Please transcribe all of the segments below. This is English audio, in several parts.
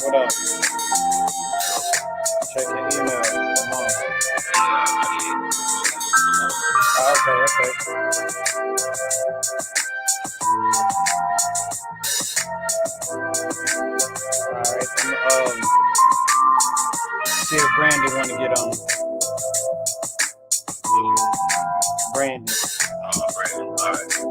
What up? Check your email. Come on. Oh, okay. Alright. See if Brandon want to get on. Brandon. Brandon. All right.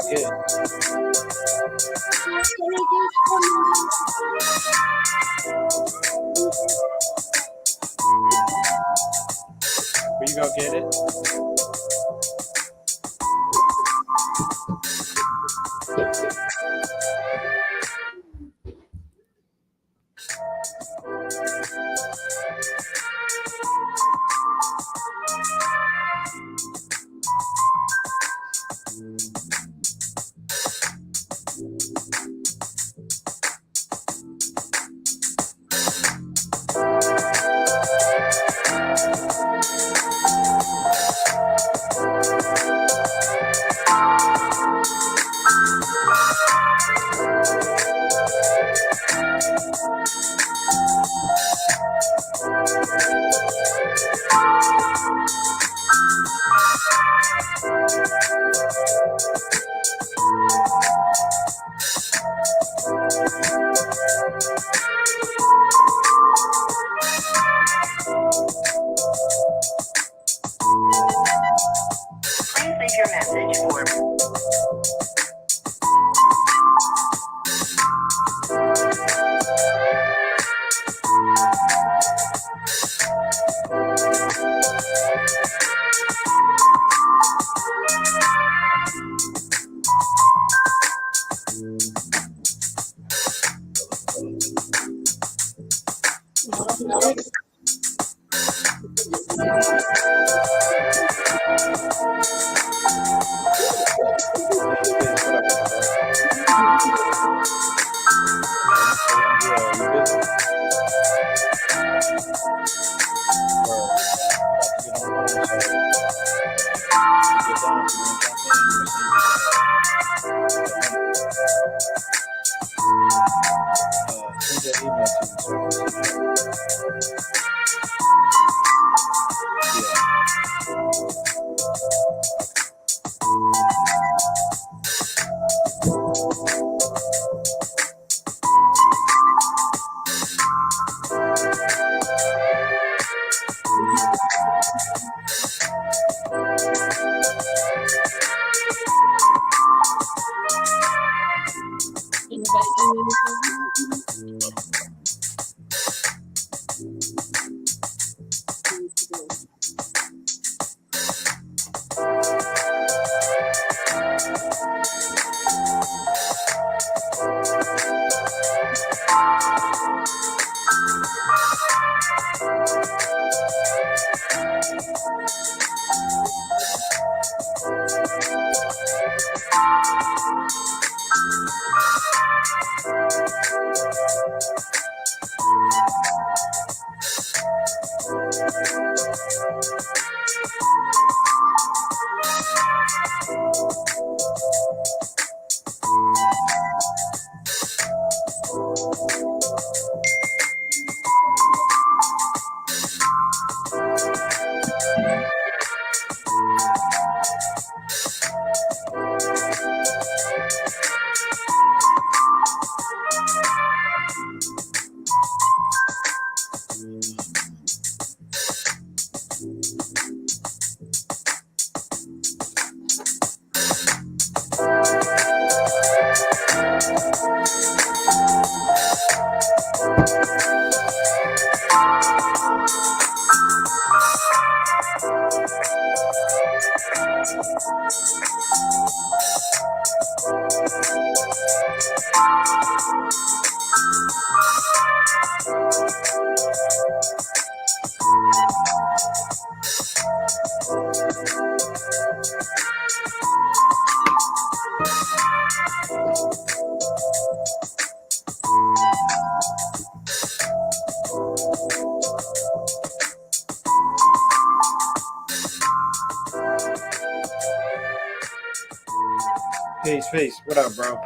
Yeah. Will you go get it? Please leave your message for Peace. What up, bro?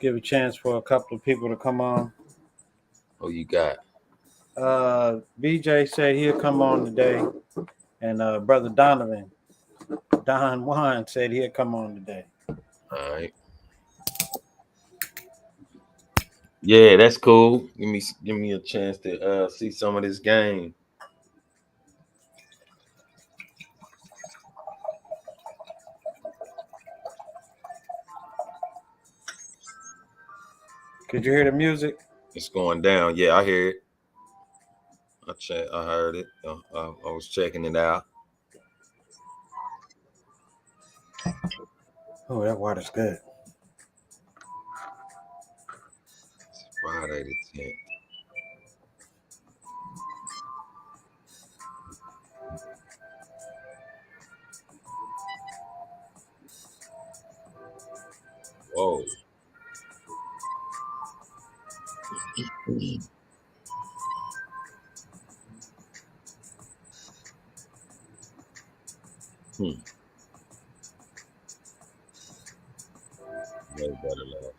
Give a chance for a couple of people to come on. Oh, you got? BJ said he'll come on today, and brother Donovan, Don Juan said he'll come on today. All right. Yeah, that's cool. Give me a chance to see some of this game. Could you hear the music? It's going down. Yeah, I hear it. I heard it. I was checking it out. Oh, that water's good. It's Friday the 10th. Whoa. Way better love.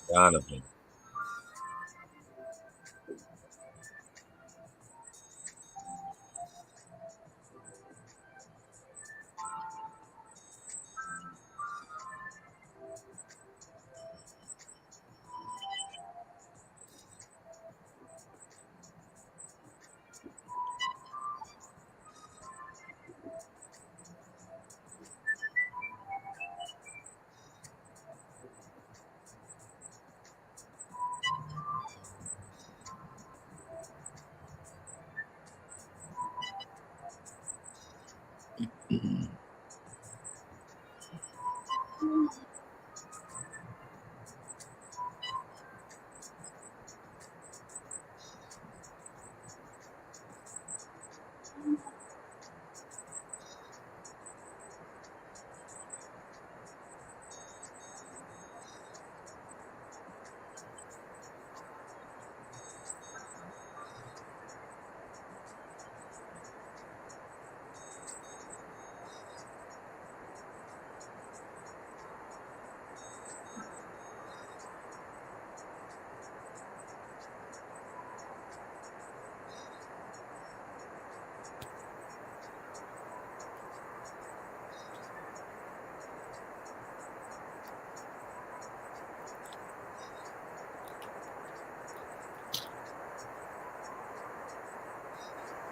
Donovan.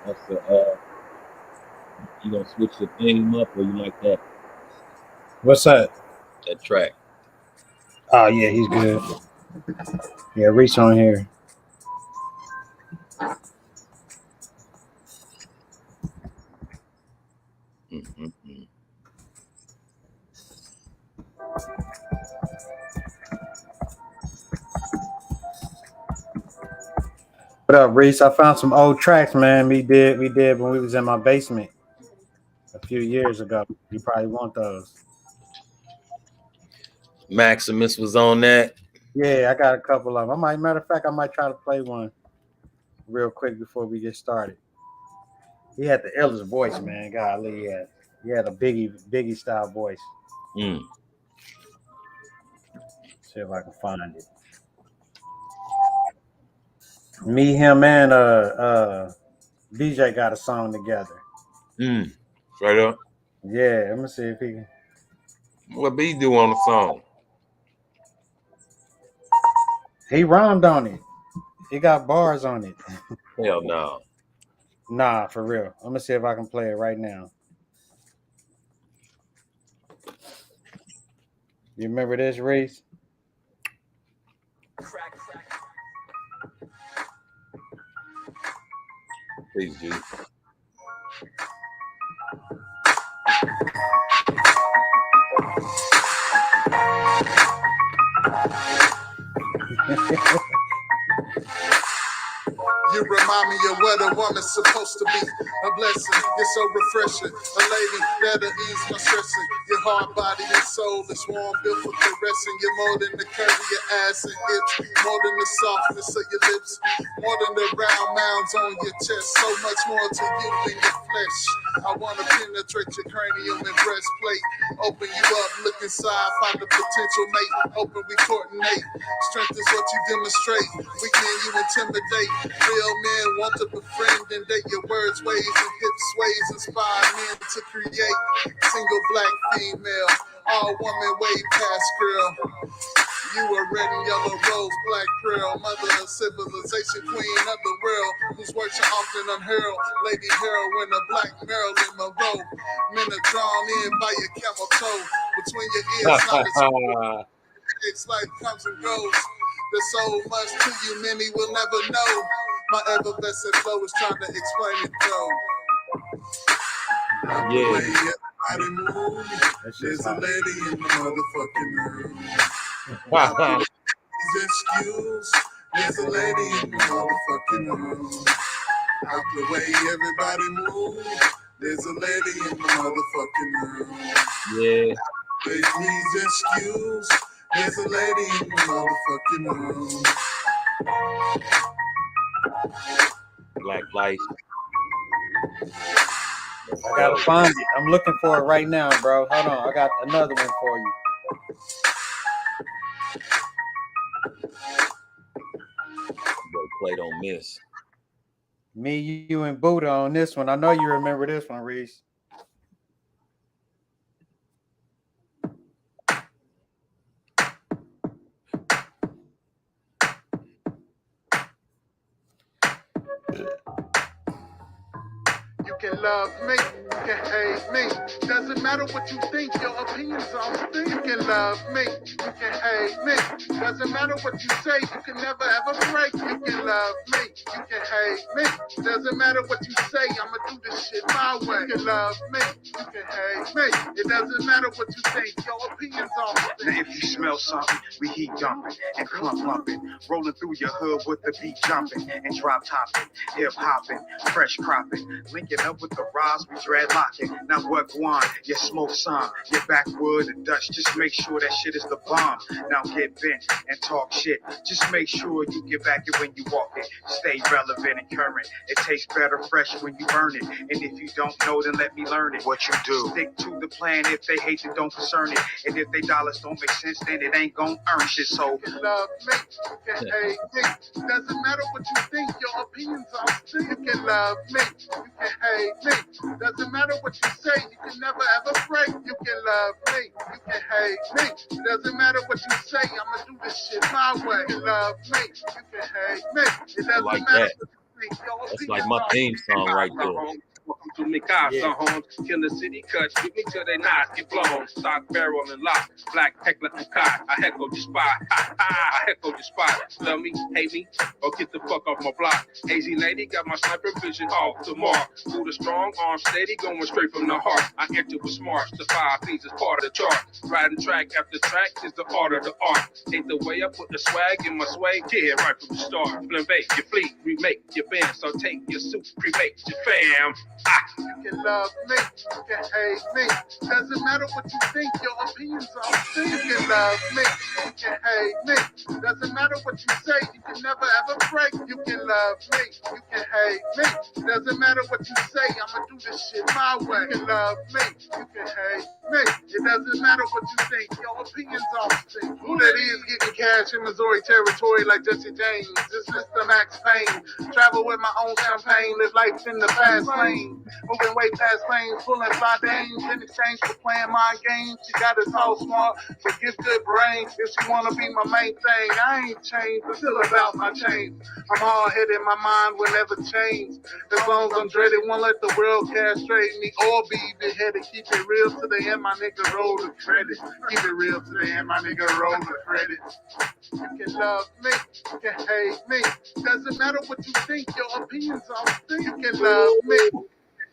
That's you gonna switch the theme up or you like that What's that? track? Oh yeah, he's good. Yeah, Reese on here. Mm-hmm. What up, Reese? I found some old tracks, man. We did when we was in my basement a few years ago. You probably want those. Maximus was on that. Yeah, I got a couple of them. Matter of fact, I might try to play one real quick before we get started. He had the illest voice, man. Golly, he had a Biggie style voice. Mm. See if I can find it. Me, him, and BJ got a song together. Straight up. Yeah, let me see if he can. What B do on the song? He rhymed on it. He got bars on it. Hell no. Nah, for real. I'm gonna see if I can play it right now. You remember this, Reese? Please, G. You remind me of what a woman's supposed to be. A blessing, you're so refreshing. A lady that'll ease my stressing. You Your heart, body, and soul is warm, built for caressing. You're more than the curve of your ass and hips, more than the softness of your lips, more than the round mounds on your chest. So much more to you than your flesh. I wanna penetrate your cranium and breastplate. Open you up, look inside, find the potential mate. Open, we coordinate. Strength is what you demonstrate. Weak men you intimidate. Real men want to befriend and date. Your words, ways, and hip sways inspire men to create. Single black female, all woman way past girl. You a red and yellow rose, black pearl, mother of civilization, queen of the world, whose works are often unhurled. Lady heroine, a black Marilyn Monroe. Men are drawn in by your camel toe. Between your ears, knowledge. It's life comes and goes. There's so much to you, many will never know. My effervescent flow is trying to explain it though. Yeah. Everybody move. There's a lady in the motherfucking room. Wow. Please excuse. There's a lady in the motherfucking room. Out the way, everybody move. There's a lady in the motherfucking room. Yeah. Please excuse. There's a lady in the motherfucking room. Black life. I gotta find it. I'm looking for it right now, bro. Hold on. I got another one for you. Play don't miss. Me, you, and Buddha on this one. I know you remember this one, Reese. You can love me, you can hate me. Doesn't matter what you think, your opinions on thing. You can love me, you can hate me. Doesn't matter what you say, you can never ever break. You can love me, you can hate me. Doesn't matter what you say, I'ma do this shit my way. You can love me, you can hate me. It doesn't matter what you think, your opinions on thing. Now if you smell something, we heat dumping and clumping, rolling through your hood with the beat jumping and drop topping, hip hopping, fresh cropping, linking up with the Roz, we dreadlocking. Now what guan? You smoke some, your backwood and Dutch. Just make sure that shit is the bomb. Now get bent and talk shit. Just make sure you get back it when you walk it. Stay relevant and current. It tastes better fresh when you burn it. And if you don't know, then let me learn it. What you do? Stick to the plan. If they hate it, don't concern it. And if they dollars don't make sense, then it ain't gonna earn shit. So you can love me, you can hate me. Doesn't matter what you think, your opinions on thing. You can love me, you can hate me. Doesn't matter what you say, you can never ever break. You can love me, you can hate me. Doesn't matter what you say, I'ma do this shit my way. You can love me, you can hate me. It doesn't Like matter that. what you think, your That's opinions like my on theme song right there. Welcome to Mikasa Yeah. Homes, Kill the City Cuts, with me till they knives get blown. Stock barrel and lock, black heckler and cot. I heckle your spot, ha ha, I heckle your spot. Love me, hate me, or get the fuck off my block. AZ lady got my sniper vision off the mark. Through the strong arm steady, going straight from the heart. I enter with smarts, the 5 P's is part of the chart. Riding track after track is the art of the art. Ain't the way I put the swag in my sway, yeah, right from the start. Flambe your fleet, remake your band, so take your suit, cremate your fam. Ah. You can love me, you can hate me. Doesn't matter what you think, your opinions on thing. You can love me, you can hate me. Doesn't matter what you say, you can never ever break. You can love me, you can hate me. Doesn't matter what you say, I'ma do this shit my way. You can love me, you can hate me. It doesn't matter what you think, your opinions on thing. Who that is getting cash in Missouri territory like Jesse James. This is Mr. Max Payne. Travel with my own champagne, live life in the fast lane. Moving way past lanes, pulling fly dames in exchange for playing mind games. She got us all smart, but give good brains. If she wanna be my main thing, I ain't changed, but still about my change. I'm hard headed, my mind will never change. As long as I'm dreaded, won't let the world castrate me or be beheaded. Keep it real till the end, my nigga roll the credit. Keep it real till the end, my nigga roll the credit. You can love me, you can hate me. Doesn't matter what you think, your opinions on things. You can love me.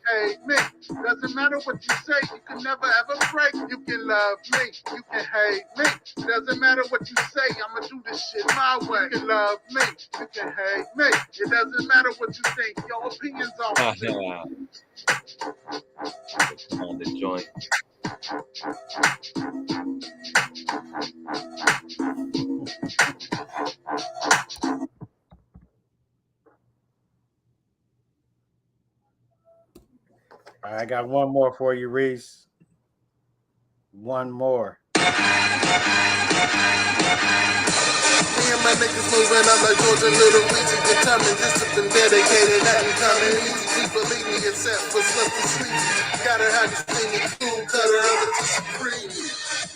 hate me. Doesn't matter what you say, you can never ever break. You can love me, you can hate me. Doesn't matter what you say, I'ma do this shit my way. You can love me, you can hate me. It doesn't matter what you think, your opinions on me. On the joint. All right, I got one more for you, Reese. One more. Me and my niggas moving up like Georgia Little Weezy, determined, disciplined, dedicated, nothing coming easy. Believe me, except for stuff to sleep. Gotta have this thing cool, cutter, other to supreme.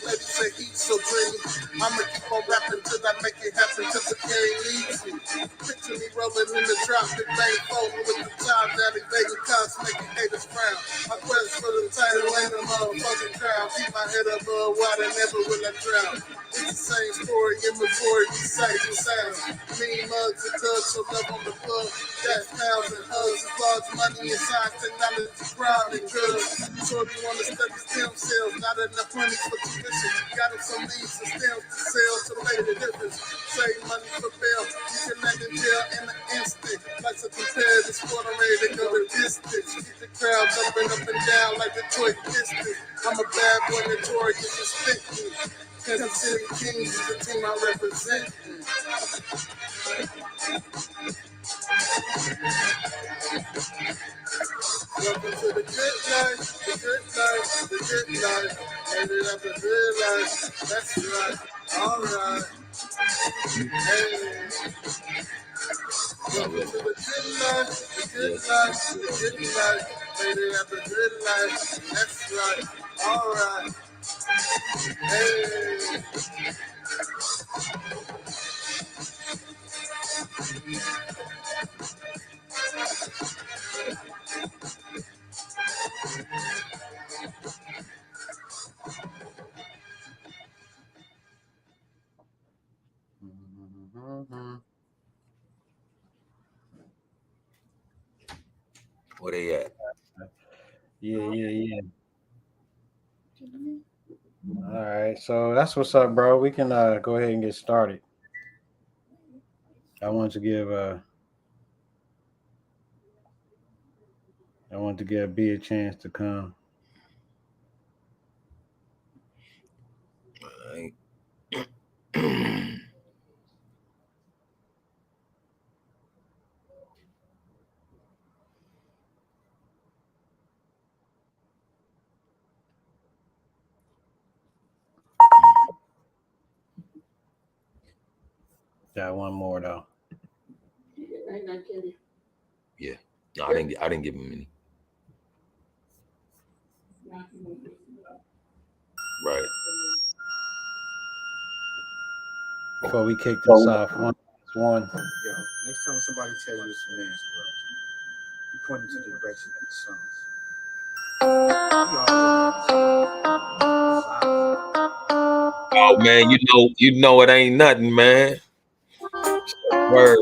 Ladies say heat so dreamy. I'ma keep on rapping till I make it happen, till the game needs me. Picture me rolling in the drop, the bang folding with the time, down evading cops, making haters frown. My quest for the title ain't a motherfucking crown. Keep my head above water, never will I drown. It's the same story, inventory, recycle sounds. Mean mugs and thugs, so love on the plug. That's pounds and hugs, large money and science, technology, crime and drugs. Shorty wanna study stem cells, not enough money for tuition. Got him some leads and stems to sell to make the difference. Save money for bail, you can land in jail in an instant. Like to compare the sport, I'm ready to go the distance. Keep the crowd jumping up and down like Detroit Pistons. I'm a bad boy, notorious and sticky. Kansas City Kings is the team I represent. Welcome to the good life, the good life, the good life. Made it up a good life, that's right, alright. Hey. Welcome to the good life, the good life, the good life. Made it up a good life, that's right, alright. Hey. Where they at? Yeah. All right, so that's what's up, bro. We can go ahead and get started. I want to give B a chance to come. All right. Got one more though. Yeah. No, I didn't give him any. Right. Before we kick this off, one. Yo, next time somebody tell you it's a man's world, you point into the direction of the Oh man, you know it ain't nothing, man. Word.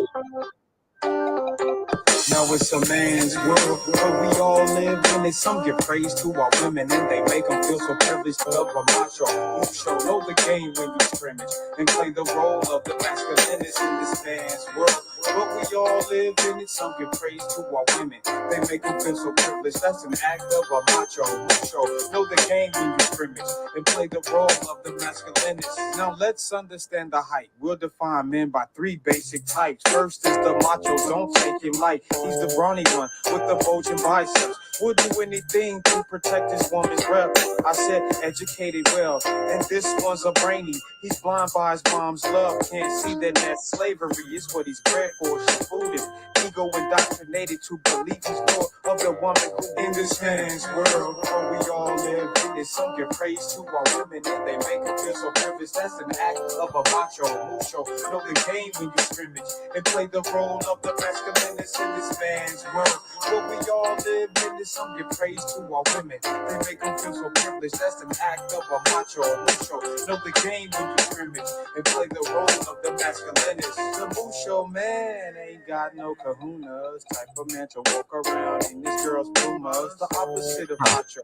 Now it's a man's world, but we all live in it. Some give praise to our women and they make them feel so privileged. Love a macho, show know the game when you scrimmage and play the role of the masculinist in this man's world. But we all live in it. Some give praise to our women, they make them feel so privileged. That's an act of a macho, show know the game when you scrimmage and play the role of the masculinist. Now let's understand the height. We'll define men by three basic types. First is the macho, don't take him light. He's the brawny one with the bulging biceps. Would do anything to protect his woman's rep. I said educated well, and this one's a brainy. He's blind by his mom's love. Can't see that slavery is what he's bred for. She fooled him. Ego indoctrinated to believe he's more of the woman who in this man's world. Oh, we all live in it. Some give praise to our women and they make them feel so privileged. That's an act of a macho. Mucho know the game when you scrimmage and play the role of the masculinist in this man's world. But we all live in it. Some give praise to our women. They make them feel so privileged. That's an act of a macho. Know the game when you scrimmage and play the role of the masculinist. The Musho man. man ain't got no kahunas. Type of man to walk around in this girl's pumas. The opposite of macho.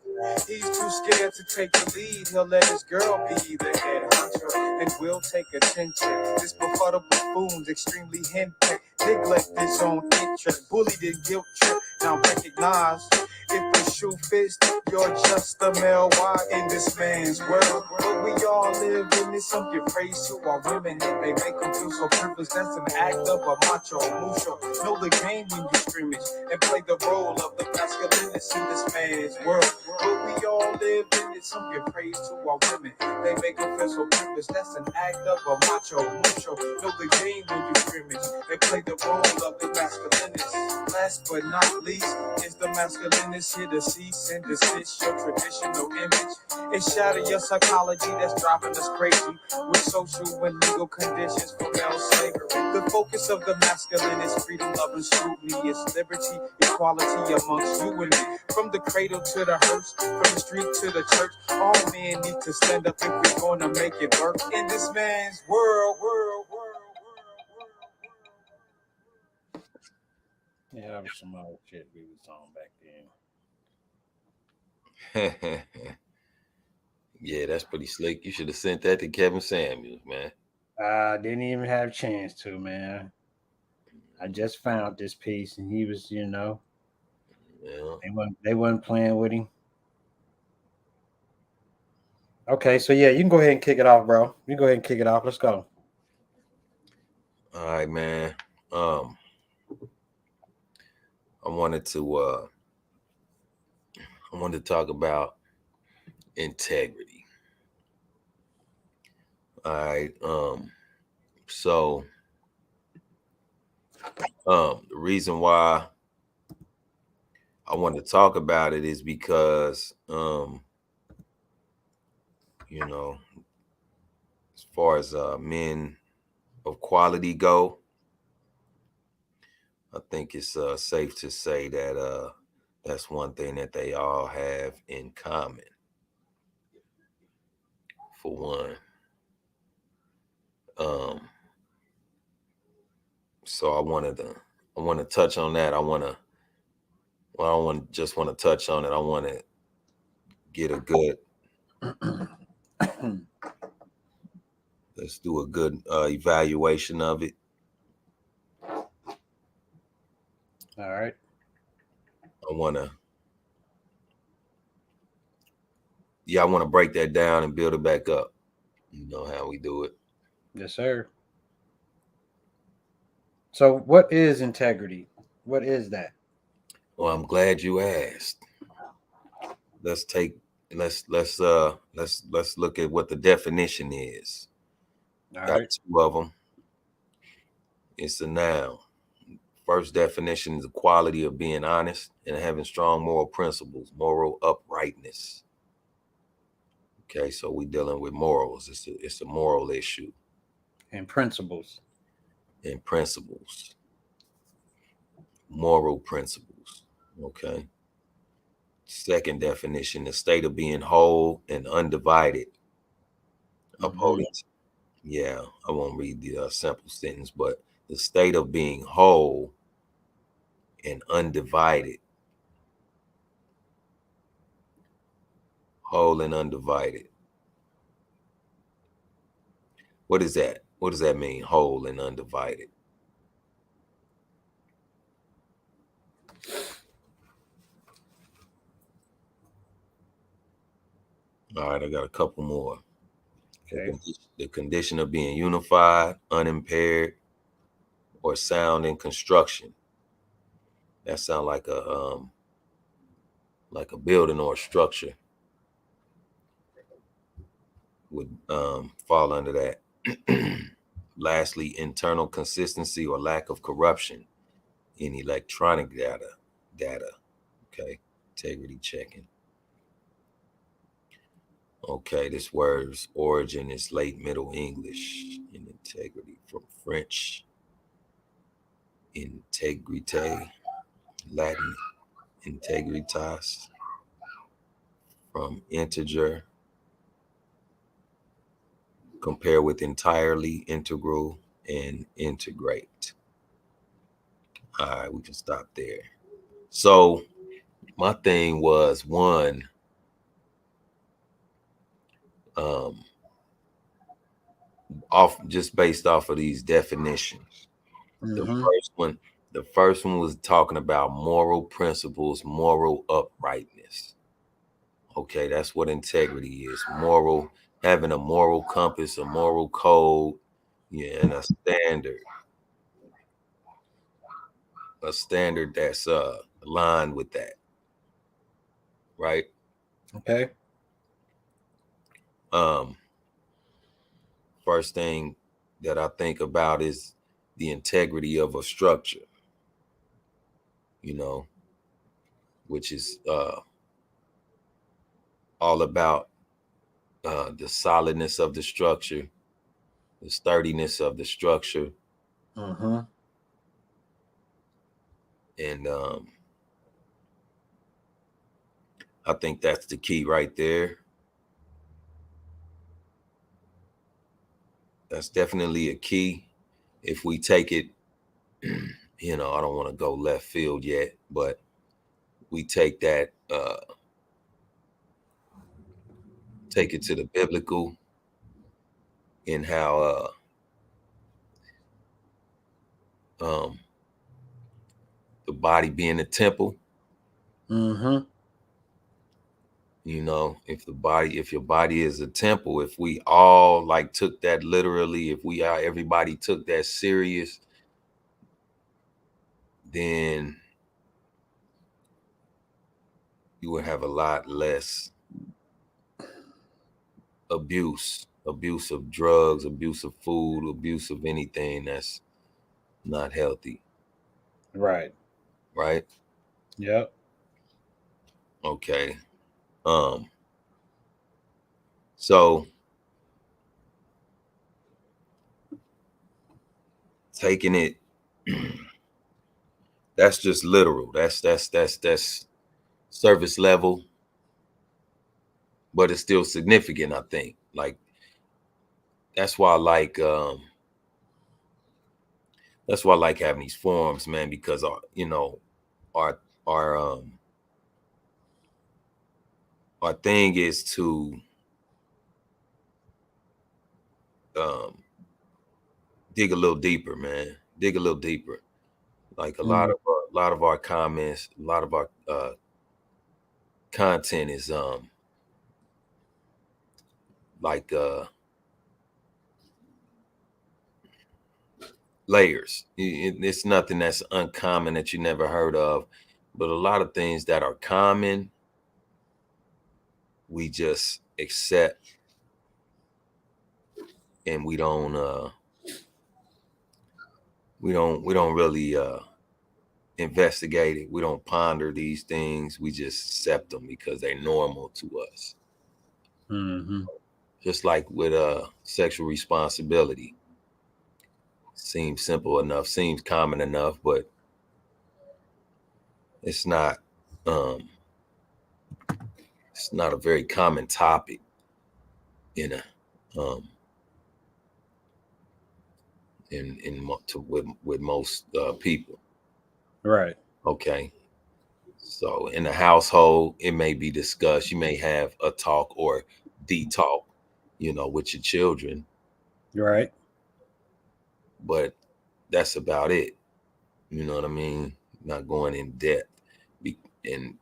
He's too scared to take the lead. He'll let his girl be the head honcho and will take attention. This befuddled buffoon's extremely henpecked. Neglect his own interest. Bullied and guilt trip. Now recognize if the shoe fits, you're just a male. Why in this man's world? But we all live in this. Some give praise to our women and they make them feel so privileged. That's an act of a macho, mucho. Know the game when you scrimmage and play the role of the masculinist in this man's world. But we all live in it. Some give praise to our women. They make them feel so privileged. That's an act of a macho, mucho. Know the game when you scrimmage and play the role of the masculinist. Last but not least is the masculinist here to cease and desist your traditional image and shatter your psychology that's driving us crazy with social and legal conditions for male slavery. The focus of the masculine is freedom, love, and scrutiny. It's liberty, equality amongst you and me. From the cradle to the hearse, from the street to the church, all men need to stand up if we're gonna make it work in this man's world. Yeah, that was some old shit we was on back then. Yeah, that's pretty slick. You should have sent that to Kevin Samuels, man. Didn't even have a chance to, man. I just found this piece and he was, Yeah. they wasn't playing with him. Okay, so yeah, you can go ahead and kick it off, bro. You can go ahead and kick it off. Let's go. All right, man. I wanted to talk about integrity. All right. So the reason why I want to talk about it is because as far as men of quality go, I think it's safe to say that that's one thing that they all have in common. For one, so I want to touch on that. I don't just want to touch on it. I want to get a good. Let's do a good evaluation of it. All right. I want to break that down and build it back up. You know how we do it. Yes, sir. So what is integrity? What is that? Well, I'm glad you asked. Let's look at what the definition is. All Got right. two of them. It's a noun. First definition is the quality of being honest and having strong moral principles, moral uprightness. Okay, so we're dealing with morals. It's a moral issue. And principles. Moral principles. Okay. Second definition, the state of being whole and undivided. Opponent. Yeah, I won't read the simple sentence, but the state of being whole and undivided. Whole and undivided. What is that? What does that mean? Whole and undivided. All right, I got a couple more. Okay. The condition of being unified, unimpaired, or sound in construction. That sounds like a building or a structure would fall under that. Lastly, internal consistency or lack of corruption in electronic data. Okay, integrity checking. Okay, this word's origin is late Middle English in integrity from French integrite, Latin integritas, from integer, compare with entirely, integral, and integrate. All right, we can stop there. So my thing was one, off just based off of these definitions. Mm-hmm. The first one was talking about moral principles, moral uprightness. Okay, that's what integrity is. Moral, having a moral compass, a moral code, yeah, and a standard that's aligned with that. Right? Okay. First thing that I think about is the integrity of a structure, which is all about the solidness of the structure, the sturdiness of the structure, Mm-hmm. and I think that's the key right there. That's definitely a key. If we take it, I don't want to go left field yet, but we take that, take it to the biblical in how the body being a temple. Mm-hmm. If your body is a temple, if we all like took that literally, if everybody took that serious, then you would have a lot less abuse of drugs, abuse of food, abuse of anything that's not healthy. Right. Right? Yep. Okay. So taking it, that's just literal. That's surface level, but it's still significant, I think. Like that's why I like having these forums, man, because our thing is to dig a little deeper, man. Dig a little deeper. Like a lot of our comments, a lot of our content is like layers. It's nothing that's uncommon that you never heard of, but a lot of things that are common, we just accept, and we don't really investigate it. We don't ponder these things. We just accept them because they're normal to us. Mm-hmm. Just like with sexual responsibility. Seems simple enough, seems common enough, but it's not a very common topic with most people. Right. Okay. So in the household, it may be discussed. You may have a talk or the talk, with your children. Right. But that's about it. You know what I mean? Not going in depth. And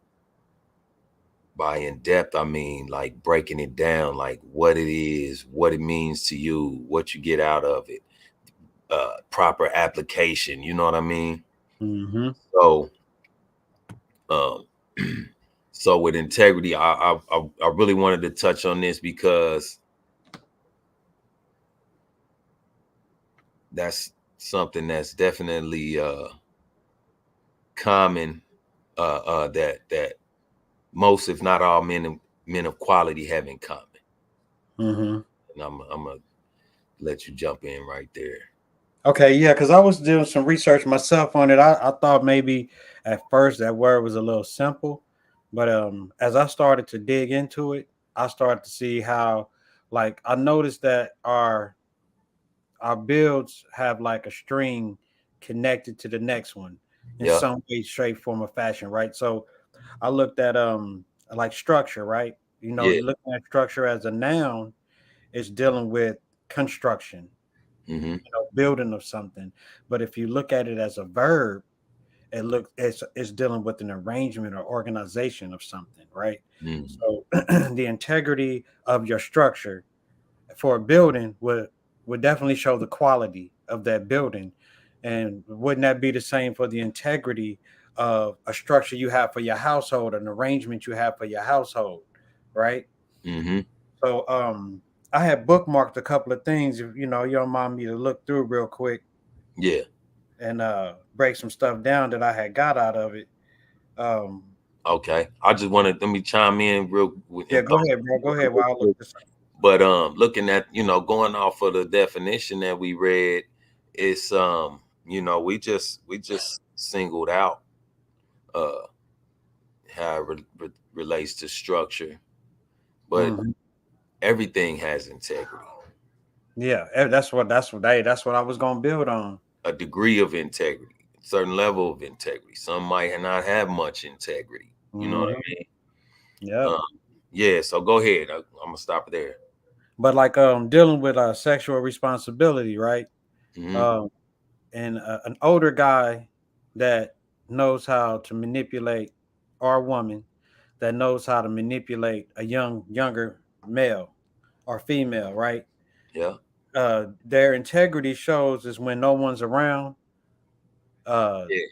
by in depth, I mean like breaking it down, like what it is, what it means to you, what you get out of it, proper application. You know what I mean? Mm-hmm. So, so with integrity, I really wanted to touch on this because that's something that's definitely common, that most, if not all, men of quality have in common. Mm-hmm. And I'm gonna let you jump in right there. Okay, yeah, because I was doing some research myself on it. I thought maybe at first that word was a little simple, but as I started to dig into it, I started to see how, like, I noticed that our builds have like a string connected to the next one. in Yeah. some way, shape, form, or fashion, right? So I looked at like structure, right? You know, Yeah. looking at structure as a noun is dealing with construction, Mm-hmm. building of something. But if you look at it as a verb, it's dealing with an arrangement or organization of something, right? Mm-hmm. So the integrity of your structure for a building would definitely show the quality of that building. And wouldn't that be the same for the integrity of a structure you have for your household, an arrangement you have for your household, right? Mm-hmm. So I had bookmarked a couple of things, if you don't mind me to look through real quick Yeah. and break some stuff down that I had got out of it. Um Okay. I just want to let me chime in real yeah, and go thought ahead, bro. Go ahead while I look this up. but looking at, going off of the definition that we read, it's we just singled out uh how it relates to structure, but Mhm. everything has integrity, Yeah, that's what I was gonna build on. a degree of integrity, certain level of integrity. Some might not have much integrity. You know what I Mhm. mean? Yeah. Yeah. So go ahead. I'm gonna stop there. But like dealing with sexual responsibility, right? Hmm. Um and an older guy that knows how to manipulate, or a woman that knows how to manipulate a younger male or female, right? Yeah. Their integrity shows is when no one's around. Uh, Yeah.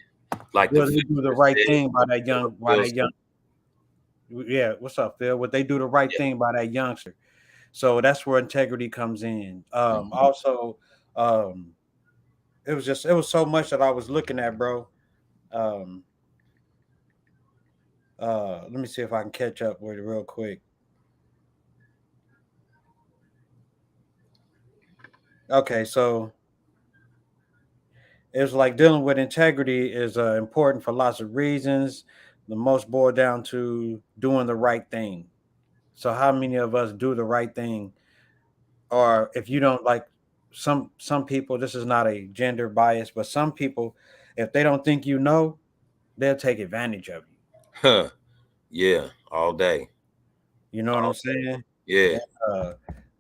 Like the will they do the right 50% thing by that young? By Will that young? Smith. Yeah, what's up, Phil? Would they do the right Yeah. thing by that youngster? So that's where integrity comes in. Mhm. Also, um, it was so much that I was looking at, bro. Um, let me see if I can catch up with it real quick. Okay, so it's like dealing with integrity is important for lots of reasons. The most boiled down to doing the right thing. So how many of us do the right thing? Or if you don't, like, some people, this is not a gender bias, but some people, if they don't think they'll take advantage of you. Huh. Yeah. All day. You know what I'm All day. saying? Yeah. And,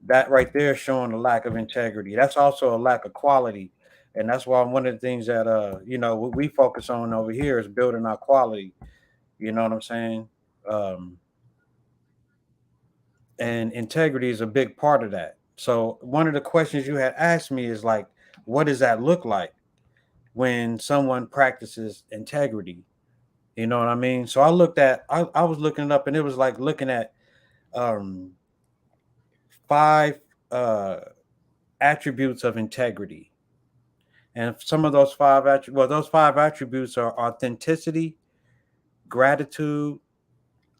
that right there is showing a lack of integrity. That's also a lack of quality. And that's why one of the things that what we focus on over here is building our quality. You know what I'm saying? Um, and integrity is a big part of that. So one of the questions you had asked me is like, what does that look like when someone practices integrity? You know what I mean? So I was looking it up, and it was like looking at um, five uh, attributes of integrity. And some of those five attributes are authenticity, gratitude,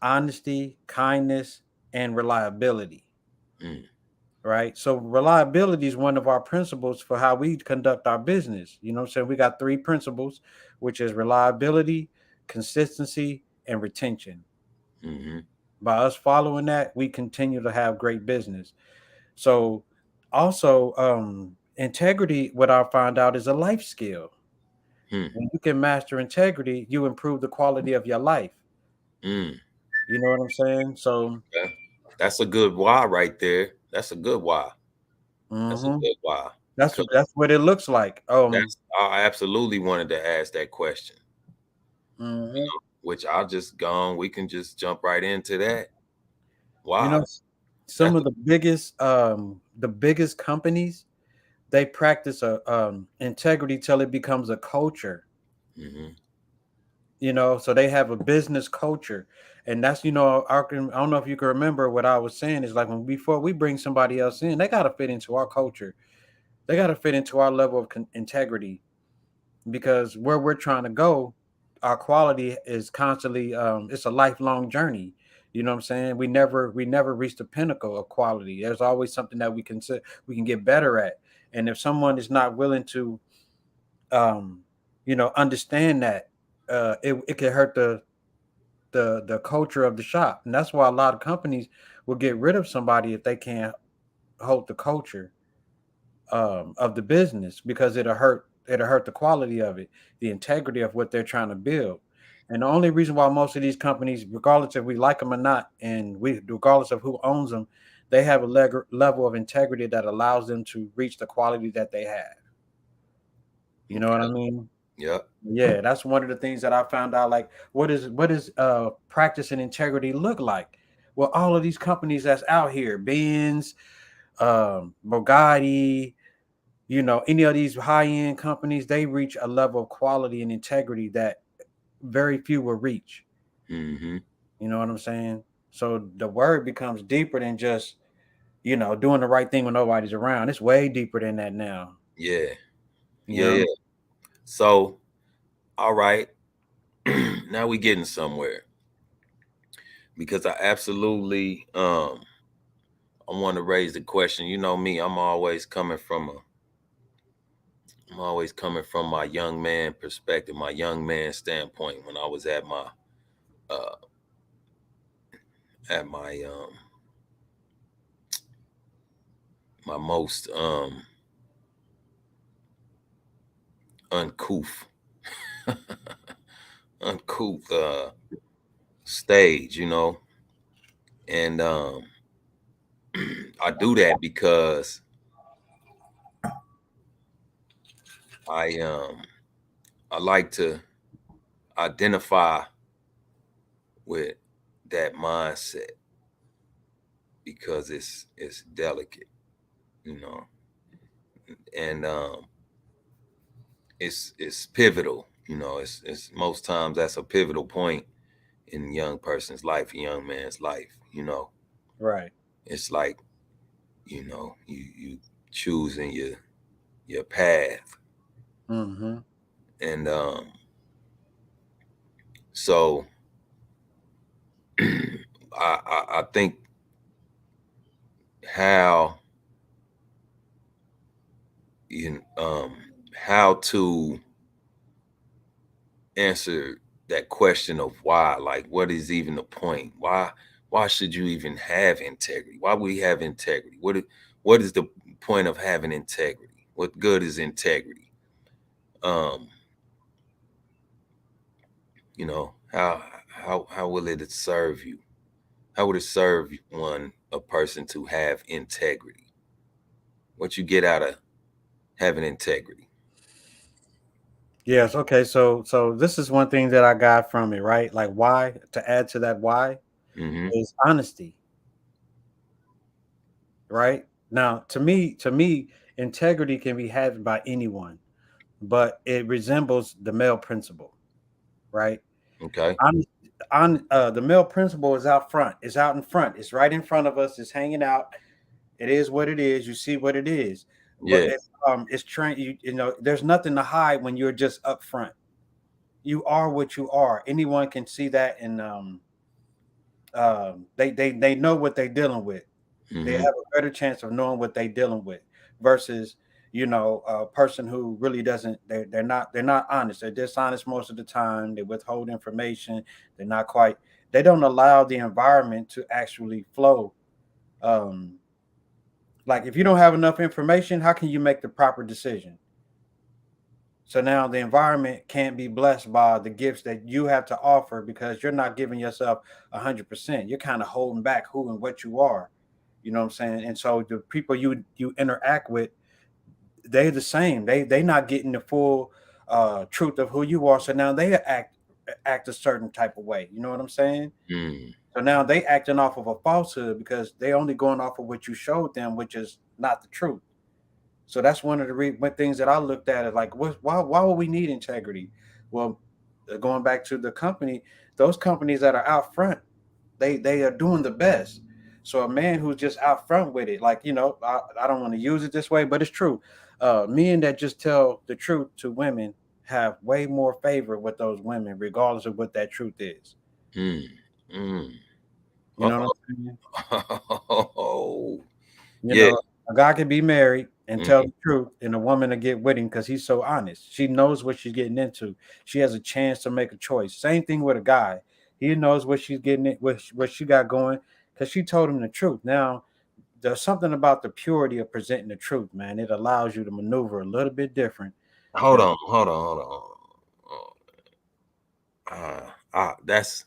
honesty, kindness, and reliability. Mm. Right. So reliability is one of our principles for how we conduct our business. You know what I'm saying? We got three principles, which is reliability, consistency, and retention. Mm-hmm. By us following that, we continue to have great business. So also integrity, what I found out, is a life skill. Hmm. When you can master integrity, you improve the quality of your life. Mm. You know what I'm saying? So Okay. That's a good why right there. That's a good why. That's a mhm, good why. that's Because what it looks like. I absolutely wanted to ask that question, Mhm. which I'll just go on. We can just jump right into that. You Why? know, some of the biggest companies, they practice a integrity till it becomes a culture. Mm-hmm. So they have a business culture, and that's I don't know if you can remember what I was saying is like when before we bring somebody else in, they got to fit into our culture. They got to fit into our level of integrity, because where we're trying to go, our quality is constantly it's a lifelong journey. You know what I'm saying? We never reach the pinnacle of quality. There's always something that we can get better at. And if someone is not willing to um understand that, it could hurt the culture of the shop. And that's why a lot of companies will get rid of somebody if they can't hold the culture of the business, because it'll hurt the quality of it, the integrity of what they're trying to build. And the only reason why most of these companies, regardless if we like them or not, and regardless of who owns them, they have a level of integrity that allows them to reach the quality that they have. You know what I mean? Yep. Yeah, that's one of the things that I found out. Like, what is practice and integrity look like? Well, all of these companies that's out here, Benz, Bugatti, any of these high-end companies, they reach a level of quality and integrity that very few will reach. Mm-hmm. You know what I'm saying? So the word becomes deeper than just, doing the right thing when nobody's around. It's way deeper than that now. Yeah. You know? Yeah. So, all right. Now we getting somewhere. Because I absolutely I want to raise the question. You know me, I'm always coming from my young man perspective, my young man standpoint when I was at my my most uncouth stage, and I do that because I like to identify with that mindset because it's delicate, and it's pivotal. It's most times that's a pivotal point in a young person's life, a young man's life. Right. It's like you choosing your path, Mm-hmm. and so I think how how to answer that question of why, like what is even the point? Why should you even have integrity? Why would we have integrity? What is the point of having integrity? What good is integrity? How will it serve you? How would it serve a person to have integrity? What you get out of having integrity? Yes. Okay. So this is one thing that I got from it, right? Like, why, to add to that, why Mm-hmm. is honesty, right? Now, to me, integrity can be had by anyone, but it resembles the male principle, right? Okay. The male principle is out front. It's out in front. It's right in front of us. It's hanging out. It is what it is. You see what it is. But Yeah. it's trained. There's nothing to hide when you're just up front. You are what you are. Anyone can see that, and they know what they're dealing with. They Mm-hmm. have a better chance of knowing what they're dealing with versus a person who really doesn't. They're not honest. They're dishonest most of the time. They withhold information. They're not quite. They don't allow the environment to actually flow. Like, if you don't have enough information, how can you make the proper decision? So now the environment can't be blessed by the gifts that you have to offer because you're not giving yourself 100%. You're kind of holding back who and what you are. You know what I'm saying? And so the people you interact with, they're the same. They not getting the full truth of who you are. So now they act a certain type of way. You know what I'm saying? Mm. So now they acting off of a falsehood because they only going off of what you showed them, which is not the truth. So that's one of the things that I looked at is like, why would we need integrity? Well, going back to the company, those companies that are out front, they are doing the best. So a man who's just out front with it, like, I don't want to use it this way, but it's true. Men that just tell the truth to women have way more favor with those women, regardless of what that truth is. Mm. Mm. You know what I'm saying? Oh, You yeah. know, a guy can be married and tell Mhm. the truth, and a woman to get with him because he's so honest. She knows what she's getting into. She has a chance to make a choice. Same thing with a guy. He knows what she's getting in, what she got going, because she told him the truth. Now, there's something about the purity of presenting the truth, man. It allows you to maneuver a little bit different Hold on, hold on, hold on. That's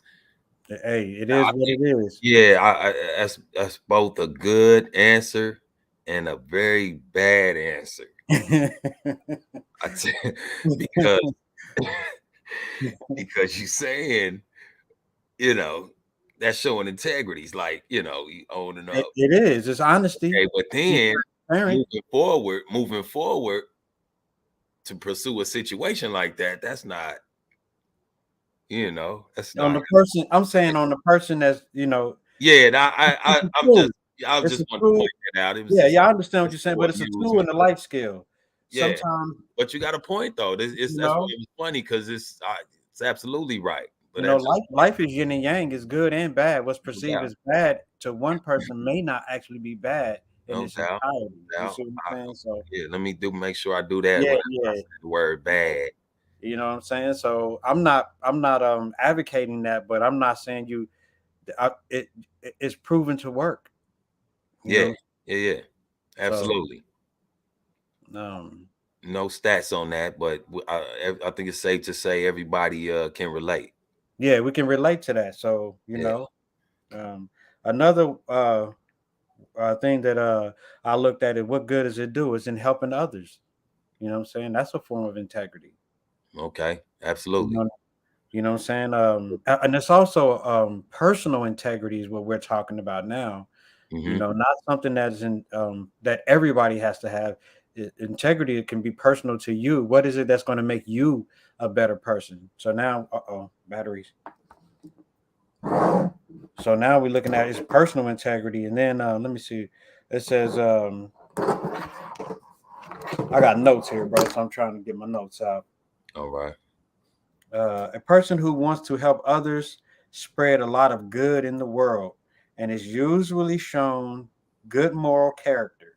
Hey, it is what it is. yeah. That's both a good answer and a very bad answer. I because because you saying, that's showing integrity. It's like, you owning up. It is. It's honesty. Okay, but Be then transparent. moving forward to pursue a situation like that, that's not, that's On not. the person, I'm saying on the person that's, Yeah, and it's a I'm tool. just, I It's just a want to tool. point that out. It was Yeah, just yeah, I understand what it's you're saying, for but it's a tool amusement. in the life skill. Yeah, Sometimes, but you got a point though. you That's why know, it was funny because it's absolutely right. But I just life is yin and yang, is good and bad. What's no perceived doubt, as bad to one person may not actually be bad in no its doubt, entirety. no You doubt. see what I'm saying? So Yeah, let me make sure I do that yeah, when I yeah. say the word bad. You know what I'm saying? So I'm not advocating that, but I'm not saying it's proven to work. You Yeah, know, yeah, so absolutely. um No stats on that, but I think it's safe to say everybody can relate. yeah, we can relate to that. So Yeah, um another thing that I looked at it, what good does it do? Is in helping others. You know what I'm saying? That's a form of integrity. okay, You absolutely. know, you know what I'm saying? And it's also personal integrity is what we're talking about now. Hmm. Not something that is in that everybody has to have. Integrity, it can be personal to you. What is it that's going to make you a better person? So now, batteries. So now we're looking at his personal integrity, and then let me see. It says I got notes here, bro. So I'm trying to get my notes out. All right. A person who wants to help others spread a lot of good in the world and is usually shown good moral character.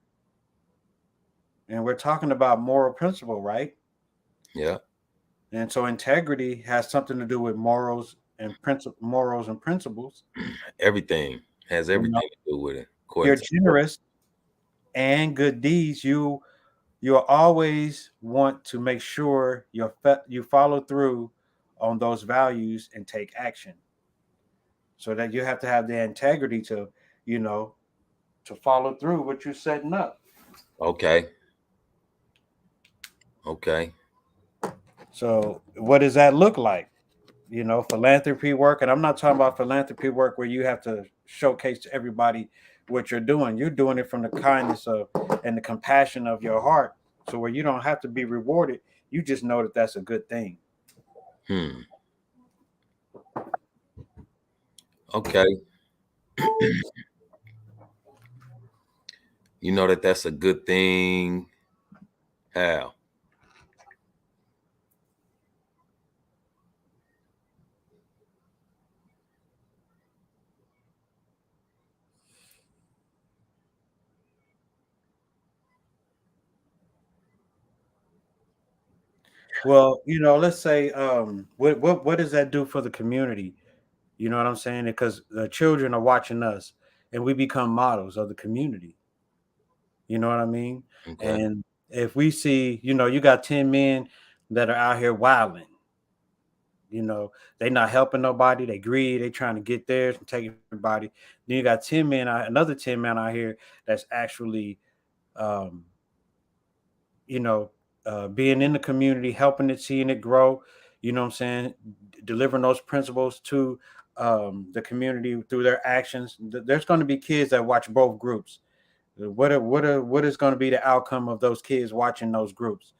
And we're talking about moral principle, right? Yeah. And so integrity has something to do with morals and principles. Everything has You know, everything to do with it, according you're to the book. generous and good deeds. You'll always want to make sure you follow through on those values and take action. So that you have to have the integrity to, you know, to follow through what you're setting up. Okay. Okay. So what does that look like? Philanthropy work, and I'm not talking about philanthropy work where you have to showcase to everybody what you're doing. You're doing it from the kindness of and the compassion of your heart. So where you don't have to be rewarded, you just know that that's a good thing. Hmm. Okay. You know that's a good thing. How? Well, let's say what does that do for the community? You know what I'm saying? Because the children are watching us and we become models of the community. You know what I mean? Okay. And if we see, you got 10 men that are out here wilding, you know, they not helping nobody, they greed, they trying to get theirs and take everybody. Then you got 10 men another 10 men out here that's actually um, you know, being in the community, helping it, seeing it grow, you know what I'm saying, delivering those principles to the community through their actions. There's going to be kids that watch both groups. What is going to be the outcome of those kids watching those groups?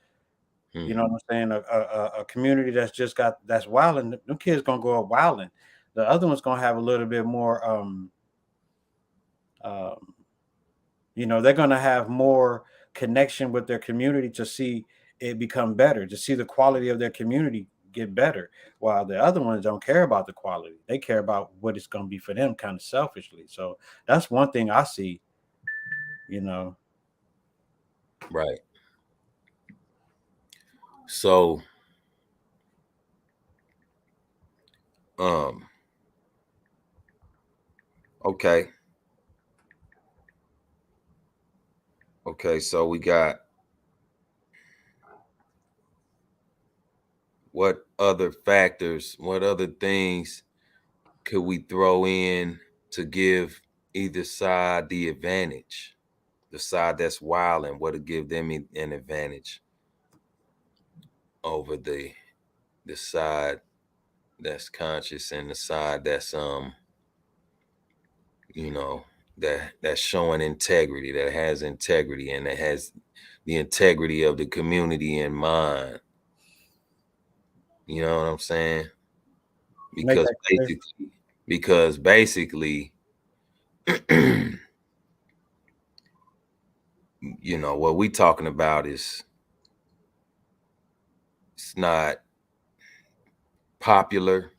You Hmm. know what I'm saying? A community that's wilding, them kids gonna go up wilding. The other one's gonna have a little bit more um they're gonna have more connection with their community to see it become better, to see the quality of their community get better. While the other ones don't care about the quality. They care about what it's gonna be for them kind of selfishly. So that's one thing I see, you know. Right. So, um, okay. Okay. So we got what other factors, what other things could we throw in to give either side the advantage? The side that's wild, and what to give them an advantage over the side that's conscious, and the side that's you know, that's showing integrity, that has integrity, and that has the integrity of the community in mind. You know what I'm saying? Make that clear. Because basically, you know, what we talking about is, it's not popular.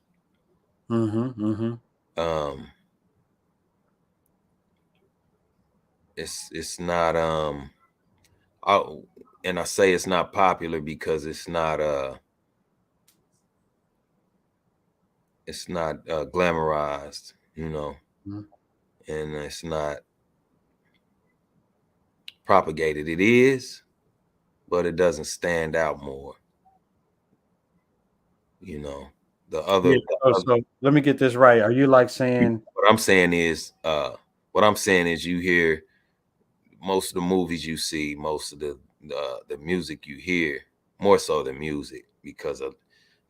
It's not and I say it's not popular because it's not glamorized, you know, and it's not propagated. It is, but it doesn't stand out more. You know, the other. Yeah, so let me get this right. Are you like saying? What I'm saying is, you hear most of the movies you see, most of the music you hear, more so the music, because a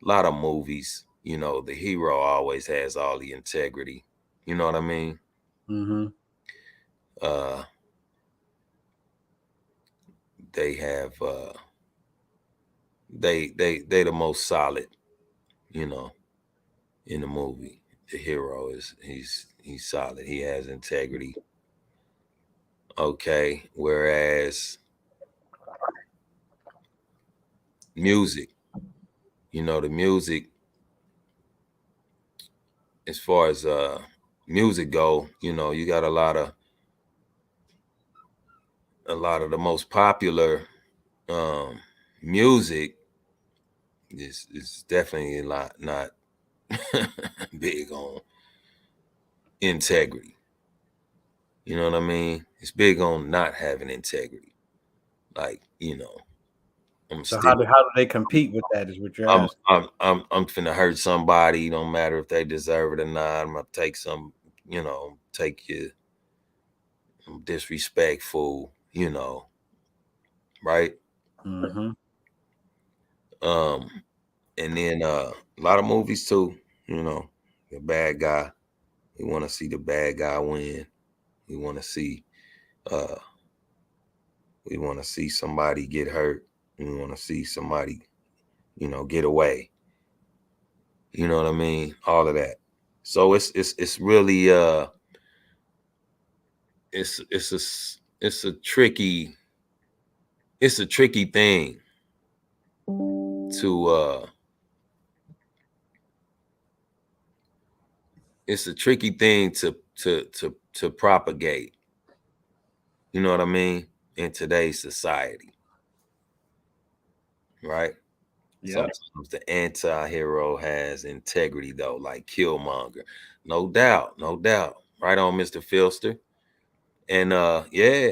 lot of movies, you know, the hero always has all the integrity. You know what I mean? They have they the most solid, you know, in the movie. The hero he's solid. He has integrity. Okay, whereas music, you know, the music, as far as music go, you know, you got a lot of the most popular music is definitely a lot not big on integrity. You know what I mean? It's big on not having integrity. Like, you know, So how do they compete with that? Is what you're asking. I'm finna hurt somebody. Don't matter if they deserve it or not. I'm gonna take some, you know, take you disrespectful, you know, right? And then a lot of movies too, you know, the bad guy. We want to see the bad guy win. We want to see somebody get hurt. We want to see somebody, you know, get away. You know what I mean? All of that. So it's really it's a tricky thing to it's a tricky thing to propagate. You know what I mean? In today's society. Right? Yeah. Sometimes the anti-hero has integrity though, like Killmonger. No doubt. Right on, Mr. Filster. And yeah,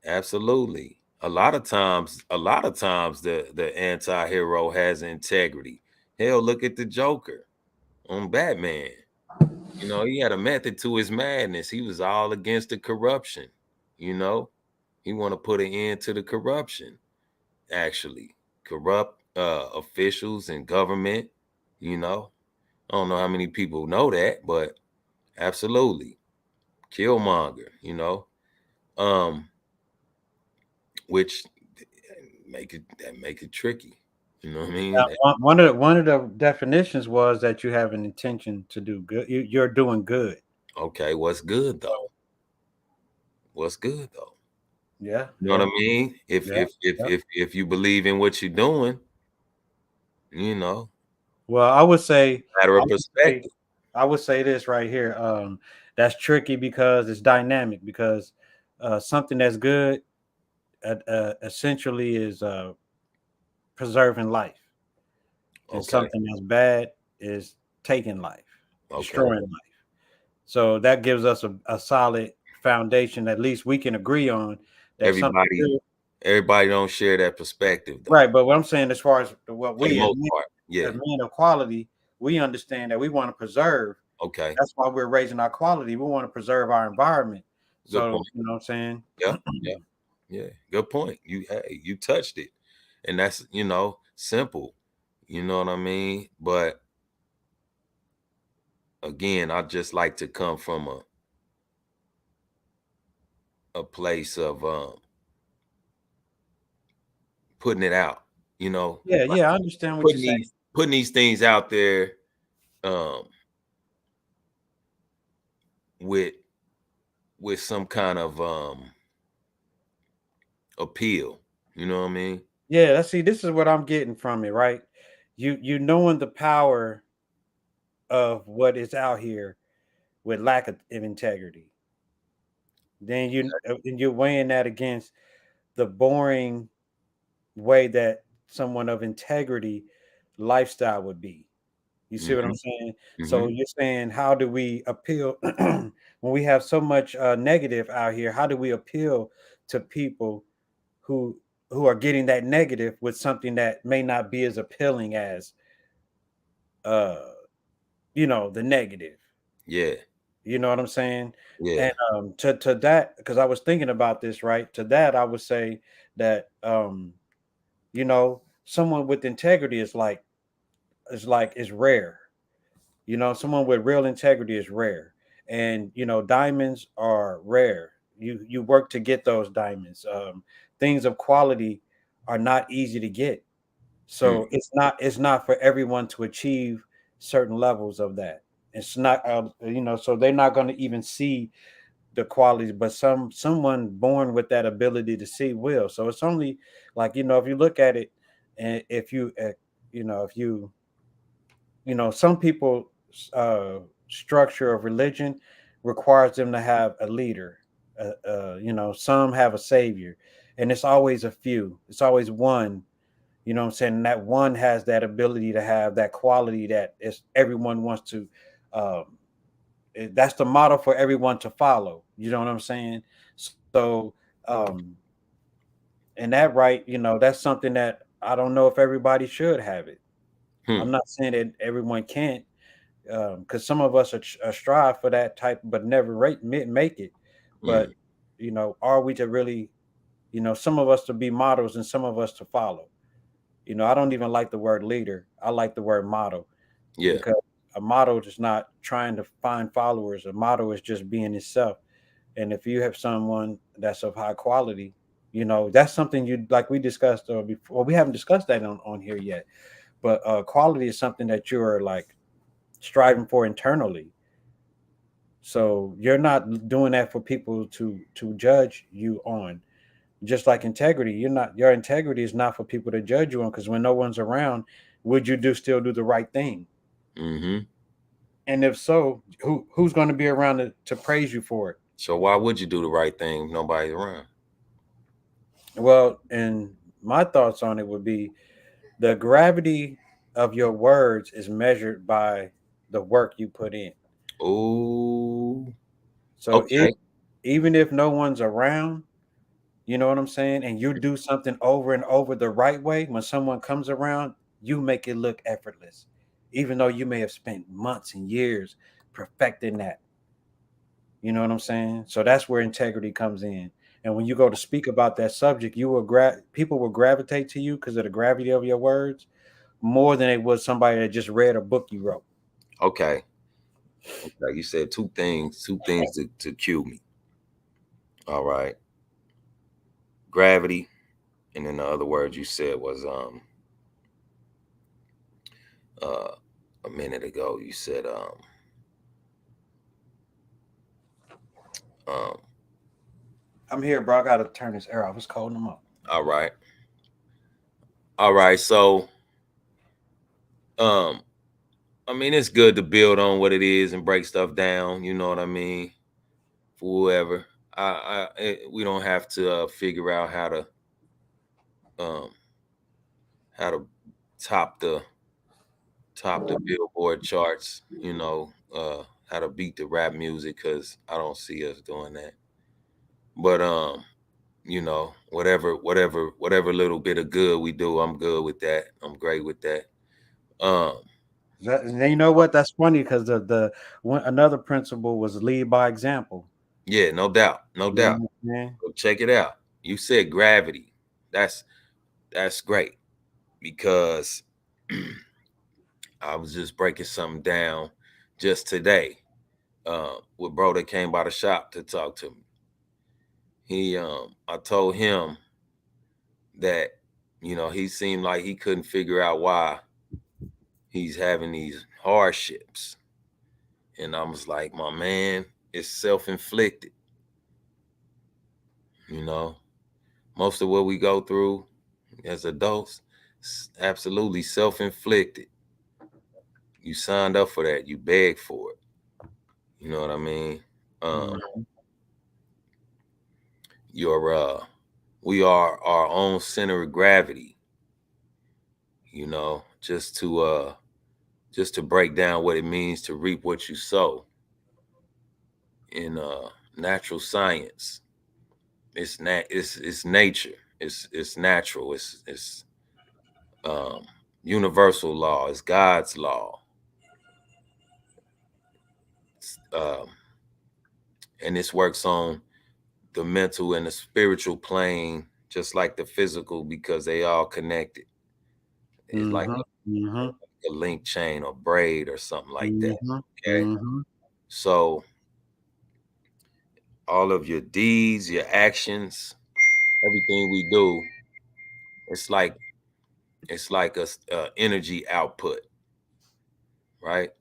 absolutely. A lot of times the anti-hero has integrity. Hell, look at the Joker on Batman. You know, he had a method to his madness. He was all against the corruption. You know, he want to put an end to the corruption. Actually, corrupt officials and government. You know, I don't know how many people know that, but absolutely, Killmonger. You know, which make it tricky. You know what I mean? Now, one of the definitions was that you have an intention to do good. You're doing good. Okay, what's good though? Yeah, you know what I mean. If you believe in what you're doing, you know. Well, I would say matter of perspective. I would say this right here. That's tricky because it's dynamic. Because something that's good essentially is preserving life. And something that's bad is taking life, destroying life. So that gives us a solid foundation. At least we can agree on that. Everybody don't share that perspective, though. Right, but what I'm saying, as far as what For the we as most part, yeah. men of quality, we understand that we want to preserve. Okay, That's why we're raising our quality. We want to preserve our environment. good So point. you know what I'm saying? Yeah. Good point. You touched it, and that's simple. You know what I mean? But again, I just like to come from a place of putting it out. Yeah, Like I understand what you're saying. putting these things out there um with some kind of appeal. You know what I mean? Yeah, this is what I'm getting from it, right? You knowing the power of what is out here with lack of integrity. Then and you're weighing that against the boring way that someone of integrity lifestyle would be. You see what I'm saying? So Mm-hmm. you're saying, how do we appeal when we have so much negative out here? How do we appeal to people who are getting that negative with something that may not be as appealing as uh the negative? Yeah. You know what I'm saying? Yeah. And to that, because I was thinking about this, right? To that, I would say that someone with integrity is rare. Someone with real integrity is rare. And diamonds are rare. You work to get those diamonds. Things of quality are not easy to get. Mm. So it's not for everyone to achieve certain levels of that. It's not so they're not going to even see the qualities, but someone born with that ability to see will. So it's only like, if you look at it, and if you if you some people structure of religion requires them to have a leader. Some have a savior, and it's always a few. It's always one. You know what I'm saying? And that one has that ability to have that quality that is everyone wants to. Um, that's the model for everyone to follow. You know what I'm saying? So, and that right, that's something that I don't know if everybody should have it. I'm not saying that everyone can't, because some of us are strive for that type, but never make it. Mm. But are we to really, some of us to be models and some of us to follow? I don't even like the word leader. I like the word model, Yeah. because a model is not trying to find followers. A model is just being itself. And if you have someone that's of high quality, that's something you like we discussed before. We haven't discussed that on here yet, but quality is something that you're like striving for internally. So you're not doing that for people to judge you on. Just like integrity, your integrity is not for people to judge you on, because when no one's around, would you still do the right thing? Mm-hmm. And if so, who's going to be around to praise you for it? So why would you do the right thing if nobody's around? Well, and my thoughts on it would be the gravity of your words is measured by the work you put in. Oh, So okay. even if no one's around, you know what I'm saying, and you do something over and over the right way, when someone comes around, you make it look effortless, even though you may have spent months and years perfecting that. You know what I'm saying? So that's where integrity comes in. And when you go to speak about that subject, people will gravitate to you because of the gravity of your words more than it was somebody that just read a book you wrote. Okay. You said two things to cue me. All right. Gravity. And then the other word you said was a minute ago. You said I'm here, bro. I gotta turn this air off. It's cold in the up. all right. All right. So I mean, it's good to build on what it is and break stuff down. You know what I mean? For whoever, we don't have to figure out um, how to top the Billboard charts. How to beat the rap music, because I don't see us doing that. But you know, whatever little bit of good we do, I'm good with that. I'm great with that. And then you know what? That's funny because the one another principle was lead by example. Yeah, no doubt, no doubt. So check it out. You said gravity. That's great because I was just breaking something down just today. With bro that came by the shop to talk to me. I told him that, you know, he seemed like he couldn't figure out why he's having these hardships. And I was like, my man, it's self-inflicted. You know, most of what we go through as adults is absolutely self-inflicted. You signed up for that. You begged for it. You know what I mean? We are our own center of gravity. You know, just to break down what it means to reap what you sow. In natural science, it's nature. It's natural. It's universal law. It's God's law. And this works on the mental and the spiritual plane, just like the physical, because they all connected. It's like a link chain or braid or something like that. Okay. So all of your deeds, your actions, everything we do, it's like a energy output, right?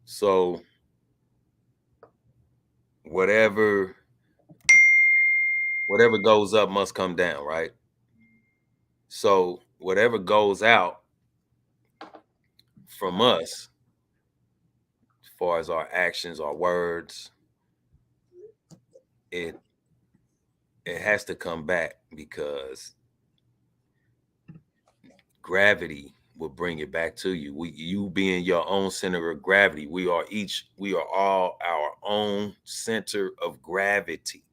So whatever goes up must come down, right? So whatever goes out from us, as far as our actions, our words, it has to come back, because gravity will bring it back to you. You being your own center of gravity. We are all our own center of gravity.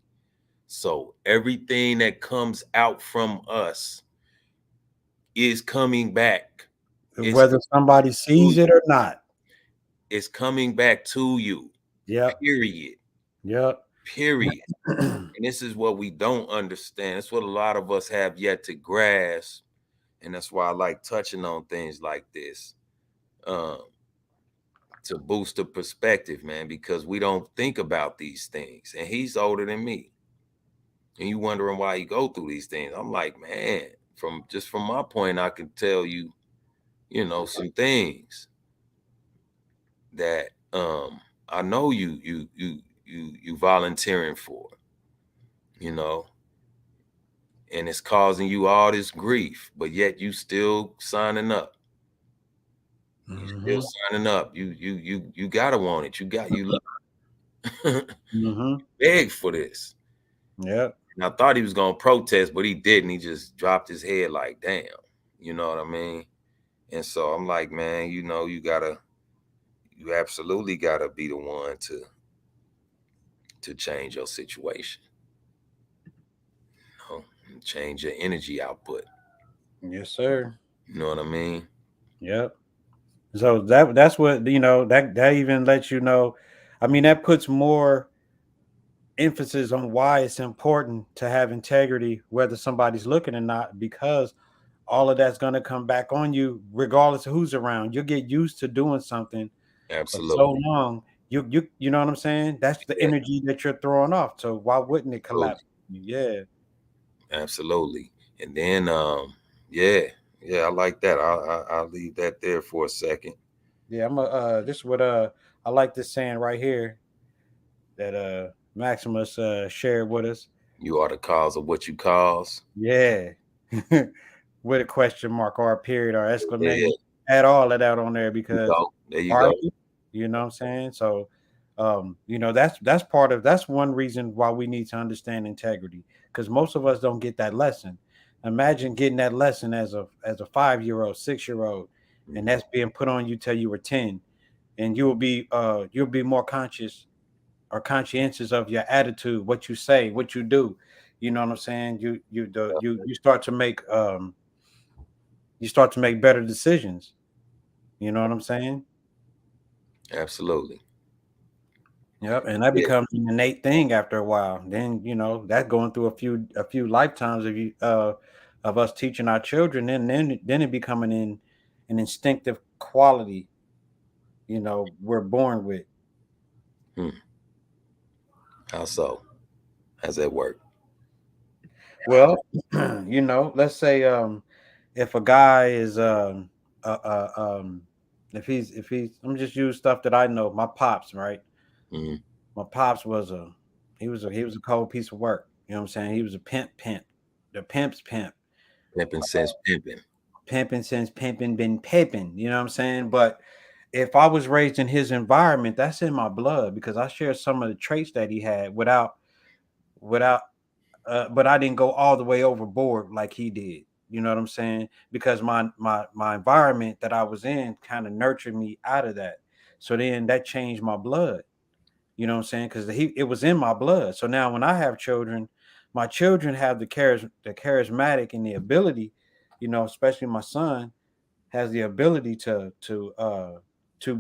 So everything that comes out from us is coming back. Whether somebody sees it or not. It's coming back to you. Yeah. Period. Yep. Period. And this is what we don't understand. It's what a lot of us have yet to grasp. And that's why I like touching on things like this, to boost the perspective, man, because we don't think about these things. And he's older than me. And you wondering why you go through these things. I'm like, man, from my point, I can tell you, you know, some things that I know you volunteering for, you know, and it's causing you all this grief, but yet you still signing up. You still signing up. You gotta want it. You beg for this. Yeah. And I thought he was gonna protest, but he didn't. He just dropped his head like, damn. You know what I mean? And so I'm like, man, you know, you absolutely gotta be the one to change your situation. You know, and change your energy output. Yes, sir. You know what I mean? Yep. So that's what, you know, that even lets you know. I mean, that puts more emphasis on why it's important to have integrity, whether somebody's looking or not, because all of that's going to come back on you regardless of who's around. You'll get used to doing something Absolutely. for so long. You know what I'm saying? That's the energy that you're throwing off. So why wouldn't it collapse? Yeah. Absolutely. And then I like that. I'll leave that there for a second. Yeah, this is what I like this saying right here that Maximus shared with us. You are the cause of what you cause. Yeah. With a question mark or a period or exclamation. Add all of that on there, because there you go. You know what I'm saying? So you know, that's one reason why we need to understand integrity, because most of us don't get that lesson. Imagine getting that lesson as a 5-year-old, 6-year-old, and that's being put on you till you were 10, and you'll be more conscious or conscientious of your attitude, what you say, what you do. you know what I'm saying, you start to make better decisions. You know what I'm saying? Absolutely. Yep, and that Yeah. becomes an innate thing after a while. Then that going through a few lifetimes of us teaching our children, and then it becoming an instinctive quality. We're born with. Hmm. How so? How's that work? Well, let's say if a guy is if he's I'm just use stuff that I know. My pops, right? Mhm. My pops was a cold piece of work. You know what I'm saying? He was a pimp, the pimp's pimp, Pimping since pimping. pimping since pimping been pimping. You know what I'm saying? But if I was raised in his environment, that's in my blood because I share some of the traits that he had without but I didn't go all the way overboard like he did. You know what I'm saying? Because my environment that I was in kind of nurtured me out of that. So then that changed my blood. You know what I'm saying? Because it was in my blood. So now when I have children, my children have the charismatic and the ability, especially my son has the ability to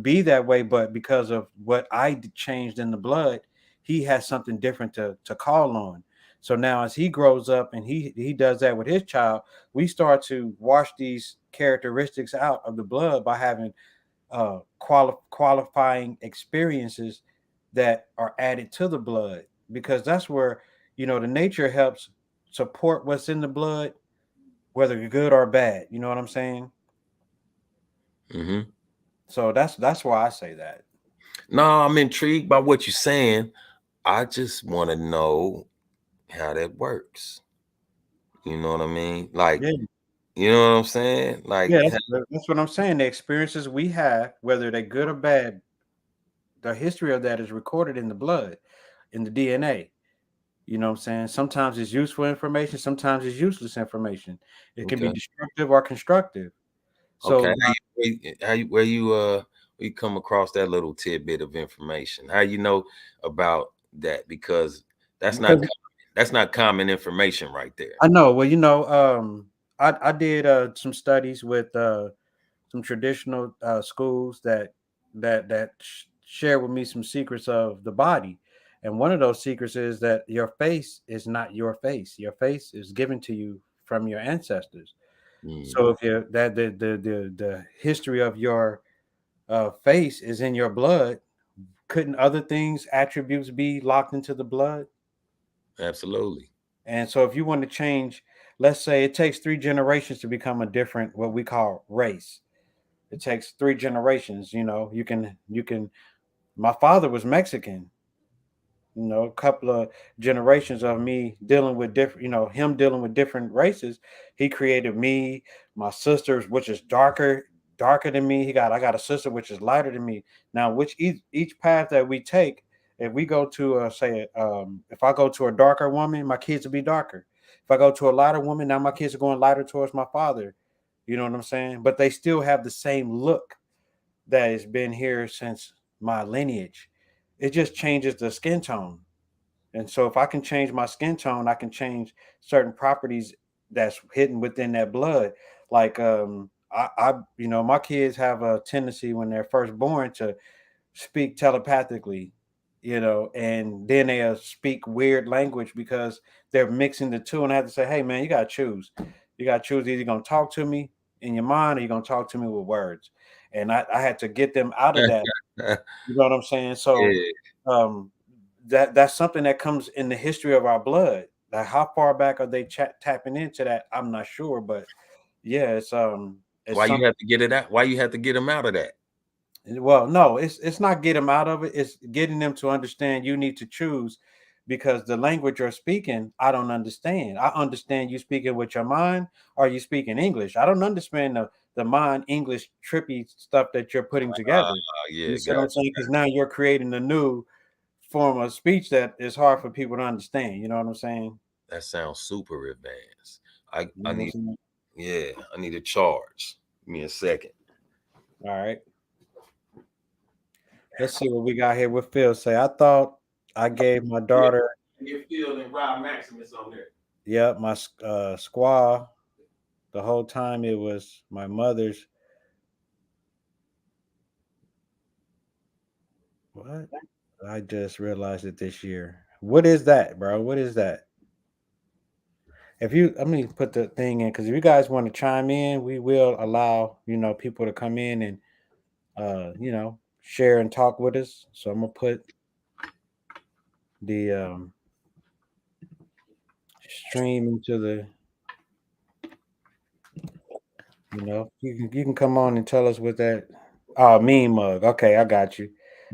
be that way. But because of what changed in the blood, he has something different to call on. So now as he grows up and he does that with his child, we start to wash these characteristics out of the blood by having qualifying experiences that are added to the blood, because that's where the nature helps support what's in the blood, whether good or bad. You know what I'm saying? Mm-hmm. So that's why I say that. No, I'm intrigued by what you're saying. I just want to know how that works. You know what I mean? Like, Yeah, you know what I'm saying? Like, yeah, that's what I'm saying. The experiences we have, whether they're good or bad, the history of that is recorded in the blood, in the DNA. You know what I'm saying? Sometimes it's useful information, sometimes it's useless information. It can be okay, destructive or constructive. okay. So Where you come across that little tidbit of information? How you know about that? Because that's not because common. That's not common information right there. I know, well, I did some studies with some traditional schools that share with me some secrets of the body. And one of those secrets is that your face is not your face. Your face is given to you from your ancestors. Mm, So if you that the history of your face is in your blood, couldn't other things, attributes be locked into the blood? absolutely. And so if you want to change, let's say it takes 3 generations to become a different, what we call race. It takes 3 generations. You can my father was Mexican. A couple of generations of me dealing with different, him dealing with different races. He created me, my sisters, which is darker than me. I got a sister which is lighter than me. Now, which each path that we take, if we go to if I go to a darker woman, my kids will be darker. If I go to a lighter woman, now my kids are going lighter towards my father. You know what I'm saying? But they still have the same look that has been here since my lineage. It just changes the skin tone. And so if I can change my skin tone, I can change certain properties that's hidden within that blood. Like my kids have a tendency when they're first born to speak telepathically, and then they'll speak weird language because they're mixing the two. And I have to say, hey man, you gotta choose. You gotta choose, either you're gonna talk to me in your mind or you're gonna talk to me with words. And I had to get them out of that. You know what I'm saying? So Yeah. um that's something that comes in the history of our blood. Like how far back are they tapping into that? I'm not sure, but yeah, it's Why you something. have to get it out? Why you have to get them out of that? Well, no, it's not get them out of it. It's getting them to understand you need to choose, because the language you're speaking, I don't understand. I understand you speaking with your mind or you speaking English. I don't understand the mind English trippy stuff that you're putting Ah, together. You yeah, see what I'm gotcha. saying? Because now you're creating a new form of speech that is hard for people to understand. You know what I'm saying? That sounds super advanced. I You I know what I'm need saying? yeah, I need a charge. Give me a second. All right. Let's see what we got here. What Phil say. I thought I gave my daughter Your Field and Rob Maximus on there. Yep, my squaw. The whole time it was my mother's. What? I just realized it this year. What is that, bro? What is that? If you, let me put the thing in because if you guys want to chime in, we will allow people to come in and share and talk with us. So I'm gonna put the stream into the. You can come on and tell us what that. Oh, mean mug. Okay, I got you.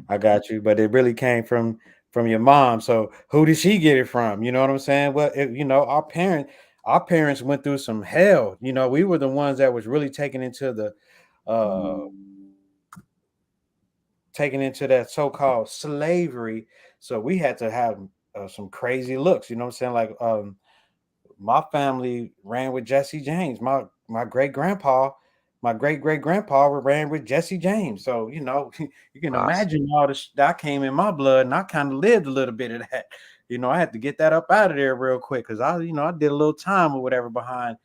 But it really came from your mom. So who did she get it from? You know what I'm saying? Well, our parents went through some hell. We were the ones that was really taken into that so-called slavery. So we had to have some crazy looks. You know what I'm saying? Like my family ran with Jesse James. My great grandpa ran with Jesse James. So you can imagine all this that came in my blood, and I kind of lived a little bit of that. I had to get that up out of there real quick because I did a little time or whatever behind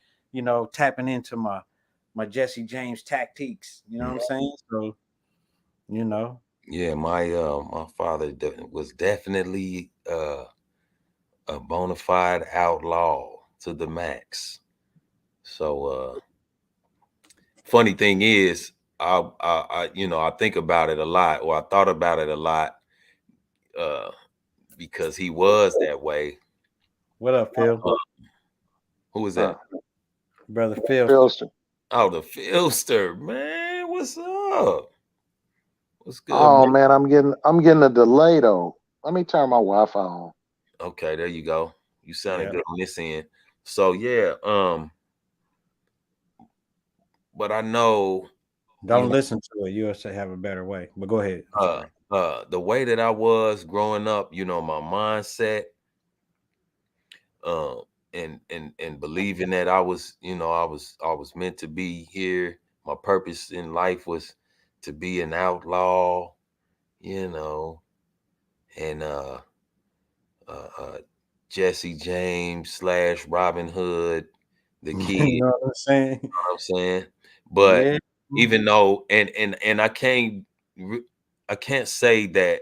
tapping into my Jesse James tactics. You know what I'm saying? So Yeah, my father was definitely a bona fide outlaw to the max. So funny thing is, I think about it a lot, or I thought about it a lot, because he was that way. What up, Phil? Who was that? Brother Phil. Philster. Oh, the Philster, man. What's up? What's good? Oh man? man, I'm getting a delay though. Let me turn my Wi-Fi on. Okay, there you go. You sounded good on this end. So yeah, but I know. Don't listen to it. You'll have a better way. But go ahead. The way that I was growing up, my mindset, and believing that I was meant to be here. My purpose in life was to be an outlaw, and Jesse James / Robin Hood, the kid. You know what I'm saying? But even though, and I can't say that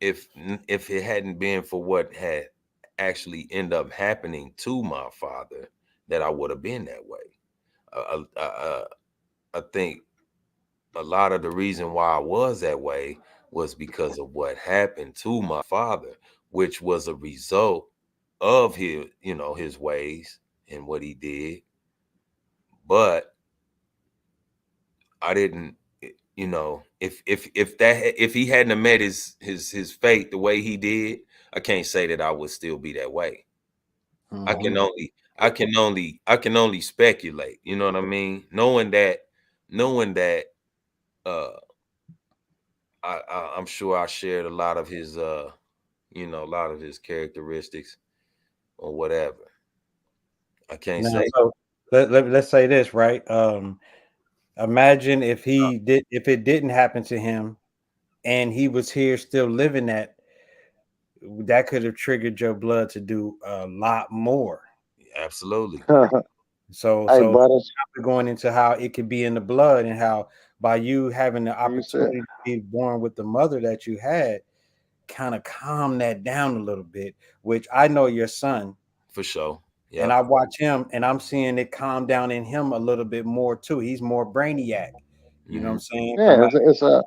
if it hadn't been for what had actually ended up happening to my father, that I would have been that way. I think a lot of the reason why I was that way was because of what happened to my father, which was a result of his ways and what he did. But I didn't, if he hadn't have met his fate the way he did, I can't say that I would still be that way. Mm-hmm. I can only speculate, you know what I mean? Knowing that I'm sure I shared a lot of his a lot of his characteristics or whatever. I can't say. So let's say this, right? Imagine if if it didn't happen to him and he was here still living that could have triggered your blood to do a lot more. Absolutely. So we're going into how it could be in the blood and how by you having the opportunity to be born with the mother that you had, kind of calm that down a little bit, which I know your son. For sure. Yep. And I watch him and I'm seeing it calm down in him a little bit more too. He's more brainiac. You know what I'm saying? Yeah, it's a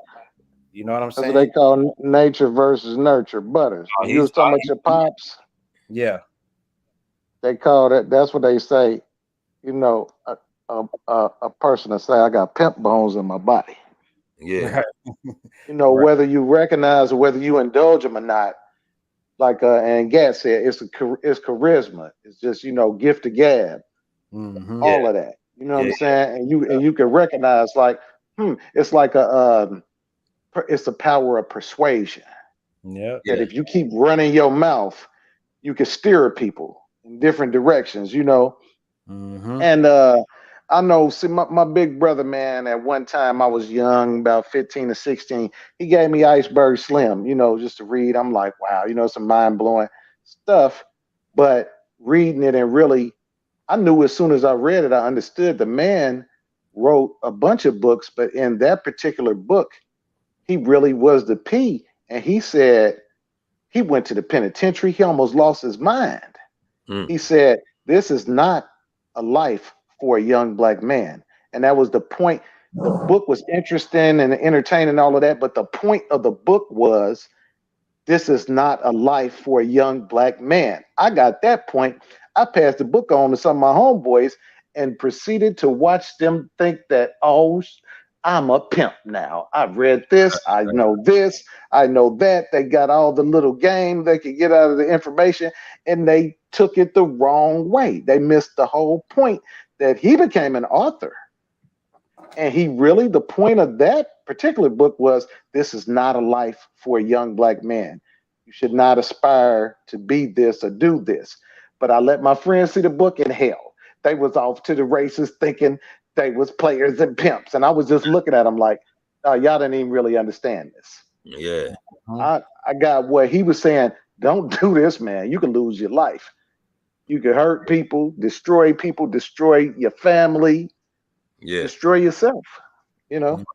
you know what I'm saying? That's what they call nature versus nurture. Butters. You was talking about your pops? Yeah. They call that, that's what they say, a person to say, I got pimp bones in my body. Yeah. Whether you recognize or whether you indulge them or not, like and Gat said, it's charisma. It's just, gift of gab. Mm-hmm. All of that. You know what I'm saying? And you can recognize like, it's like it's the power of persuasion. Yeah. That if you keep running your mouth, you can steer people in different directions, Mm-hmm. And I know. See, my big brother, man. At one time, I was young, about 15 or 16. He gave me Iceberg Slim, just to read. I'm like, wow, some mind blowing stuff. But reading it and really, I knew as soon as I read it, I understood the man wrote a bunch of books, but in that particular book, he really was the P. And he said he went to the penitentiary. He almost lost his mind. He said, this is not a life for a young black man. And that was the point. The book was interesting and entertaining and all of that. But the point of the book was, this is not a life for a young black man. I got that point. I passed the book on to some of my homeboys and proceeded to watch them think that, oh, I'm a pimp now. I've read this. I know this. I know that. They got all the little game they could get out of the information, and they took it the wrong way. They missed the whole point that he became an author. And the point of that particular book was, this is not a life for a young black man. You should not aspire to be this or do this. But I let my friends see the book, and hell, they was off to the races thinking they was players and pimps. And I was just looking at them like, oh, y'all didn't even really understand this. Yeah. I got what he was saying. Don't do this, man. You can lose your life. You can hurt people, destroy your family, destroy yourself, That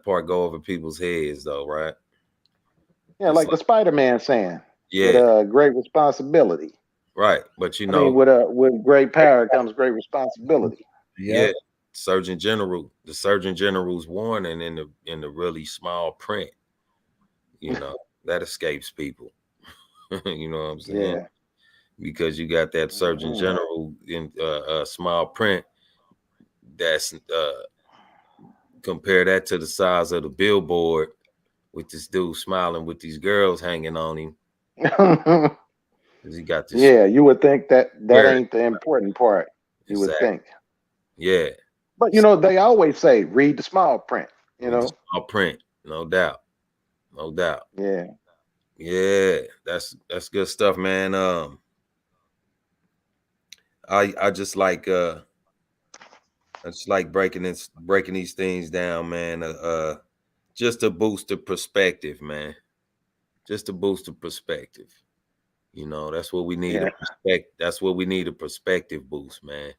part go over people's heads though, right? Yeah, like the Spider-Man saying. Yeah. With great responsibility. Right. But with great power comes great responsibility. Yeah. The Surgeon General's warning in the really small print, that escapes people. You know what I'm saying? Yeah. Because you got that Surgeon General in small print. That's compare that to the size of the billboard with this dude smiling with these girls hanging on him. He got this. Yeah, you would think that ain't the important part. You would think. Yeah. But they always say read the small print. Small print, no doubt. Yeah. Yeah, that's good stuff, man. I just like breaking these things down, man. Just to boost the perspective, man. Just to boost the perspective. That's what we need. That's what we need, a perspective boost, man.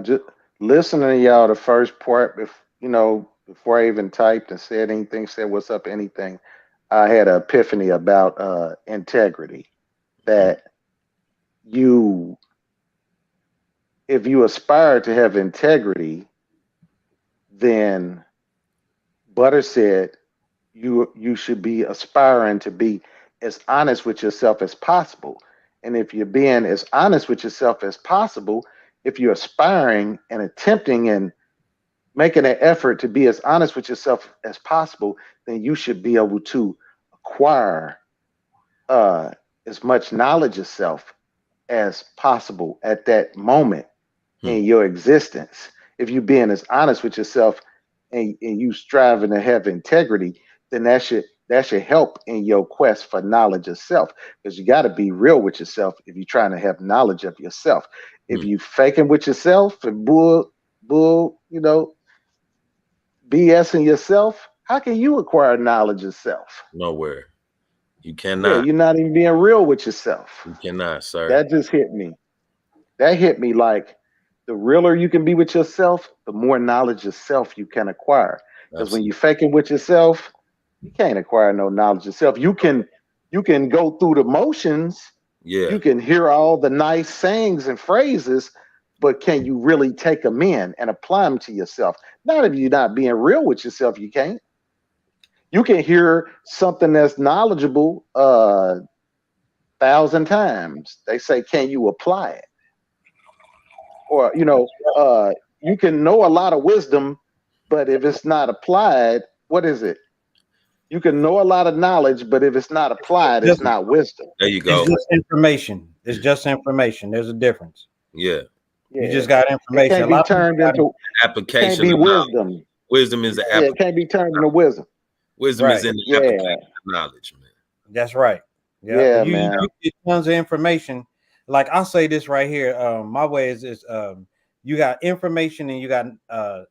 Just listening to y'all the first part, before I even typed and said anything, said what's up, anything, I had an epiphany about integrity. That if you aspire to have integrity, then Butter said you should be aspiring to be as honest with yourself as possible. And if you're being as honest with yourself as possible, if you're aspiring and attempting and making an effort to be as honest with yourself as possible, then you should be able to acquire as much knowledge of self as possible at that moment in your existence. If you're being as honest with yourself and you striving to have integrity, then that should help in your quest for knowledge of self, because you got to be real with yourself if you're trying to have knowledge of yourself. If you faking with yourself and bull, BSing yourself, how can you acquire knowledge of self? Nowhere. You cannot. Yeah, you're not even being real with yourself. You cannot, sir. That just hit me. That hit me like, the realer you can be with yourself, the more knowledge of self you can acquire. Because when you're faking with yourself, you can't acquire no knowledge of self. You can go through the motions. Yeah. You can hear all the nice sayings and phrases, but can you really take them in and apply them to yourself? Not if you're not being real with yourself, you can't. You can hear something that's knowledgeable 1,000 times. They say, can you apply it? Or, you can know a lot of wisdom, but if it's not applied, what is it? You can know a lot of knowledge, but if it's not applied, it's not wisdom. There you go. It's just information. It's just information. There's a difference. Yeah. You just got information. It can't be turned into application. It can't be wisdom. Wisdom is the it can't be turned into wisdom. Wisdom is in the application of knowledge, man. That's right. Yeah, you man. get tons of information. like I'll say this right here. My way is you got information and you got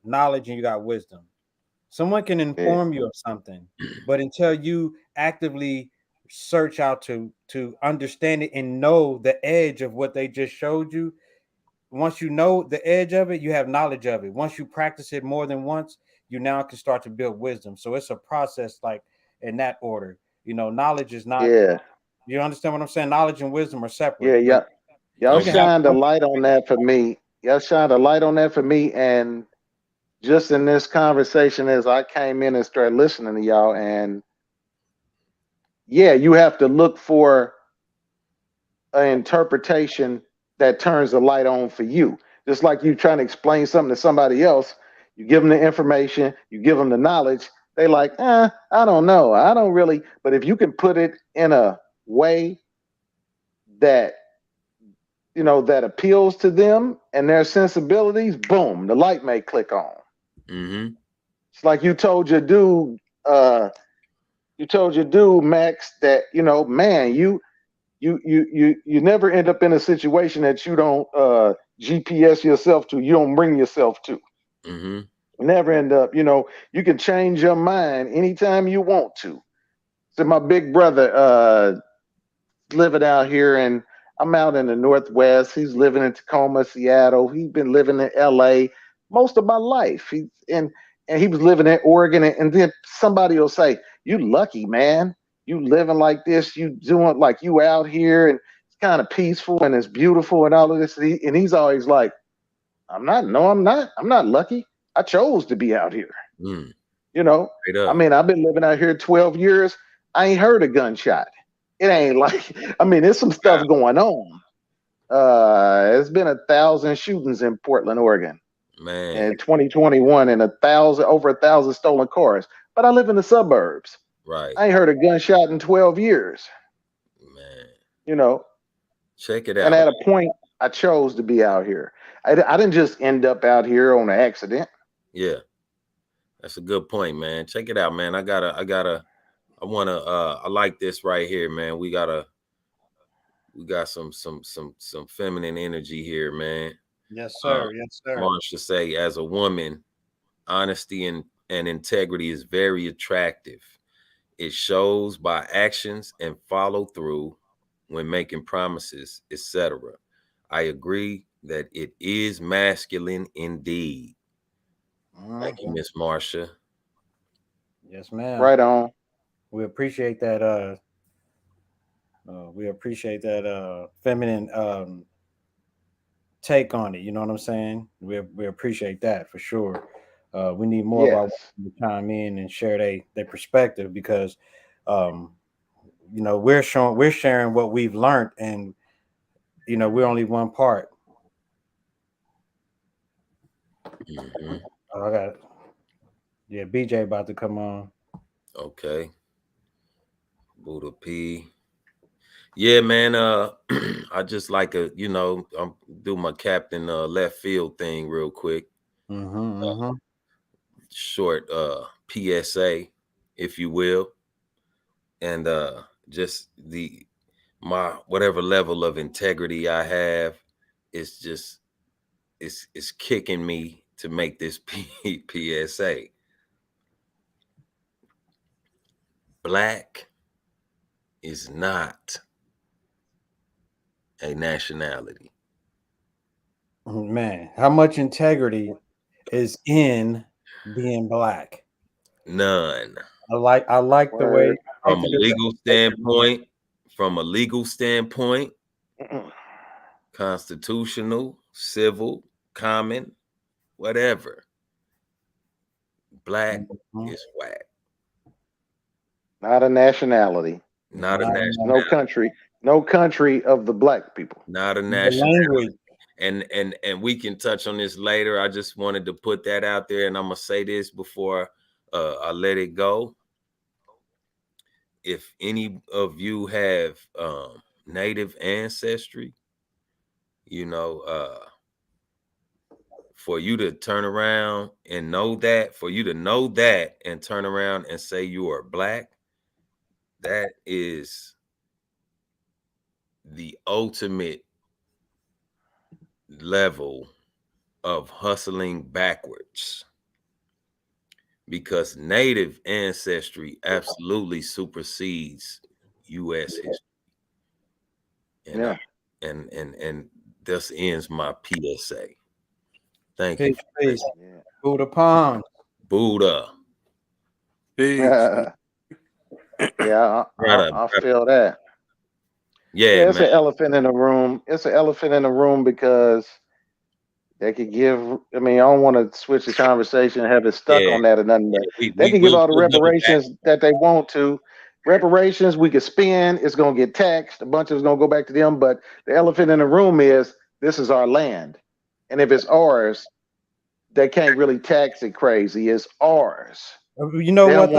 knowledge and you got wisdom. Someone can inform you of something, but until you actively search out to understand it and know the edge of what they just showed you, once you know the edge of it, you have knowledge of it. Once you practice it more than once, you now can start to build wisdom. So it's a process, like in that order. You know, knowledge is not. Yeah, You understand what I'm saying? Knowledge and wisdom are yeah, separate, but yeah. Y'all you can have. shined a light on that for me. Y'all shined a light on that for me, and just in this conversation, as I came in and started listening to y'all, and yeah, you have to look for an interpretation that turns the light on for you. Just like you trying to explain something to somebody else, you give them the information, you give them the knowledge. They like, I don't know, I don't really. But if you can put it in a way that that appeals to them and their sensibilities, boom, the light may click on. Mm-hmm. It's like you told your dude, Max, that man, you never end up in a situation that you don't GPS yourself to, you don't bring yourself to. Mm-hmm. Never end up, you can change your mind anytime you want to. So my big brother living out here, and I'm out in the Northwest. He's living in Tacoma, Seattle. He's been living in LA most of my life. And he was living in Oregon, and then somebody will say, "You lucky, man. You living like this. You doing like you out here, and it's kind of peaceful and it's beautiful and all of this." And he's always like, "I'm not. No, I'm not. I'm not lucky. I chose to be out here." Mm. I mean, I've been living out here 12 years. I ain't heard a gunshot. It ain't like, I mean, there's some stuff going on. There's been 1,000 shootings in Portland, Oregon, man, in 2021, and over 1,000 stolen cars. But I live in the suburbs. Right. I ain't heard a gunshot in 12 years. Man, check it out. And at a point, I chose to be out here. I didn't just end up out here on an accident. Yeah, that's a good point, man. Check it out, man. I like this right here, man. We got some feminine energy here, man. Yes, sir. Yes, sir. Marsha say, as a woman, honesty and integrity is very attractive. It shows by actions and follow through when making promises, etc. I agree that it is masculine indeed. Thank you, Miss Marsha. Yes, ma'am. Right on. We appreciate that. Feminine take on it. You know what I'm saying? We appreciate that for sure. We need more of our women to chime in and share their perspective, because we're sharing what we've learned, and we're only one part. Mm-hmm. Oh, I got it. Yeah, BJ about to come on. Okay. Buddha P. Yeah, man. I just like I'm do my captain left field thing real quick. Short PSA, if you will, and just my whatever level of integrity I have is just it's kicking me to make this PSA. Black is not a nationality. Man, how much integrity is in being black? None. I like the way from a legal standpoint, constitutional, civil, common, whatever. Black is whack. Not a nationality. Not a nationality. No country of the black people. Not a nationality. And we can touch on this later. I just wanted to put that out there, and I'm gonna say this before I let it go. If any of you have native ancestry, for you to turn around and know that, and turn around and say you are black, that is the ultimate level of hustling backwards because native ancestry absolutely supersedes U.S. history. And and this ends my PSA. Thank you. Peace. Buddha Palm. Buddha. Yeah, I feel that. Yeah, it's man. an elephant in the room. It's an elephant in the room because they could give. I mean, I don't want to switch the conversation and have it stuck on that or nothing. But they can give all the reparations that they want to. Reparations we could spend. It's gonna get taxed. A bunch of it's gonna go back to them. But the elephant in the room is this is our land, and if it's ours, they can't really tax it crazy. It's ours. You know what?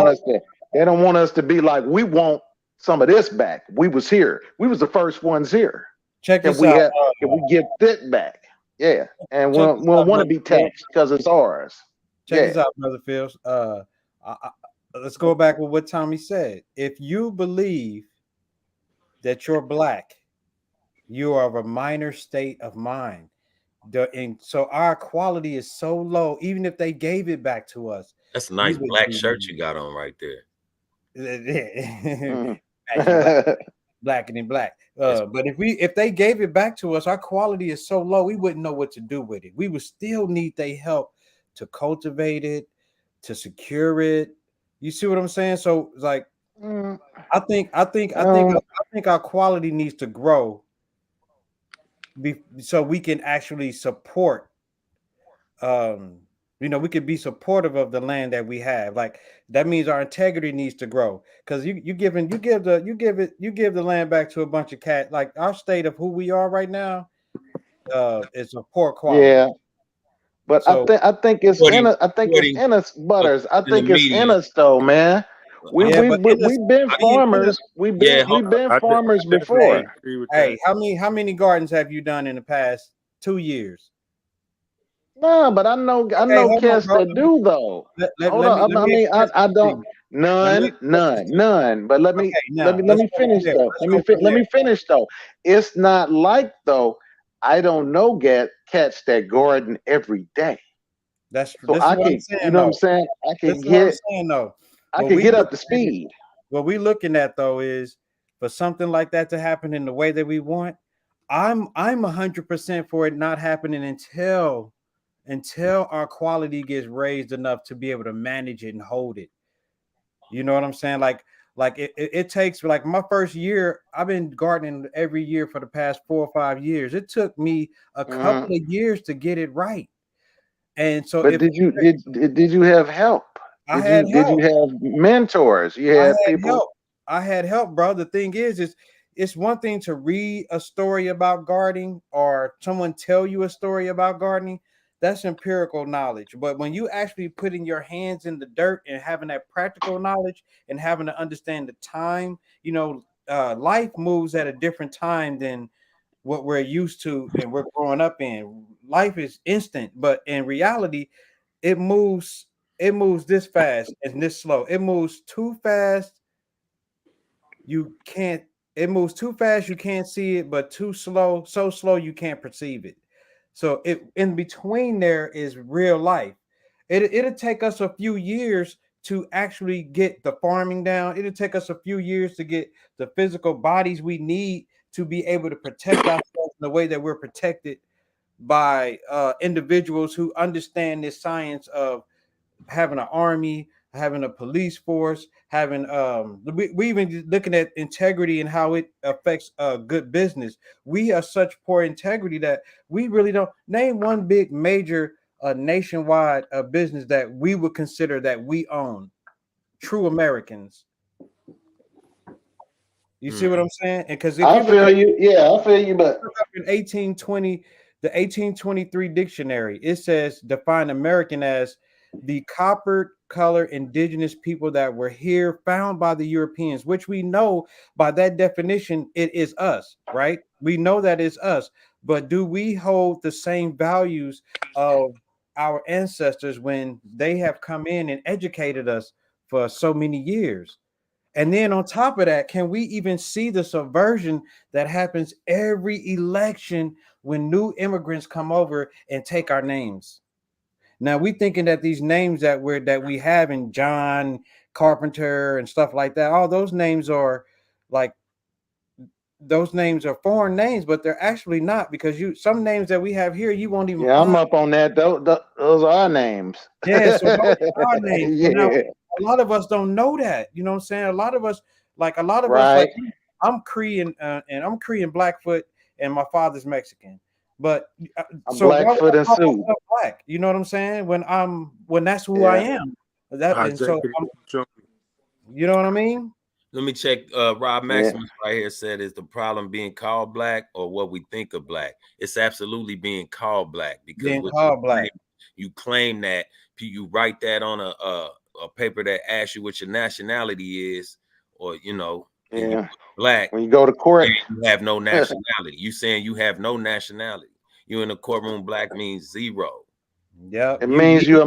They don't want us to be like we want some of this back. We was here. We was the first ones here. Check this out. If we get it back, yeah, and we don't want to be taxed because it's ours. Check this out, Brother Fields. Let's go back with what Tommy said. If you believe that you're black, you are of a minor state of mind. And so our quality is so low, even if they gave it back to us. That's a nice black shirt you got on right there. Blacker than black. But if they gave it back to us, our quality is so low, we wouldn't know what to do with it. We would still need their help to cultivate it, to secure it. You see what I'm saying? So like, I think our quality needs to grow so we can actually support. We could be supportive of the land that we have. Like that means our integrity needs to grow because you give the land back to a bunch of cats. Like our state of who we are right now, is a poor quality. Yeah. But so, I think it's in us. I think it's in us, Butters. I think it's in us, though, man. We've been farmers. We've been farmers before. Hey, how many gardens have you done in the past 2 years? No, but I know cats that do though. I don't. None. But let me finish though. Let me finish though. It's not like though. I don't know cats that garden every day. That's I can, you know what I'm saying? I can get up to speed. What we're looking at though is for something like that to happen in the way that we want. I'm 100% for it not happening until our quality gets raised enough to be able to manage it and hold it. You know what I'm saying? Like it takes like my first year, I've been gardening every year for the past 4 or 5 years. It took me a couple of years to get it right. And so did you have help? Did you have mentors? You had people. I had help, bro. The thing is it's one thing to read a story about gardening or someone tell you a story about gardening. That's empirical knowledge. But when you actually putting your hands in the dirt and having that practical knowledge and having to understand the time, life moves at a different time than what we're used to and we're growing up in. Life is instant, but in reality, it moves this fast and this slow. It moves too fast. It moves too fast, you can't see it, but too slow, so slow you can't perceive it. So in between there is real life. It'll take us a few years to actually get the farming down. It'll take us a few years to get the physical bodies we need to be able to protect ourselves in the way that we're protected by individuals who understand this science of having an army, having a police force, having we even looking at integrity and how it affects good business. We have such poor integrity that we really don't name one big major nationwide business that we would consider that we own. True Americans. You see what I'm saying? And because I feel you, but in 1820, the 1823 dictionary, it says define American as the copper color indigenous people that were here found by the Europeans, which we know by that definition, it is us, right? We know that it's us, but do we hold the same values of our ancestors when they have come in and educated us for so many years? And then on top of that, can we even see the subversion that happens every election when new immigrants come over and take our names? Now we thinking that these names that we have in John Carpenter and stuff like that, all those names are like those names are foreign names, but they're actually not, because some names that we have here you won't even Yeah, I'm find. up on that. Those are our names. Yeah, so those are our names. Yeah, Now, a lot of us don't know that. You know what I'm saying? A lot of us, like right. I'm Cree and I'm Cree and Blackfoot, and my father's Mexican. But I'm so why would Blackfoot I and call Sue. myself black? You know what I'm saying? When that's who I Yeah. am. And so you know what I mean? Let me check. Rob Yeah. Maximus right here said, "Is the problem being called black or what we think of black?" It's absolutely being called black, because Being what called black. you claim that, you write that on a paper that asks you what your nationality is, or and you Yeah. put black, When you go to court, you have no nationality. You saying you have no nationality. You in the courtroom, black means zero. Yeah. it means you're a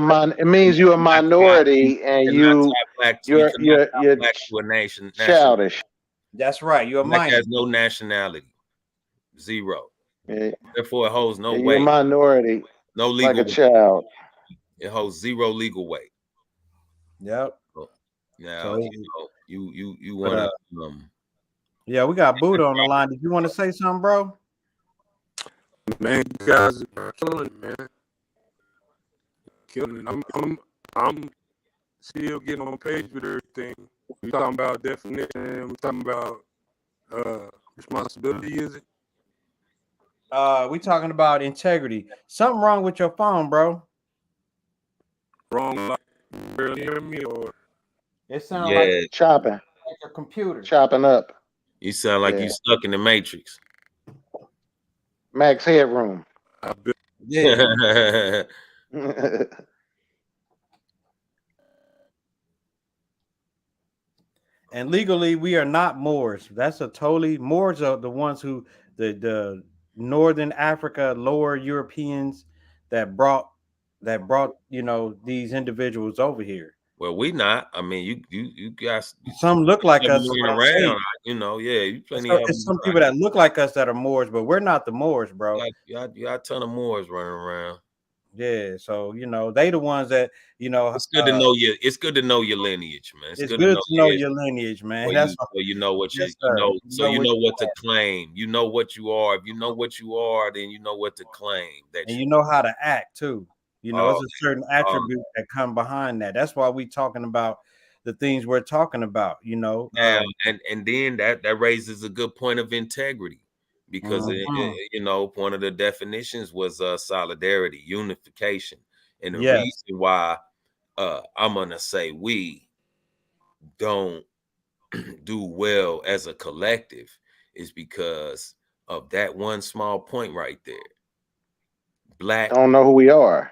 minority, and You cannot you're tie black to a nation. childish. That's right. You're a Black minor. has no nationality. Zero. Yeah. Therefore, it holds no You're a weight. minority, No like legal a weight. child. It holds zero legal weight. Yep. Now, So, you but, want to yeah, we got Buddha on the line. Did you want to say something, bro? Man, you guys are killing it, man. Killing it. I'm still getting on page with everything. We talking about definition. We talking about responsibility. Is it? We talking about integrity. Something wrong with your phone, bro? Wrong? Like, barely hear me, or it sounds like chopping, like a computer chopping up. You sound like you stuck in the Matrix. Max Headroom. Yeah. And legally, we are not Moors. That's a totally Moors are the ones who the Northern Africa, lower Europeans that brought these individuals over here. Well, we not. I mean, you guys. Some look like us. Around, you plenty of It's some people that look like us that are Moors, but we're not the Moors, bro. You got a ton of Moors running around. Yeah, so they the ones that It's good to know you. It's good to know your lineage, man. It's good to know your lineage, man. Well, That's you know what you yes, sir. know. So you know what to are. claim. You know what you are. If you know what you are, then you know what to claim. That and you know how to act too. It's a certain attribute that come behind that. That's why we talking about the things we're talking about. And then that raises a good point of integrity, because one of the definitions was solidarity, unification, and the reason why I'm gonna say we don't do well as a collective is because of that one small point right there. Black don't know who we are.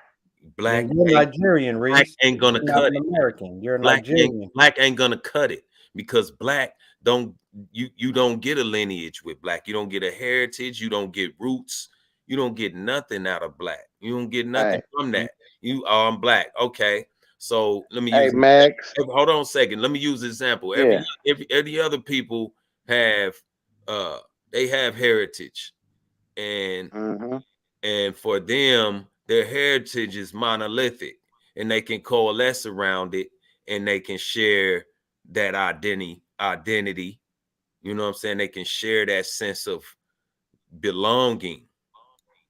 Black you're Nigerian, Reese. Black ain't gonna cut it. American. You're Black Nigerian. Black ain't gonna cut it, because black don't get a lineage with black. You don't get a heritage. You don't get roots. You don't get nothing out of black. You don't get nothing from that. I'm black. Okay. So let me use Max. Hold on a second. Let me use an example. Every other people have they have heritage, and for them, their heritage is monolithic, and they can coalesce around it, and they can share that identity. You know what I'm saying? They can share that sense of belonging,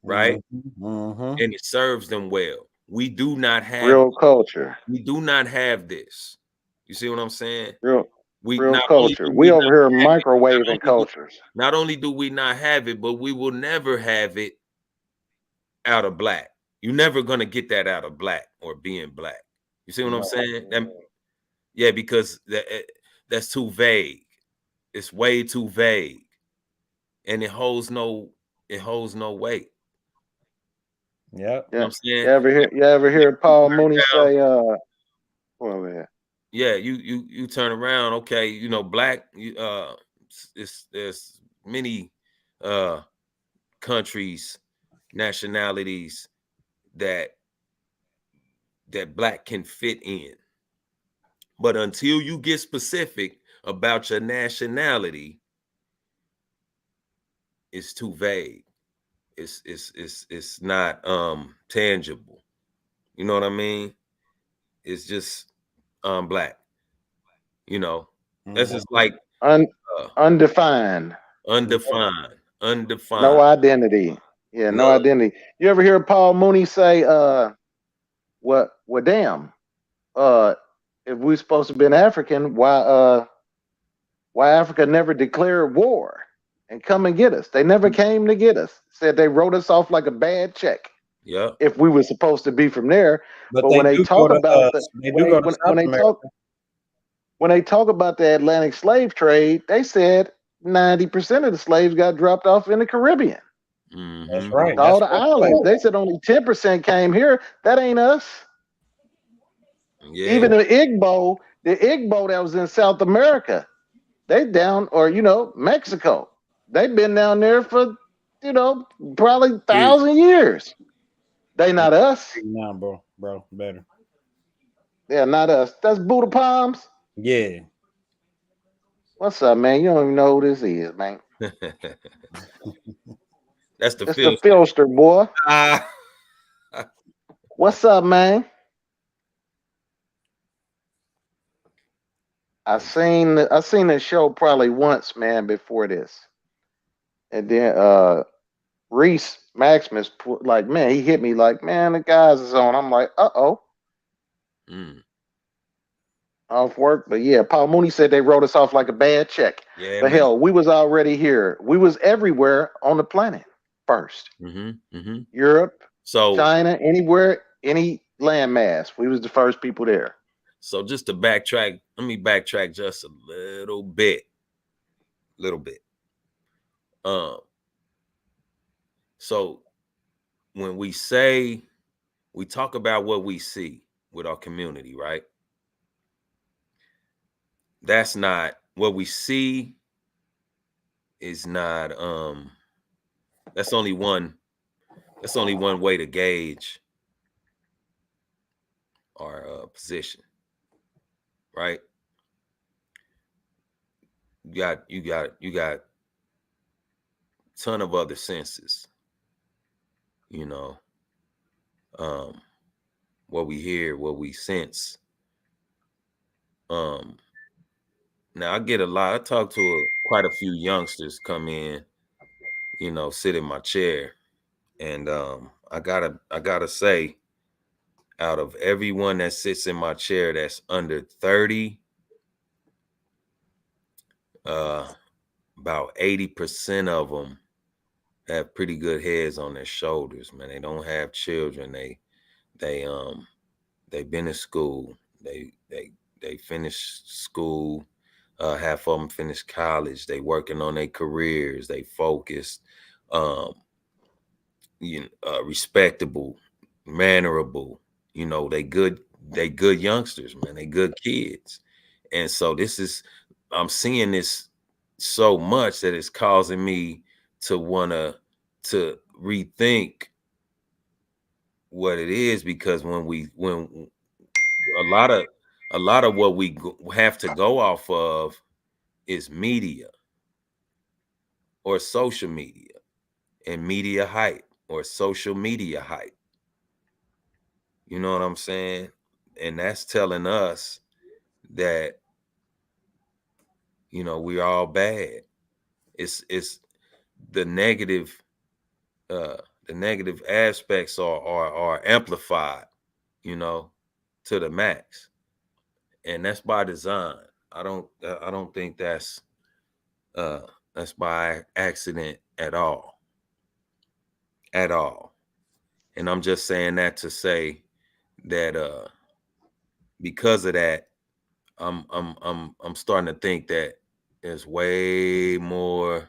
right? And it serves them well. We do not have real culture. We do not have this. You see what I'm saying? Real culture. We over here microwaving cultures. Not only do we not have it, but we will never have it out of black. You're never gonna get that out of black or being black. You see what I'm saying? Because that's too vague. It's way too vague, and it holds no weight. Yeah. You know what I'm saying? You ever hear Paul Mooney say you turn around, okay, black there's many countries, nationalities that black can fit in, but until you get specific about your nationality is too vague. It's not tangible. You know what I mean? It's just black. You know, that's just like Undefined. undefined. No identity. Yeah, no identity. You ever hear Paul Mooney say, well damn, if we're supposed to be an African, why Africa never declared war and come and get us? They never came to get us. Said they wrote us off like a bad check. Yeah. If we were supposed to be from there. But they when they do talk go to, about when they talk about the Atlantic slave trade, they said 90% of the slaves got dropped off in the Caribbean. That's right. All the islands. They said only 10% came here. That ain't us. Yeah. Even the Igbo that was in South America, they down, or Mexico. They've been down there for probably 1,000 years. They not us. Nah, bro, better. Yeah, not us. That's Buddha Palms. Yeah. What's up, man? You don't even know who this is, man. That's the filster, boy. What's up, man? I seen the show probably once, man, before this. And then Reese Maximus, like, man, he hit me like, man, the guys is on. I'm like, off work. But yeah, Paul Mooney said they wrote us off like a bad check. Yeah, but hell, we was already here. We was everywhere on the planet first. Europe, China, anywhere, any landmass. We was the first people there. So just to backtrack, let me backtrack just a little bit. So when we talk about what we see with our community, right? That's not what we see is not that's only one way to gauge our position, right? You got a ton of other senses, what we hear, what we sense. Now I talk to quite a few youngsters come in, sit in my chair, and I gotta say, out of everyone that sits in my chair that's under 30, about 80% of them have pretty good heads on their shoulders, man. They don't have children. They've been in school. They finished school. Half of them finished college. They working on their careers. They focused, respectable, mannerable. They good youngsters, man. They good kids. And so I'm seeing this so much that it's causing me to want to rethink what it is, because when a lot of what we have to go off of is media or social media and media hype or social media hype. You know what I'm saying? And that's telling us that, we're all bad. It's the negative aspects are amplified, to the max. And that's by design. I don't think that's by accident at all. And I'm just saying that to say that because of that, I'm starting to think that there's way more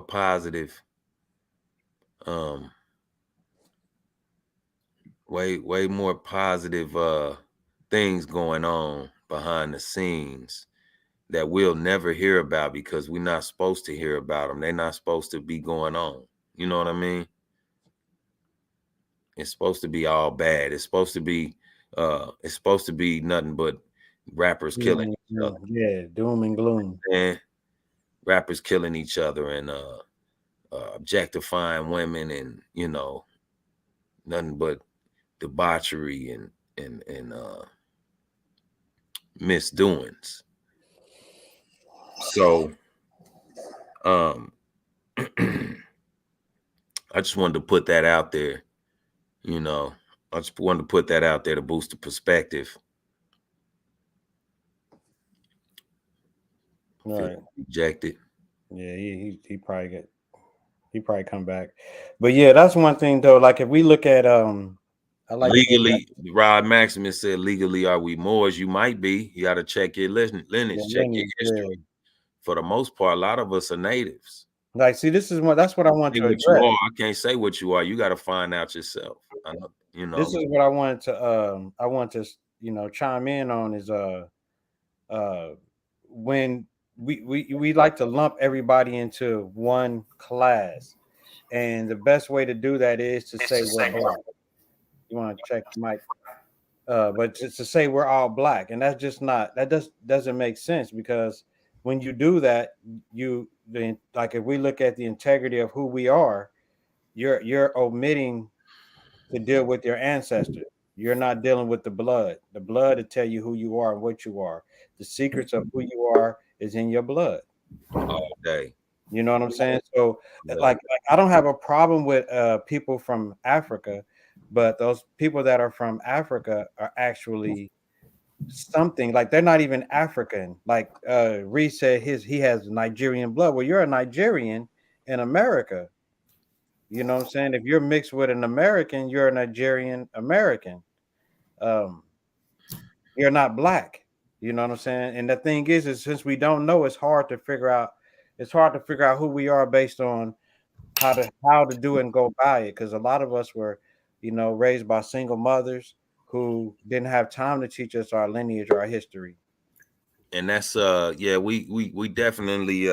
positive, way more positive things going on behind the scenes that we'll never hear about, because we're not supposed to hear about them. They're not supposed to be going on. You know what I mean? It's supposed to be all bad. It's supposed to be nothing but rappers killing each other. Yeah, doom and gloom. And rappers killing each other and objectifying women, and nothing but debauchery and misdoings. So I just wanted to put that out there. I just wanted to put that out there to boost the perspective. Right. Rejected. Yeah, he probably come back. But yeah, that's one thing though. Like if we look at I like legally, Rod Maximus said, legally, are we Moors? You might be. You got to check your lineage, check your history. Yeah. For the most part, a lot of us are natives. Like, see, that's what I want to address. You are. I can't say what you are. You got to find out yourself. This is what I wanted to chime in on is when we like to lump everybody into one class, and the best way to do that is to say we're black. You want to check Mike, but just to say we're all black, and that's just not, doesn't make sense, because when you do that, like if we look at the integrity of who we are, you're omitting to deal with your ancestors. You're not dealing with the blood to tell you who you are and what you are. The secrets of who you are is in your blood all day. You know what I'm saying? So like I don't have a problem with people from Africa, but those people that are from Africa are actually something, like they're not even African. Like Reese said he has Nigerian blood. Well, you're a Nigerian in America. You know what I'm saying? If you're mixed with an American, you're a Nigerian American. You're not black. You know what I'm saying? And the thing is since we don't know, it's hard to figure out who we are based on how to do it and go by it. Because a lot of us were, raised by single mothers who didn't have time to teach us our lineage or our history. And that's we definitely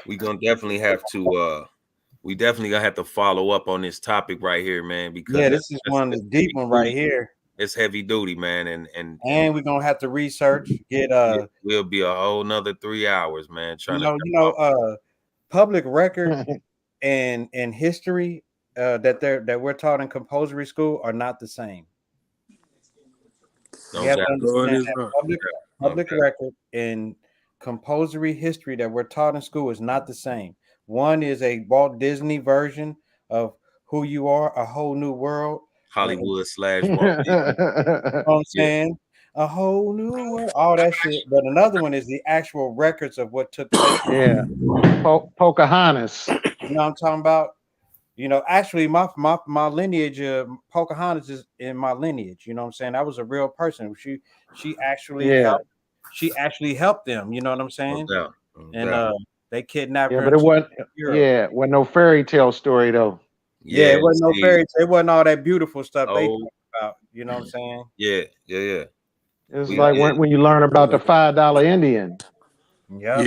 we gonna definitely have to gonna have to follow up on this topic right here, man, because this is one of the deep one right here. It's heavy duty, man, and we're gonna have to research. We'll be a whole nother 3 hours, man. Public record and history that we're taught in composery school are not the same. You have to understand that public record and composery history that we're taught in school is not the same. One is a Walt Disney version of who you are, a whole new world. Hollywood / Walt Disney. You know what I'm saying? A whole new world, all that shit. But another one is the actual records of what took place. Yeah. Pocahontas. You know what I'm talking about? Actually, my lineage, Pocahontas is in my lineage. You know what I'm saying? That was a real person. She actually helped them. You know what I'm saying? No and doubt. They kidnapped her. But it wasn't. Yeah, it wasn't no fairy tale story though. Yeah, it wasn't no fairy tale. It wasn't all that beautiful stuff they talk about. You know what I'm saying? Yeah. It's like when you learn about the $5 Indian. Yeah.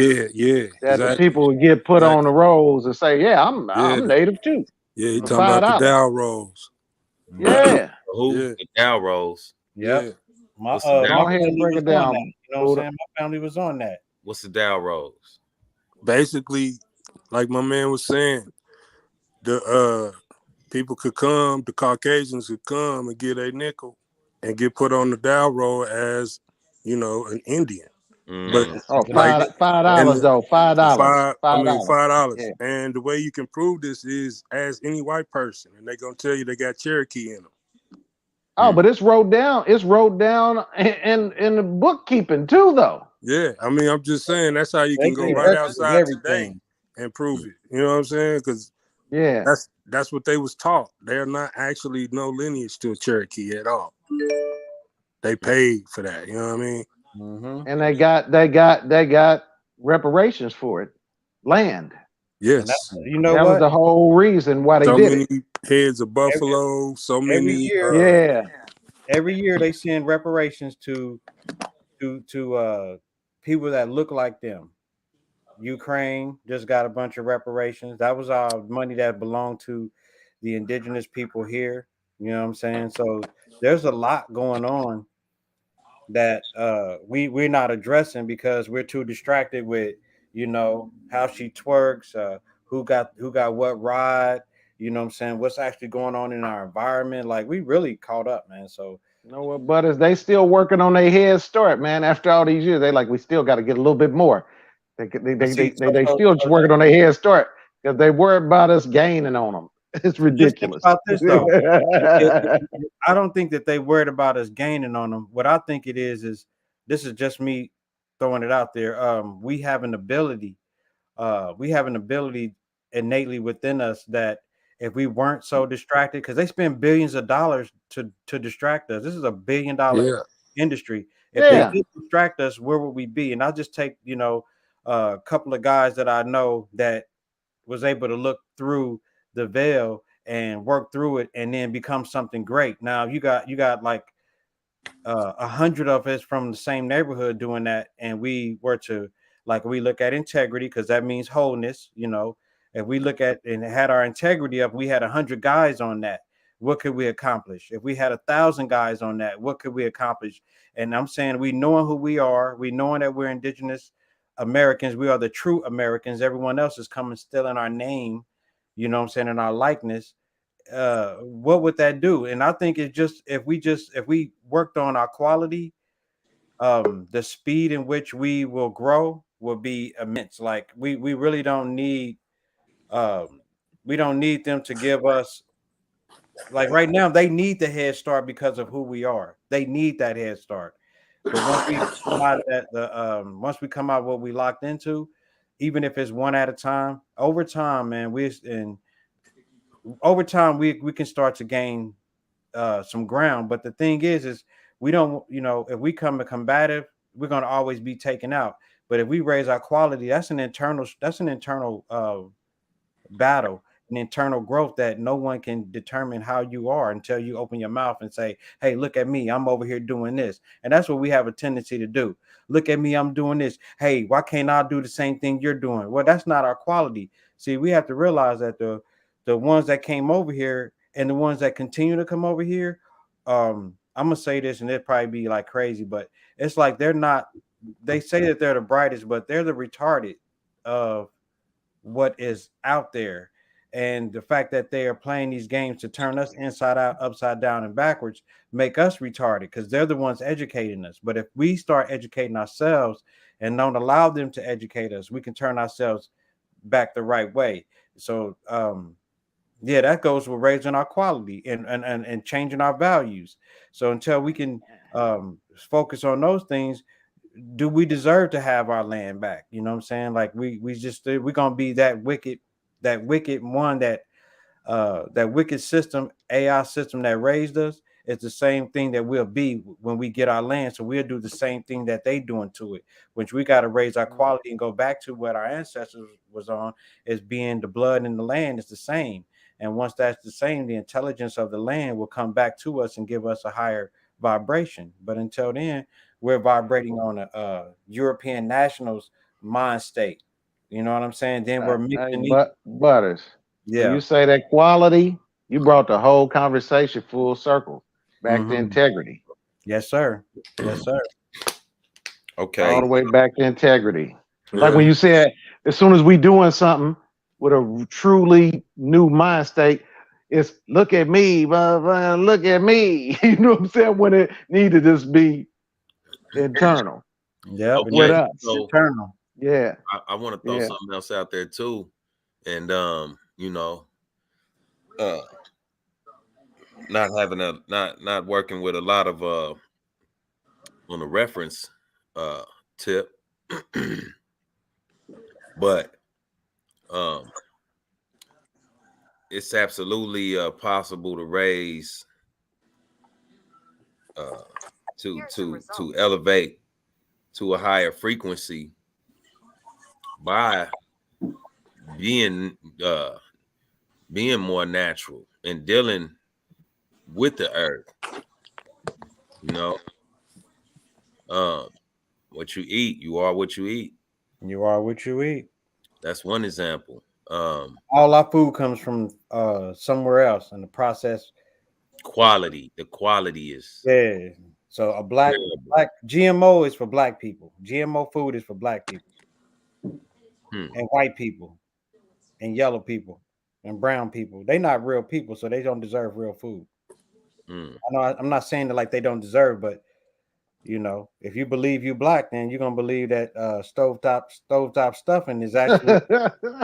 That the people would get put on the rolls and say, "Yeah, I'm native too." Yeah, you talking about the Dow rolls. Yeah. The Dow rolls. Yeah. My family break it down. You know what I'm saying? My family was on that. What's the Dow rolls? Basically, like my man was saying, the people could come, the Caucasians could come and get a nickel and get put on the Dow roll as, an Indian. But $5 though. $5. $5. Yeah. And the way you can prove this is ask any white person, and they're gonna tell you they got Cherokee in them. Oh, but it's wrote down. It's wrote down in the bookkeeping too, though. Yeah, I'm just saying that's how you can go right outside today and prove it. You know what I'm saying? Because that's what they was taught. They're not actually no lineage to a Cherokee at all. They paid for that. You know what I mean? Mm-hmm. And they got reparations for it, land. Yes, that was the whole reason why they did it. So many heads of buffalo, every year, every year they send reparations to people that look like them. Ukraine just got a bunch of reparations. That was all money that belonged to the indigenous people here. You know what I'm saying? So there's a lot going on. that we're not addressing because we're too distracted with, how she twerks, who got what ride, what I'm saying, what's actually going on in our environment. Like, we really caught up, man. So you know what, Butters, they still working on their head start, man. After all these years, they like, we still got to get a little bit more. They still just working on their head start because they worried about us gaining on them. It's ridiculous. About this though, I don't think that they worried about us gaining on them. What I think it is this is just me throwing it out there. We have an ability innately within us that if we weren't so distracted, because they spend billions of dollars to distract us. This is $1 billion industry. If they did distract us, where would we be? And I'll just take, a couple of guys that I know that was able to look through the veil and work through it and then become something great. Now you got like 100 of us from the same neighborhood doing that, and we were to, like, we look at integrity, because that means wholeness. If we look at and had our integrity up, we had 100 guys on that, what could we accomplish? If we had 1,000 guys on that, what could we accomplish? And I'm saying, we knowing who we are, we knowing that we're indigenous Americans, we are the true Americans. Everyone else is coming still in our name, in our likeness. What would that do? And I think it's just, if we worked on our quality, the speed in which we will grow will be immense. Like, we really don't need we don't need them to give us, like, right now they need the head start because of who we are. They need that head start. But once we come out of once we come out what we locked into, even if it's one at a time, over time, man, we can start to gain some ground. But the thing is we don't, if we come to combative, we're going to always be taken out. But if we raise our quality, that's an internal battle, an internal growth that no one can determine how you are until you open your mouth and say, hey, look at me, I'm over here doing this. And that's what we have a tendency to do. Look at me, I'm doing this. Hey, why can't I do the same thing you're doing? Well, that's not our quality. See, we have to realize that the ones that came over here and the ones that continue to come over here, I'm gonna say this, and it'll probably be like crazy, but it's like they say that they're the brightest, but they're the retarded of what is out there. And the fact that they are playing these games to turn us inside out, upside down, and backwards make us retarded, because they're the ones educating us. But if we start educating ourselves and don't allow them to educate us, we can turn ourselves back the right way. So that goes with raising our quality and changing our values. So until we can focus on those things, do we deserve to have our land back? You know what I'm saying? Like, we're gonna be that wicked one, that wicked system, AI system that raised us. It's the same thing that we'll be when we get our land. So we'll do the same thing that they doing to it, which we got to raise our quality and go back to what our ancestors was on, is being the blood in the land is the same. And once that's the same, the intelligence of the land will come back to us and give us a higher vibration. But until then, we're vibrating on a European nationals mind state. You know what I'm saying? Then we're mixing Butters. Yeah. When you say that quality, you brought the whole conversation full circle back to integrity. Yes, sir. Yes, sir. Okay. All the way back to integrity. Yeah. Like when you said, as soon as we doing something with a truly new mind state, it's look at me, look at me. You know what I'm saying? When it needed to just be internal. Yeah, with us. So, internal. Yeah. I want to throw something else out there too. And not working with a lot of on a reference tip. But it's absolutely possible to raise to elevate to a higher frequency by being more natural and dealing with the earth. What you eat, you are what you eat. You are what you eat. That's one example. All our food comes from somewhere else, and the process quality. The quality is So a black GMO is for black people. GMO food is for black people and white people and yellow people and brown people. They're not real people, so they don't deserve real food. I know I'm not saying that like they don't deserve, but you know, if you believe you black, then you're gonna believe that stovetop stuffing is actually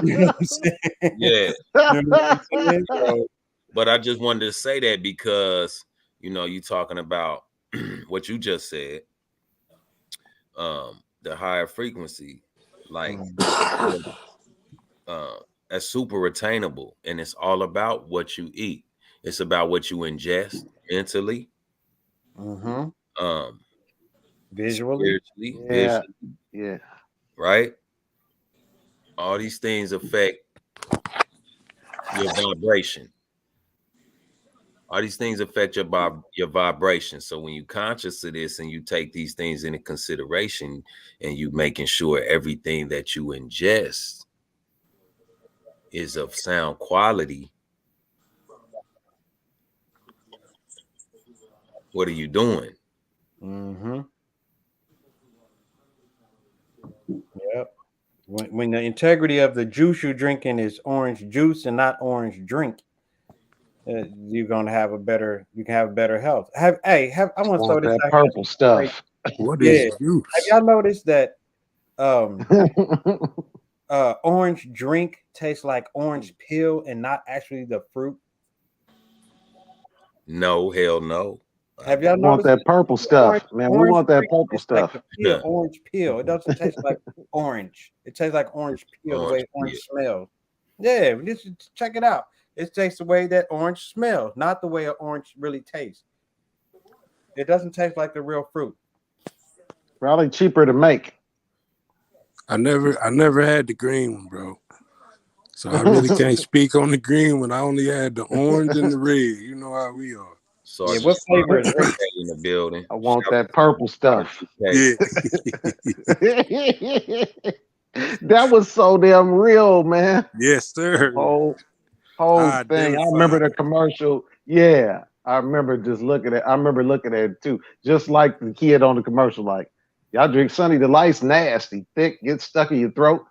you know what I'm saying? Yeah. You know what I'm saying? So, but I just wanted to say that because you know you talking about what you just said, the higher frequency, like that's super attainable, and it's all about what you eat. It's about what you ingest mentally, visually, yeah, right? All these things affect your vibration. All these things affect your vibration. So when you conscious of this and you take these things into consideration and you making sure everything that you ingest is of sound quality, what are you doing? Yep. When the integrity of the juice you're drinking is orange juice and not orange drink, you're gonna have a better. You can have better health. I want to throw this that purple stuff. What is juice? Have y'all noticed that orange drink tastes like orange peel and not actually the fruit? No, hell no. Have y'all noticed that purple stuff, man? We want that purple stuff. Like orange peel. It doesn't taste like orange. It tastes like orange peel the way orange smells. Yeah, just check it out. It tastes the way that orange smells, not the way an orange really tastes. It doesn't taste like the real fruit. Probably cheaper to make. I never had the green one, bro. So I really can't speak on the green one. I only had the orange and the red. You know how we are. So what flavor is it? In the building? I want that purple stuff. Yeah. That was so damn real, man. Yes, sir. Whole thing. I remember the commercial. Yeah, I remember just looking at. I remember looking at it too, just like the kid on the commercial. Like, y'all drink Sunny Delight's nasty, thick, get stuck in your throat.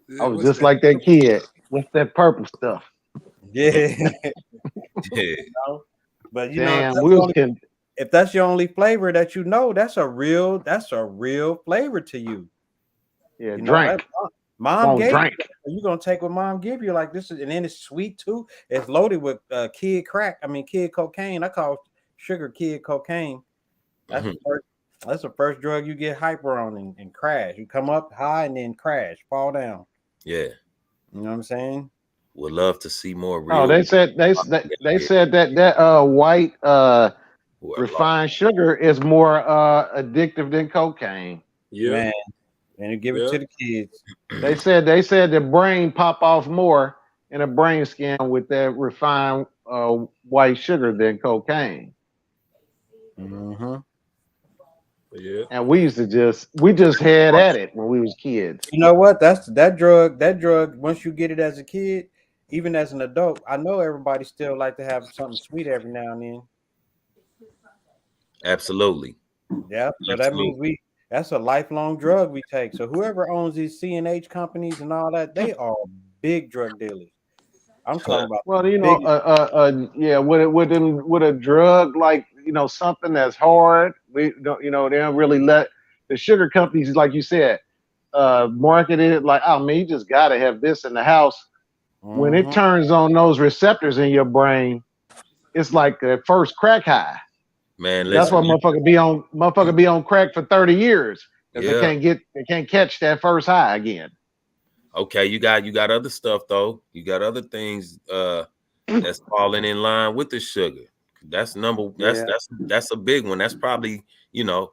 Yeah, I was just like that kid. What's that purple stuff? Yeah. But you know, if that's your only flavor that you know, that's a real flavor to you. Yeah, you drink. Mom gave you. You're gonna take what mom give you, like this is, and then it's sweet too. It's loaded with kid cocaine. I call sugar kid cocaine. That's the first drug you get hyper on and crash. You come up high and then crash, fall down. Yeah. You know what I'm saying? Would love to see more real. Oh, they said that white refined sugar is more addictive than cocaine. Yeah. Man. And you give it to the kids. They said the brain pop off more in a brain scan with that refined white sugar than cocaine. Yeah. And we just had at it when we was kids. You know what? That's that drug. Once you get it as a kid, even as an adult, I know everybody still like to have something sweet every now and then. Absolutely. Yeah. So that means that's a lifelong drug we take. So whoever owns these CNH companies and all that, they are big drug dealers. I'm talking about. Well, you know, with a drug like, you know, something that's hard, we don't, you know, they don't really let the sugar companies, like you said, market it like, oh man, you just gotta have this in the house. When it turns on those receptors in your brain, it's like the first crack high. Man, that's why motherfucker be on crack for 30 years because they can't catch that first high again. Okay, you got other stuff though. You got other things that's falling in line with the sugar. That's that's a big one. That's probably, you know,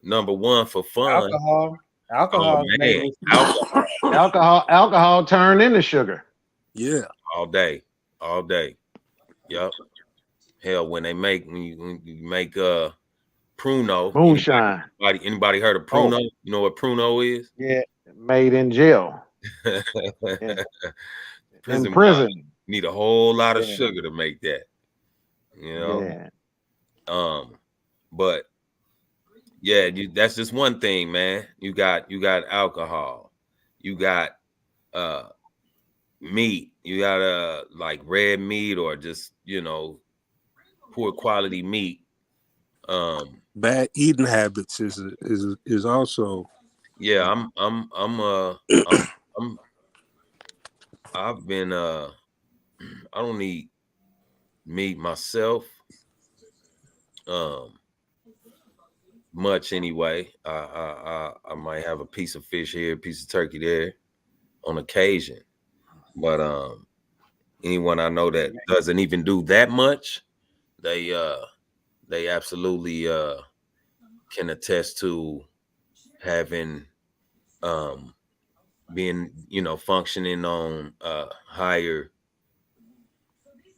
number one for fun. Alcohol. Alcohol turned into sugar. Yeah. All day. Yep. Hell, when you make Pruno moonshine. Anybody heard of Pruno? You know what Pruno is? Yeah, made in jail. In prison. Need a whole lot of sugar to make that. You know. Yeah. But Yeah, that's just one thing, man. You got alcohol, you got meat, you got like red meat or just poor quality meat. Bad eating habits is also. Yeah, I've been I don't eat meat myself much anyway. I might have a piece of fish here, a piece of turkey there on occasion, but anyone I know that doesn't even do that much, they absolutely can attest to having being functioning on higher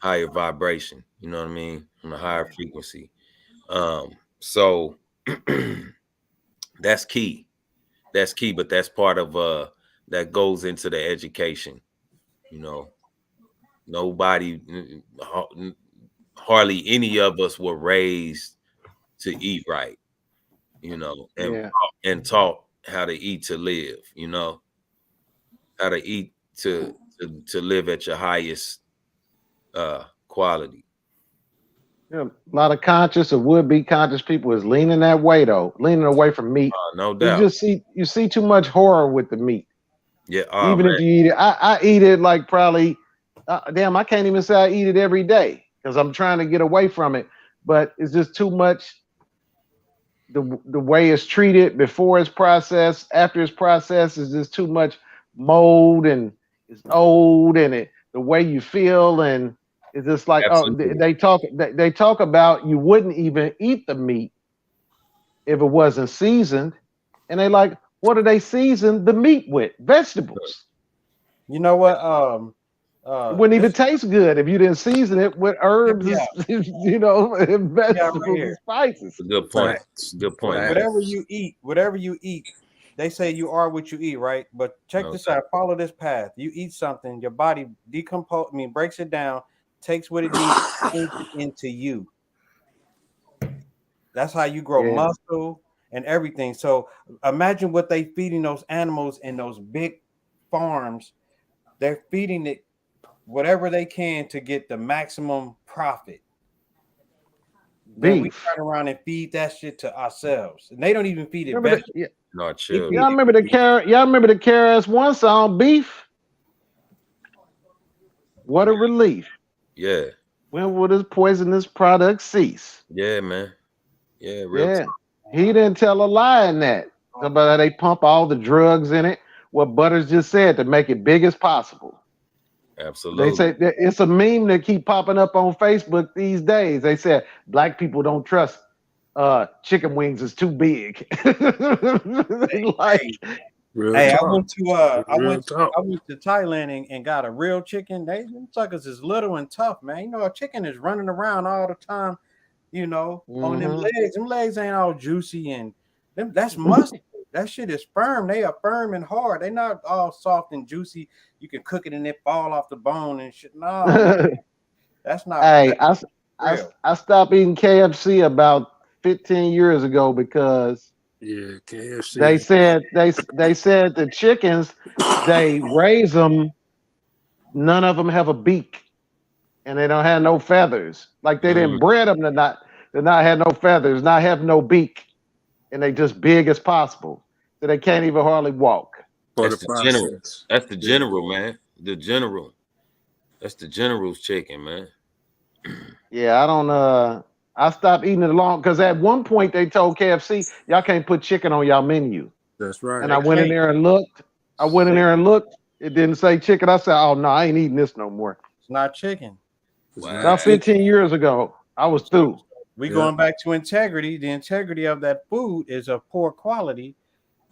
vibration, you know what I mean, on a higher frequency. So that's key, but that's part of that goes into the education. Nobody, hardly any of us were raised to eat right, and taught how to eat to live, how to eat to live at your highest quality. A lot of conscious or would-be conscious people is leaning that way, though, leaning away from meat. No doubt. You see too much horror with the meat. Yeah, even if you eat it, I eat it like probably. Damn, I can't even say I eat it every day because I'm trying to get away from it. But it's just too much. The way it's treated before it's processed, after it's processed, is just too much mold and it's old and the way you feel and. It's just like they talk about you wouldn't even eat the meat if it wasn't seasoned, and they like, what do they season the meat with? Vegetables. You know what? It wouldn't even taste good if you didn't season it with herbs, and vegetables and spices. Good point. Good point. Whatever you eat, they say you are what you eat, right? But check this out. Follow this path. You eat something, your body breaks it down. Takes what it needs into you. That's how you grow muscle and everything. So imagine what they feeding those animals in those big farms. They're feeding it whatever they can to get the maximum profit. Then we turn around and feed that shit to ourselves, and they don't even feed it vegetables. No, chill. Y'all remember the KRS-One song, "Beef"? What a relief. Yeah. When will this poisonous product cease? Yeah, man. Yeah, real talk. He didn't tell a lie in that. About how they pump all the drugs in it. What Butters just said, to make it big as possible. Absolutely. They say it's a meme that keep popping up on Facebook these days. They said black people don't trust chicken wings is too big. Hey, I went to Thailand and got a real chicken. Them suckers is little and tough, man. A chicken is running around all the time, on them legs. Them legs ain't all juicy and that's muscle. That shit is firm. They are firm and hard. They not all soft and juicy. You can cook it and it fall off the bone and shit. No, that's not. Hey, I stopped eating KFC about 15 years ago because KFC. They said the chickens, they raise them, none of them have a beak, and they don't have no feathers. Like they didn't bred them to not have no feathers, not have no beak, and they just big as possible, so they can't even hardly walk. That's the general. That's the general, man. The general. That's the general's chicken, man. Yeah, I don't. I stopped eating it long because at one point they told KFC, y'all can't put chicken on y'all menu. That's right. And I went in there and looked. It didn't say chicken. I said, oh no, I ain't eating this no more. It's not chicken. Wow. About 15 years ago, I was through. We going back to integrity. The integrity of that food is of poor quality,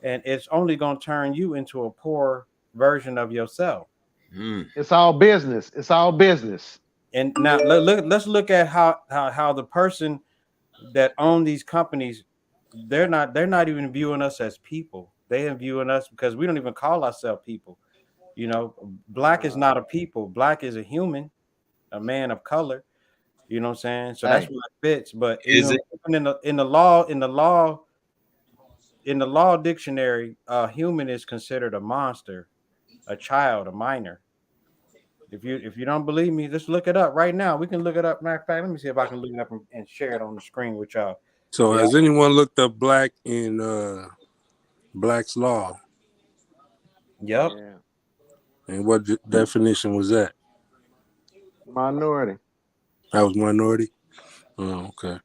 and it's only going to turn you into a poor version of yourself. It's all business. It's all business. And now let's look at how the person that own these companies, they're not even viewing us as people. They are viewing us because we don't even call ourselves people. Black is not a people. Black is a human, a man of color. You know what I'm saying? So that's what it fits. But in the law, in the law dictionary, human is considered a monster, a child, a minor. If you don't believe me, just look it up right now. We can look it up. Matter of fact, let me see if I can look it up and share it on the screen with y'all. So Yeah. has anyone looked up black in Black's Law? Yep. Yeah. And what definition was that? Minority. That was minority. Oh, okay.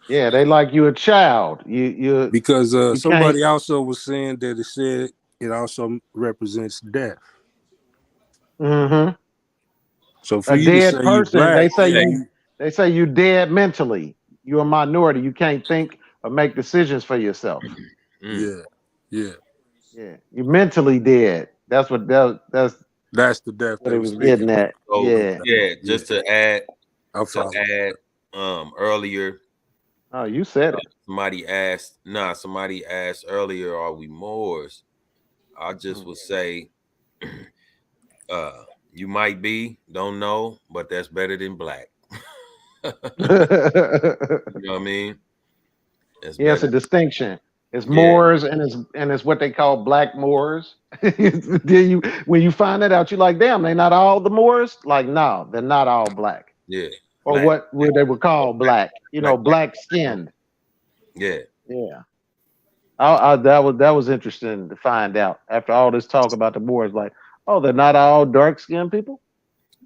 Yeah, they like you a child. You Because you somebody can't. also was saying that it said it also represents death. Mm-hmm. So for A you to dead say you person. black, They say you dead mentally. You're a minority. You can't think or make decisions for yourself. Yeah. Yeah. You're mentally dead. That's what that's the death what they it were was speaking getting at. So Yeah. just to add I follow. earlier. Oh, you said it. Somebody asked earlier, are we Moors? I just would say you might be, don't know, but that's better than black. You know what I mean? It's a distinction. It's Yeah. Moors and it's what they call black Moors. When you find that out, you're like, damn, they not all the Moors? Like, no, they're not all black. Yeah. Or what they would call black, black skinned. Yeah. Yeah. That was interesting to find out after all this talk about the Moors. Like, oh, they're not all dark skinned people.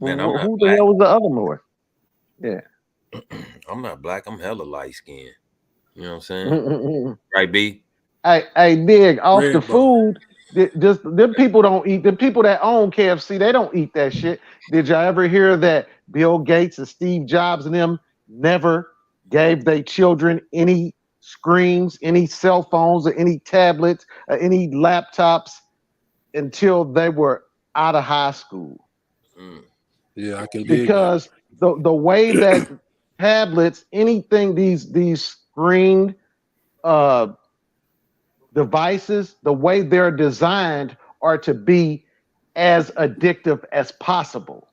Man, Well, who the hell was the other Moor? Yeah. I'm not black. I'm hella light skinned. You know what I'm saying? Right, B? Hey, dig off Red the bone. food. Just them people don't eat. The people that own KFC, they don't eat that shit. Did y'all ever hear that Bill Gates and Steve Jobs and them never gave their children any screens, any cell phones, or any tablets, or any laptops until they were out of high school? Yeah, I can dig Because the way that tablets, anything, these screened devices, the way they're designed are to be as addictive as possible.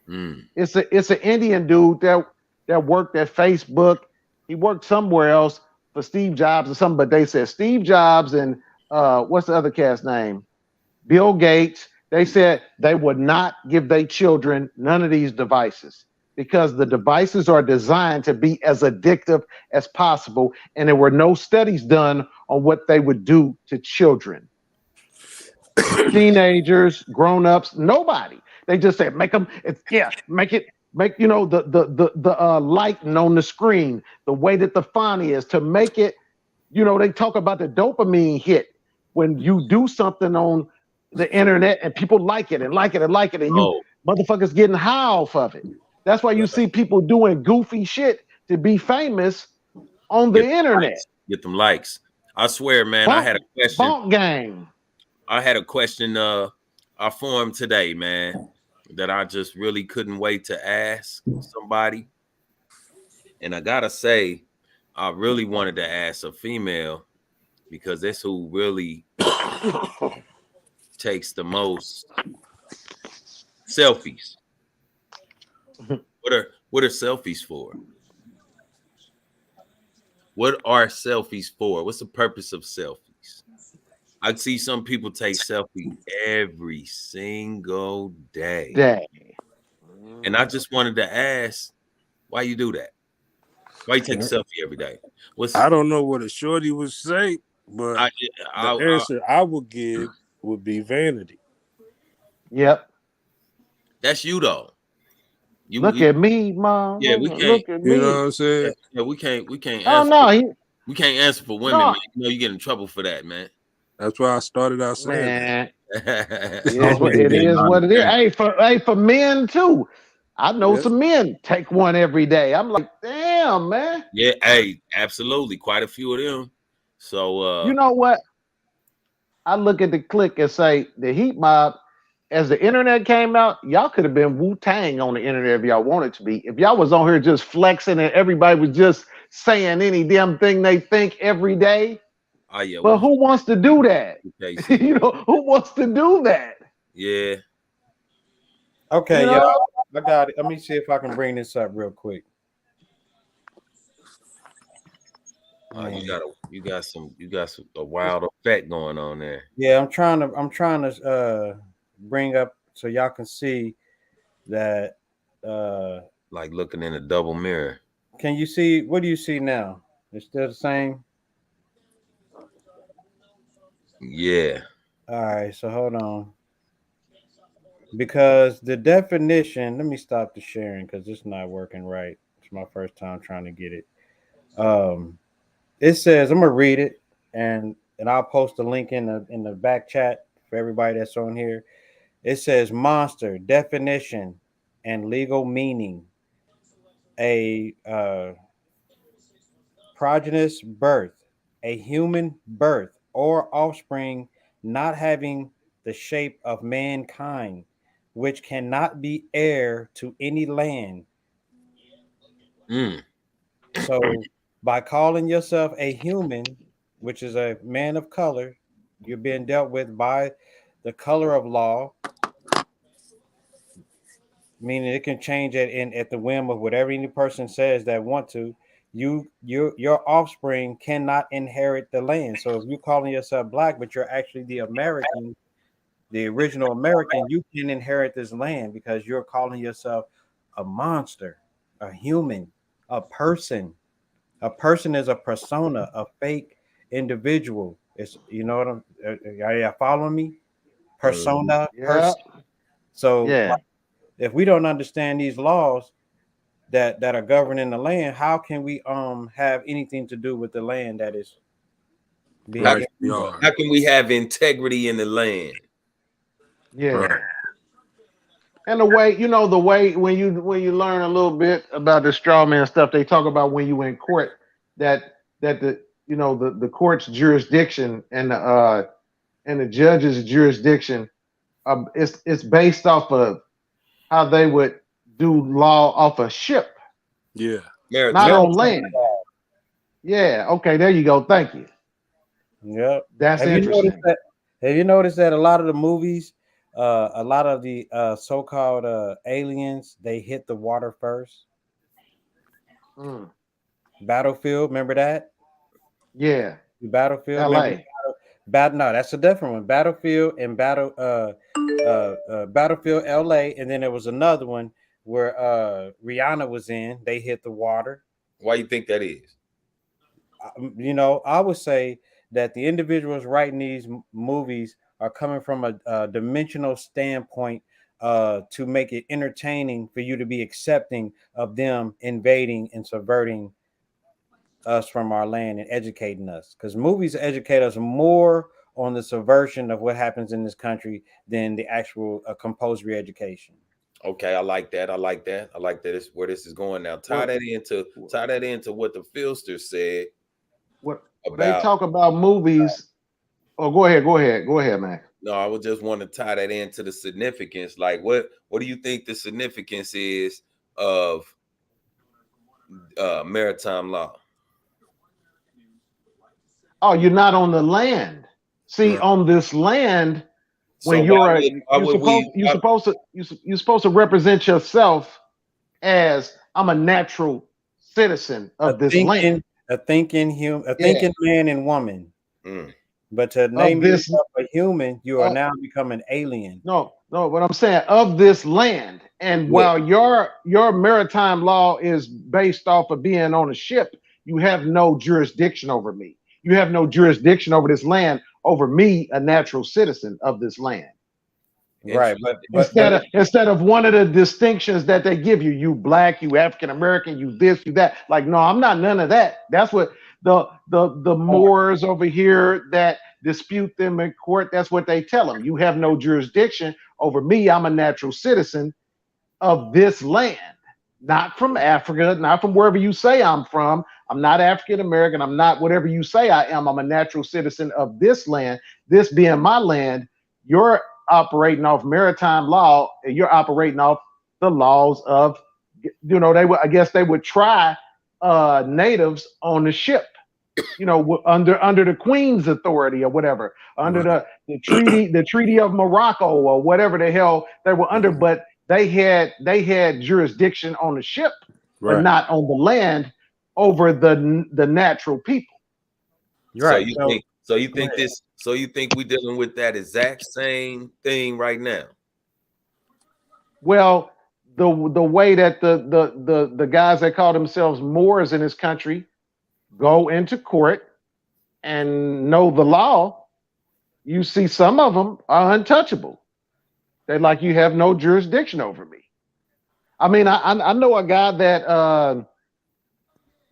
It's an Indian dude that worked at Facebook. He worked somewhere else for Steve Jobs or something, but they said Steve Jobs and what's the other cat's name? Bill Gates. They said they would not give their children none of these devices because the devices are designed to be as addictive as possible, and there were no studies done on what they would do to children, teenagers, grown-ups, nobody. They just said make the lighting on the screen, the way that the font is, to make it, they talk about the dopamine hit when you do something on the internet and people like it and like it and like it, and you motherfuckers getting high off of it. That's why you see people doing goofy shit to be famous on the internet. Get them likes. I swear, man, I had a question. Bump gang. I had a question I formed today, man, that I just really couldn't wait to ask somebody. And I gotta say, I really wanted to ask a female because that's who really takes the most selfies. What are selfies for? What are selfies for? What's the purpose of selfies? I see some people take selfies every single day. And I just wanted to ask, why you do that? Why you take a selfie every day? I don't know what a shorty would say, but the answer I would give would be vanity. Yep. That's you though. Look at me, mom. Yeah, we can't. Look at me. You know what I'm saying? Yeah, we can't. Oh answer no, we can't answer for women, man. You get in trouble for that, man. That's why I started out saying that. It is what it is. Hey, for men too. I know some men take one every day. I'm like, damn, man. Yeah, hey, absolutely. Quite a few of them. So you know what? I look at the click and say the Heat Mob, as the internet came out, y'all could have been Wu-Tang on the internet if y'all wanted to be. If y'all was on here just flexing and everybody was just saying any damn thing they think every day. Oh yeah. But who wants to do that? Who wants to do that? Yeah. Okay, y'all. I got it. Let me see if I can bring this up real quick. You got a wild effect going on there. Yeah, I'm trying to bring up so y'all can see that like looking in a double mirror. Can you see? What do you see now? It's still the same? Yeah. All right, so hold on. Because the definition, let me stop the sharing because it's not working right. It's my first time trying to get it. It says, I'm gonna read it and I'll post a link in the back chat for everybody that's on here. It says monster, definition, and legal meaning. A progenious birth, a human birth or offspring not having the shape of mankind, which cannot be heir to any land. So by calling yourself a human, which is a man of color, you're being dealt with by the color of law, meaning it can change at the whim of whatever any person says that want to. Your offspring cannot inherit the land. So if you're calling yourself black, but you're actually the American, the original American, you can inherit this land because you're calling yourself a monster, a human, a person. A person is a persona, a fake individual. It's, you know what I'm, are you following me? Persona, person. So yeah. If we don't understand these laws that are governing the land, how can we have anything to do with the land that is being how can we have integrity in the land? Yeah. Right. And the way when you learn a little bit about the straw man stuff, they talk about when you in court that the court's jurisdiction and the judge's jurisdiction, it's based off of how they would do law off a ship. Yeah. Not on land. Yeah. Okay. There you go. Thank you. Yep. That's interesting. Have you noticed that a lot of the movies, a lot of the so-called aliens, they hit the water first? Battlefield, remember that? Yeah. Battlefield. LA. No, that's a different one. Battlefield and Battlefield LA, and then there was another one where Rihanna was in. They hit the water. Why you think that is? I would say that the individuals writing these movies are coming from a dimensional standpoint to make it entertaining for you to be accepting of them invading and subverting us from our land and educating us, because movies educate us more on the subversion of what happens in this country than the actual compulsory education. Okay, I like that. I like that is where this is going now. Tie that into what the Filster said. What they talk about movies. Oh, go ahead, man. No, I would just want to tie that into the significance. Like, what do you think the significance is of maritime law? Oh, you're not on the land. See, on this land, when you're supposed to represent yourself as I'm a natural citizen of this land. A thinking man and woman. But to name yourself a human, you are now becoming alien. No, what I'm saying, of this land. And while your maritime law is based off of being on a ship, you have no jurisdiction over me. You have no jurisdiction over this land, over me, a natural citizen of this land. Right, but instead of one of the distinctions that they give you, you black, you African American, you this, you that. Like, no, I'm not none of that. That's what the Moors over here that dispute them in court. That's what they tell them. You have no jurisdiction over me. I'm a natural citizen of this land, not from Africa, not from wherever you say I'm from. I'm not African American. I'm not whatever you say I am. I'm a natural citizen of this land. This being my land, you're operating off maritime law, and you're operating off the laws of, they would try natives on the ship, under the Queen's authority or whatever, under the Treaty of Morocco or whatever the hell they were under, but they had jurisdiction on the ship, but not on the land over the natural people. Right. So you think we dealing with that exact same thing right now? Well, the way that the guys that call themselves Moors in this country go into court and know the law, you see some of them are untouchable. They're like, you have no jurisdiction over me. I mean, I know a guy that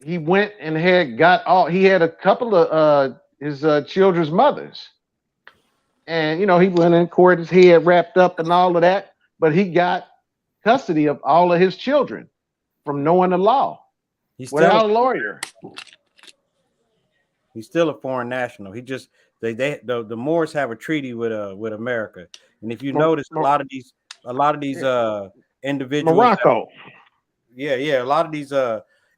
he went and he had a couple of his children's mothers. And, you know, he went in court, his head wrapped up and all of that, but he got custody of all of his children from knowing the law without a lawyer. He's still a foreign national. He just the Moors have a treaty with America, and if you notice, a lot of these individuals, Morocco, a lot of these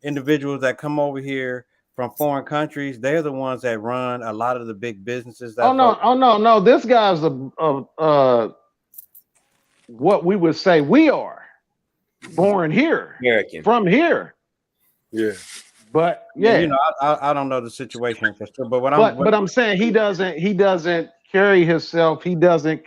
individuals that come over here from foreign countries, they're the ones that run a lot of the big businesses. No. This guy's what we would say we are born here, American, from here. Yeah. But yeah, you know, I don't know the situation for sure, but I'm saying he doesn't carry himself. He doesn't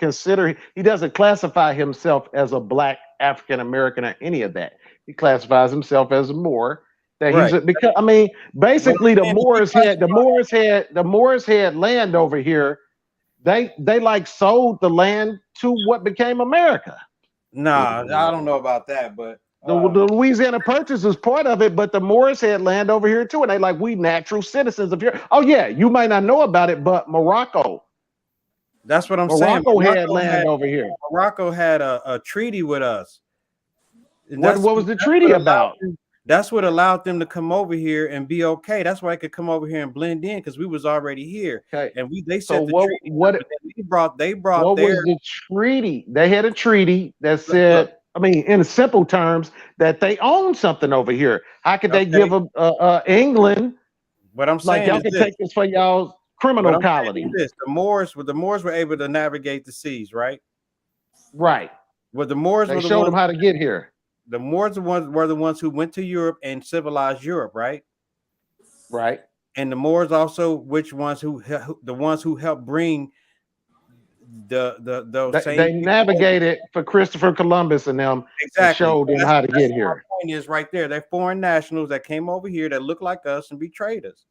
classify himself as a black African American or any of that. He classifies himself as a Moor. Because I mean, basically the Moors had land over here. They like sold the land to what became America. Nah, I don't know about that, but the Louisiana Purchase was part of it, but the Moors had land over here too, and they like, we natural citizens of here. Oh yeah, you might not know about it, but Morocco. That's what I'm saying. Morocco had land over here. Morocco had a treaty with us. What was the treaty about? That's what allowed them to come over here and be okay. That's why I could come over here and blend in, because we was already here. Okay. And they said treaty. What was the treaty? They had a treaty that said, I mean, in simple terms, that they own something over here. How could they give England? What I'm saying, like, y'all can take this for y'all's criminal colony. The Moors were able to navigate the seas, right? Right. Well, the Moors they showed them how to get here. The Moors were the ones who went to Europe and civilized Europe, right? Right. And the Moors also, the ones who helped bring they navigated for Christopher Columbus and them. Exactly. Showed them how to get here. My point is right there. They're foreign nationals that came over here that look like us and betrayed us.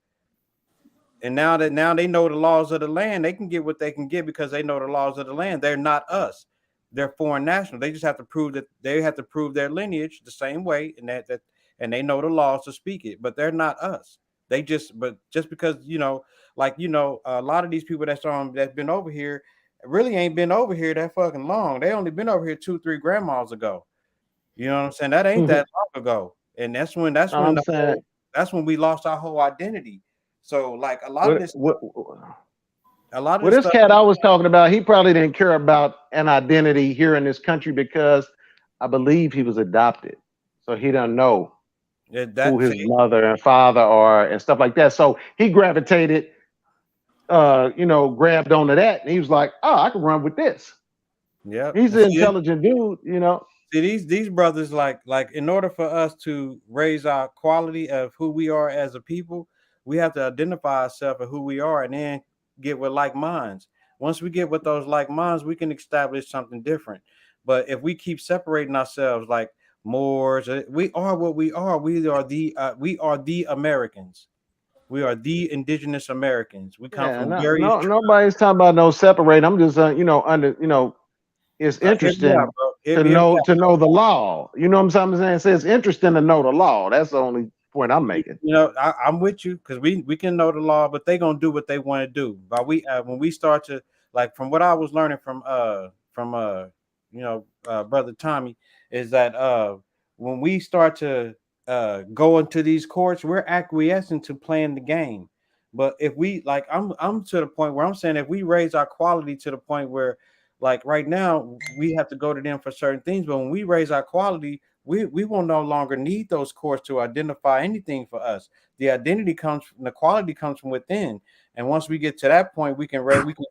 And now they know the laws of the land, they can get what they can get because they know the laws of the land. They're not us. They're foreign national. They just have to prove that they have to prove their lineage the same way, and they know the laws to speak it. But they're not us. Just because a lot of these people that's been over here really ain't been over here that fucking long. They only been over here 2-3 grandmas ago. You know what I'm saying? That ain't that long ago. And that's when we lost our whole identity. So like a lot of this. This cat I was talking about, he probably didn't care about an identity here in this country because I believe he was adopted. So he doesn't know who his mother and father are and stuff like that. So he gravitated, grabbed onto that, and he was like, "Oh, I can run with this." Yeah, he's an intelligent dude, you know. See, these brothers, like in order for us to raise our quality of who we are as a people, we have to identify ourselves and who we are, and then get with like minds. Once we get with those like minds, we can establish something different. But if we keep separating ourselves like Moors, we are what we are. We are the Americans. We are the indigenous Americans. We come from nobody's talking about no separate. I'm just it's interesting to know the law. You know what I'm saying? It says interesting to know the law. That's the only point I'm making. You know, I'm with you because we can know the law, but they're gonna do what they want to do. But when we start to, like, from what I was learning from Brother Tommy, is that when we start to go into these courts, we're acquiescing to playing the game. But if we I'm to the point where I'm saying if we raise our quality to the point where, like right now, we have to go to them for certain things, but when we raise our quality, we will no longer need those courts to identify anything for us. The identity the quality comes from within. And once we get to that point, we can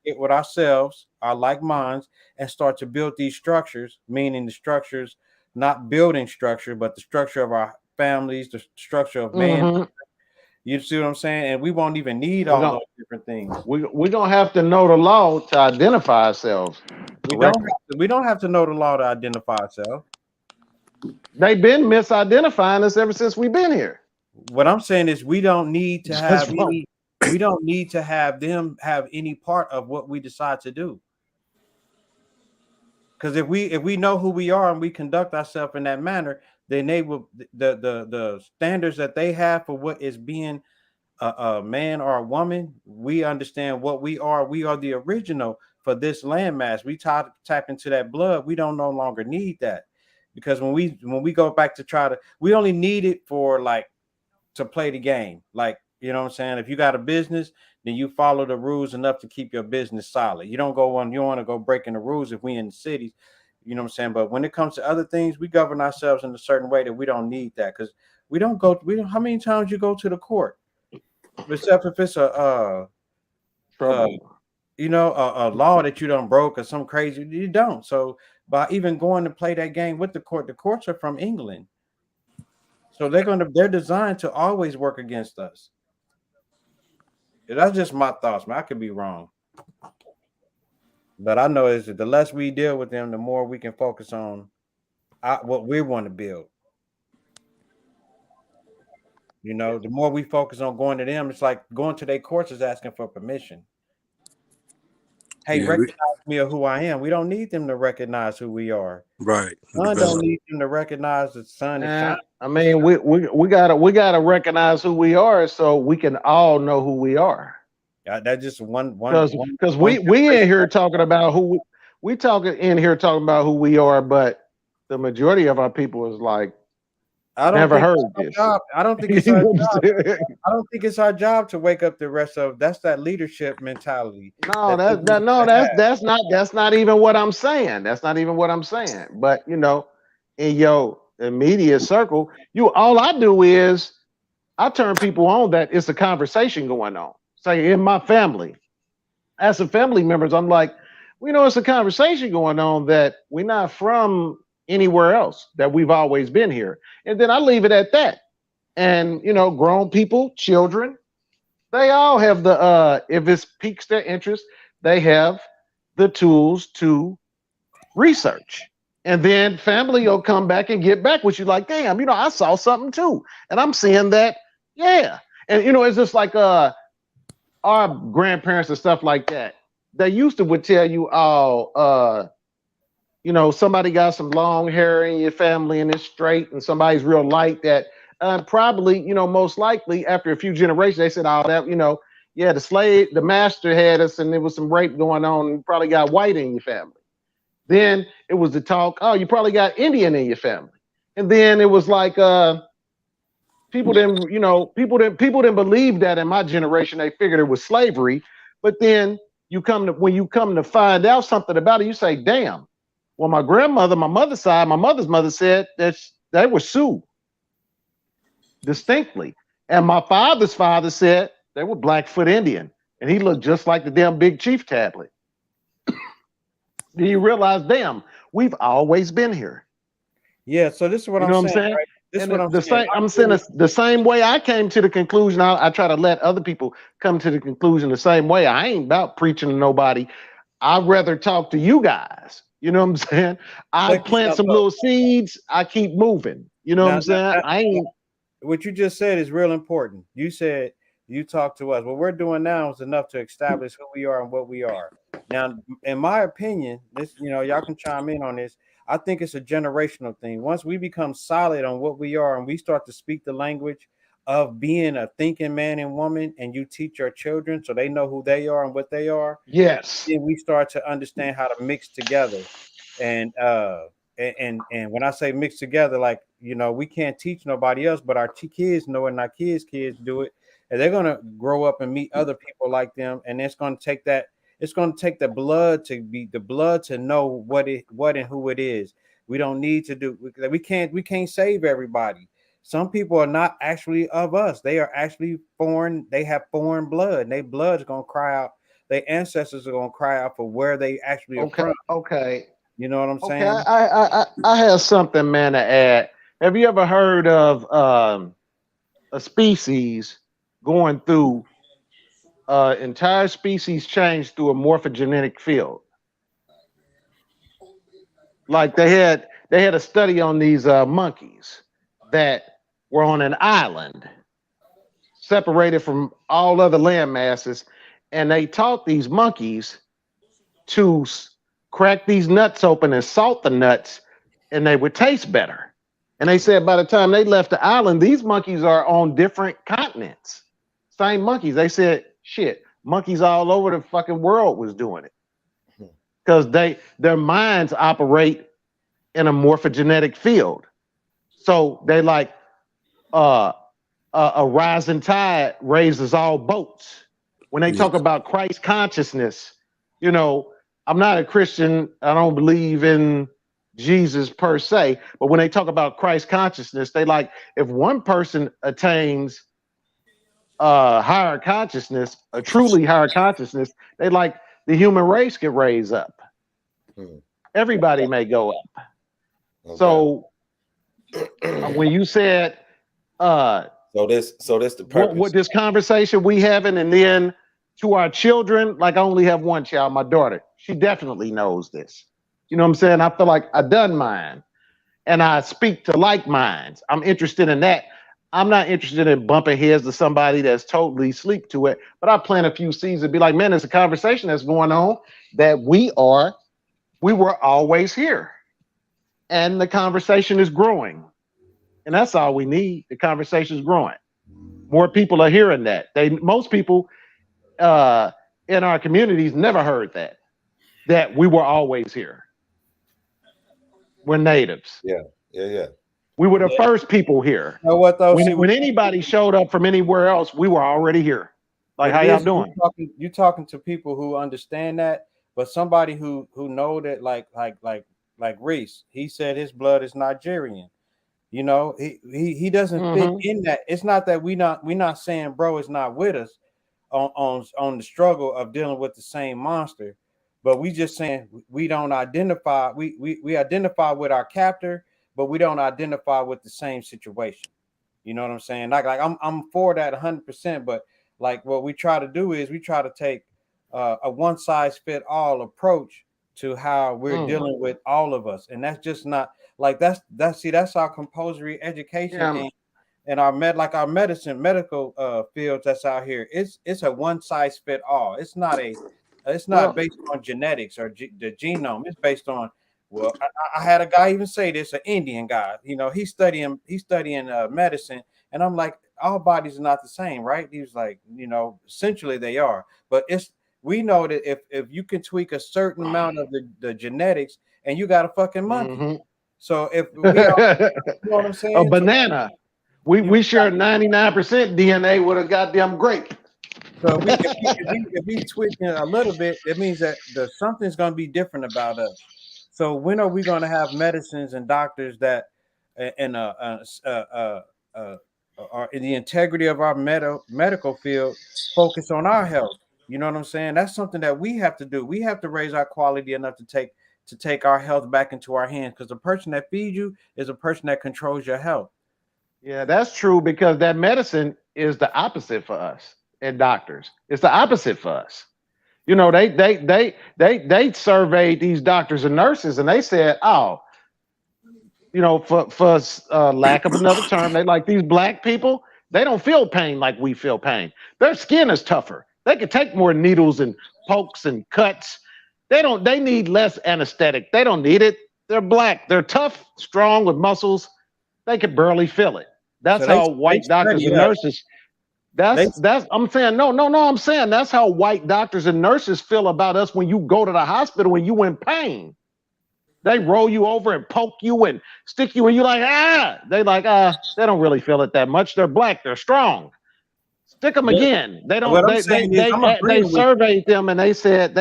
get with ourselves, our like minds, and start to build these structures, meaning the structures, not building structure, but the structure of our families, the structure of man. You see what I'm saying? And we won't even need all those different things. We're gonna have to know the law to identify ourselves. We don't have to know the law to identify ourselves. They've been misidentifying us ever since we've been here. What I'm saying is we don't need to have we don't need to have them have any part of what we decide to do. Because if we know who we are and we conduct ourselves in that manner, then they will the standards that they have for what is being a man or a woman, we understand what we are. We are the original for this landmass. We tap into that blood. We don't no longer need that, because when we go back to we only need it for like to play the game. Like, you know what I'm saying? If you got a business, then you follow the rules enough to keep your business solid. You don't want to go breaking the rules if we in the cities, you know what I'm saying? But when it comes to other things, we govern ourselves in a certain way that we don't need that, because how many times you go to the court? Except if it's a law that you don't broke or some crazy, you don't. So by even going to play that game with the courts are from England. So they're designed to always work against us. That's just my thoughts, man. I could be wrong. But I know is that the less we deal with them, the more we can focus on what we want to build. You know, the more we focus on going to them, it's like going to their courts is asking for permission. Hey, recognize me of who I am. We don't need them to recognize who we are. Right. Son don't need them to recognize the sun. I mean, we gotta recognize who we are so we can all know who we are. Yeah, that's just one because we in here talking about who we talking about who we are, but the majority of our people is like, never heard this. I don't think it's our job. I don't think it's our job to wake up the rest of. That's that leadership mentality. No, that's not even what I'm saying. That's not even what I'm saying. But you know, in your immediate circle, all I do is I turn people on that it's a conversation going on. Say in my family, as a family members, I'm like, it's a conversation going on that we're not from anywhere else, that we've always been here. And then I leave it at that. And grown people, children, they all have if it piques their interest, they have the tools to research. And then family will come back and get back with you like, damn, I saw something too. And I'm seeing that, yeah. And it's just like our grandparents and stuff like that. They used to would tell you, somebody got some long hair in your family and it's straight, and somebody's real light, that probably, most likely after a few generations, they said, the master had us and there was some rape going on and you probably got white in your family. Then it was the talk, you probably got Indian in your family. And then it was like, people didn't believe that in my generation. They figured it was slavery. But then when you come to find out something about it, you say, damn. Well, my grandmother, my mother's mother said that they were Sioux distinctly. And my father's father said they were Blackfoot Indian. And he looked just like the damn Big Chief tablet. Then you realize, damn, we've always been here. Yeah, so this is what I'm saying. Right? This is what I'm saying. The same way I came to the conclusion, I try to let other people come to the conclusion the same way. I ain't about preaching to nobody. I'd rather talk to you guys. You know what I'm saying? I plant some little seeds. I keep moving. You know what I'm saying? What you just said is real important. You said you talk to us. What we're doing now is enough to establish who we are and what we are. Now, in my opinion, this, y'all can chime in on this. I think it's a generational thing. Once we become solid on what we are and we start to speak the language of being a thinking man and woman, and you teach your children so they know who they are and what they are. Yes. Then we start to understand how to mix together. And when I say mix together, like, we can't teach nobody else, but our kids know it and our kids do it. And they're going to grow up and meet other people like them. And it's going to take the blood to know what and who it is. We don't need to we can't save everybody. Some people are not actually of us. They are actually foreign. They have foreign blood, and their blood is going to cry out. Their ancestors are going to cry out for where they actually are from. Okay. You know what I'm saying? I have something, man, to add. Have you ever heard of a species going through entire species change through a morphogenetic field. Like they had a study on these monkeys that were on an island separated from all other land masses, and they taught these monkeys to crack these nuts open and salt the nuts, and they would taste better. And they said by the time they left the island, these monkeys are on different continents. Same monkeys. They said, shit, monkeys all over the fucking world was doing it. Because their minds operate in a morphogenetic field. So they like a rising tide raises all boats. When they talk about Christ consciousness, you know, I'm not a Christian. I don't believe in Jesus per se, but when they talk about Christ consciousness, they like if one person attains higher consciousness, a truly higher consciousness, they like the human race could raise up. Everybody may go up. Okay. So when you said so this the purpose. What this conversation we having, and then to our children, like I only have one child, my daughter, she definitely knows this. You know what I'm saying? I feel like I done mine, and I speak to like minds. I'm interested in that. I'm not interested in bumping heads to somebody that's totally sleep to it, but I plant a few seeds and be like, man, there's a conversation that's going on that we were always here, and the conversation is growing, and that's all we need. The conversation is growing. More people are hearing that. Most people in our communities never heard that we were always here. We're natives. Yeah. We were the first people here. You know what though? When anybody showed up from anywhere else, we were already here. Like, how y'all doing? You talking to people who understand that, but somebody who know that, like Reese, he said his blood is Nigerian. You know, he doesn't fit in that. It's not that we not saying bro is not with us on the struggle of dealing with the same monster, but we just saying we don't identify. We identify with our captor, but we don't identify with the same situation. You know what I'm saying? Like I'm for that 100%, but like what we try to do is we try to take a one size fit all approach to how we're dealing with all of us, and that's just not like that's our compulsory education and our medical fields that's out here. It's a one size fit all. It's not based on genetics or the genome. It's based on, well, I had a guy even say this, an Indian guy, you know, he's studying medicine, and I'm like, all bodies are not the same, right? He was like, you know, essentially they are, but we know that if you can tweak a certain amount of the genetics, and you got a fucking monkey. So if we you know what I'm saying? A banana. We share 99% DNA with a goddamn grape. So if we tweak it a little bit, it means that something's going to be different about us. So when are we going to have medicines and doctors that and in the integrity of our medical field focus on our health? You know what I'm saying? That's something that we have to do. We have to raise our quality enough to take our health back into our hands, because the person that feeds you is a person that controls your health. Yeah, that's true, because that medicine is the opposite for us and doctors. It's the opposite for us. You know, they surveyed these doctors and nurses, and they said, oh, you know, for lack of another term, they like these black people, they don't feel pain like we feel pain. Their skin is tougher. They can take more needles and pokes and cuts. They need less anesthetic. They don't need it. They're black. They're tough, strong, with muscles. They could barely feel it. That's how white doctors and nurses. I'm saying I'm saying that's how white doctors and nurses feel about us when you go to the hospital when you in pain. They roll you over and poke you and stick you, and you're like, They like, they don't really feel it that much. They're black. They're strong. Stick them again. They don't. They surveyed them, and they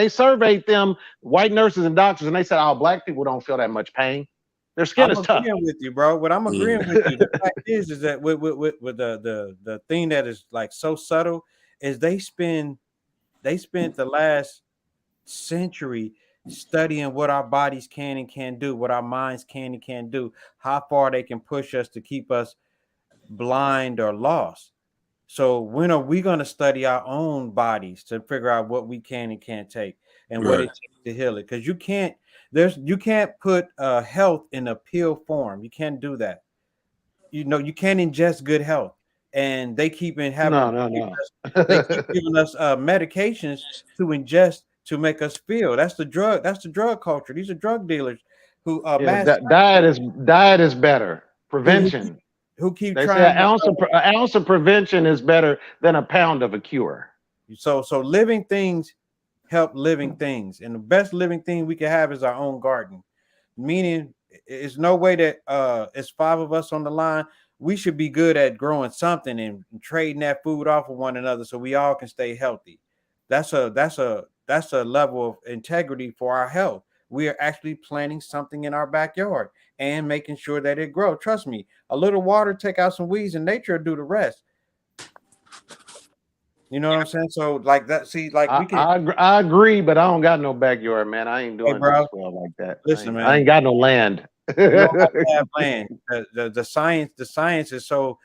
surveyed them, white nurses and doctors, and they said, "Oh, black people don't feel that much pain. Their skin is tough." I'm agreeing with you, bro. What I'm agreeing with you, the fact is that with the thing that is like so subtle is they spent the last century studying what our bodies can and can't do, what our minds can and can't do, how far they can push us to keep us blind or lost. So when are we going to study our own bodies to figure out what we can and can't take and what it takes to heal it? Because you can't put health in a pill form. You can't do that. You know, you can't ingest good health. And they keep No. they keep giving us medications to ingest to make us feel. That's the drug culture. These are drug dealers who diet is better. Prevention. Who keep they trying say an ounce of prevention is better than a pound of a cure. So living things help living things, and the best living thing we can have is our own garden. Meaning, it's no way that it's 5 of us on the line. We should be good at growing something and trading that food off of one another so we all can stay healthy. That's a level of integrity for our health. We are actually planting something in our backyard and making sure that it grows. Trust me, a little water, take out some weeds, and nature will do the rest. You know what I'm saying? So like that. See, like we can. I agree, but I don't got no backyard, man. I ain't doing this well like that. Listen, man, I ain't got no land. You don't have to have land. The science is so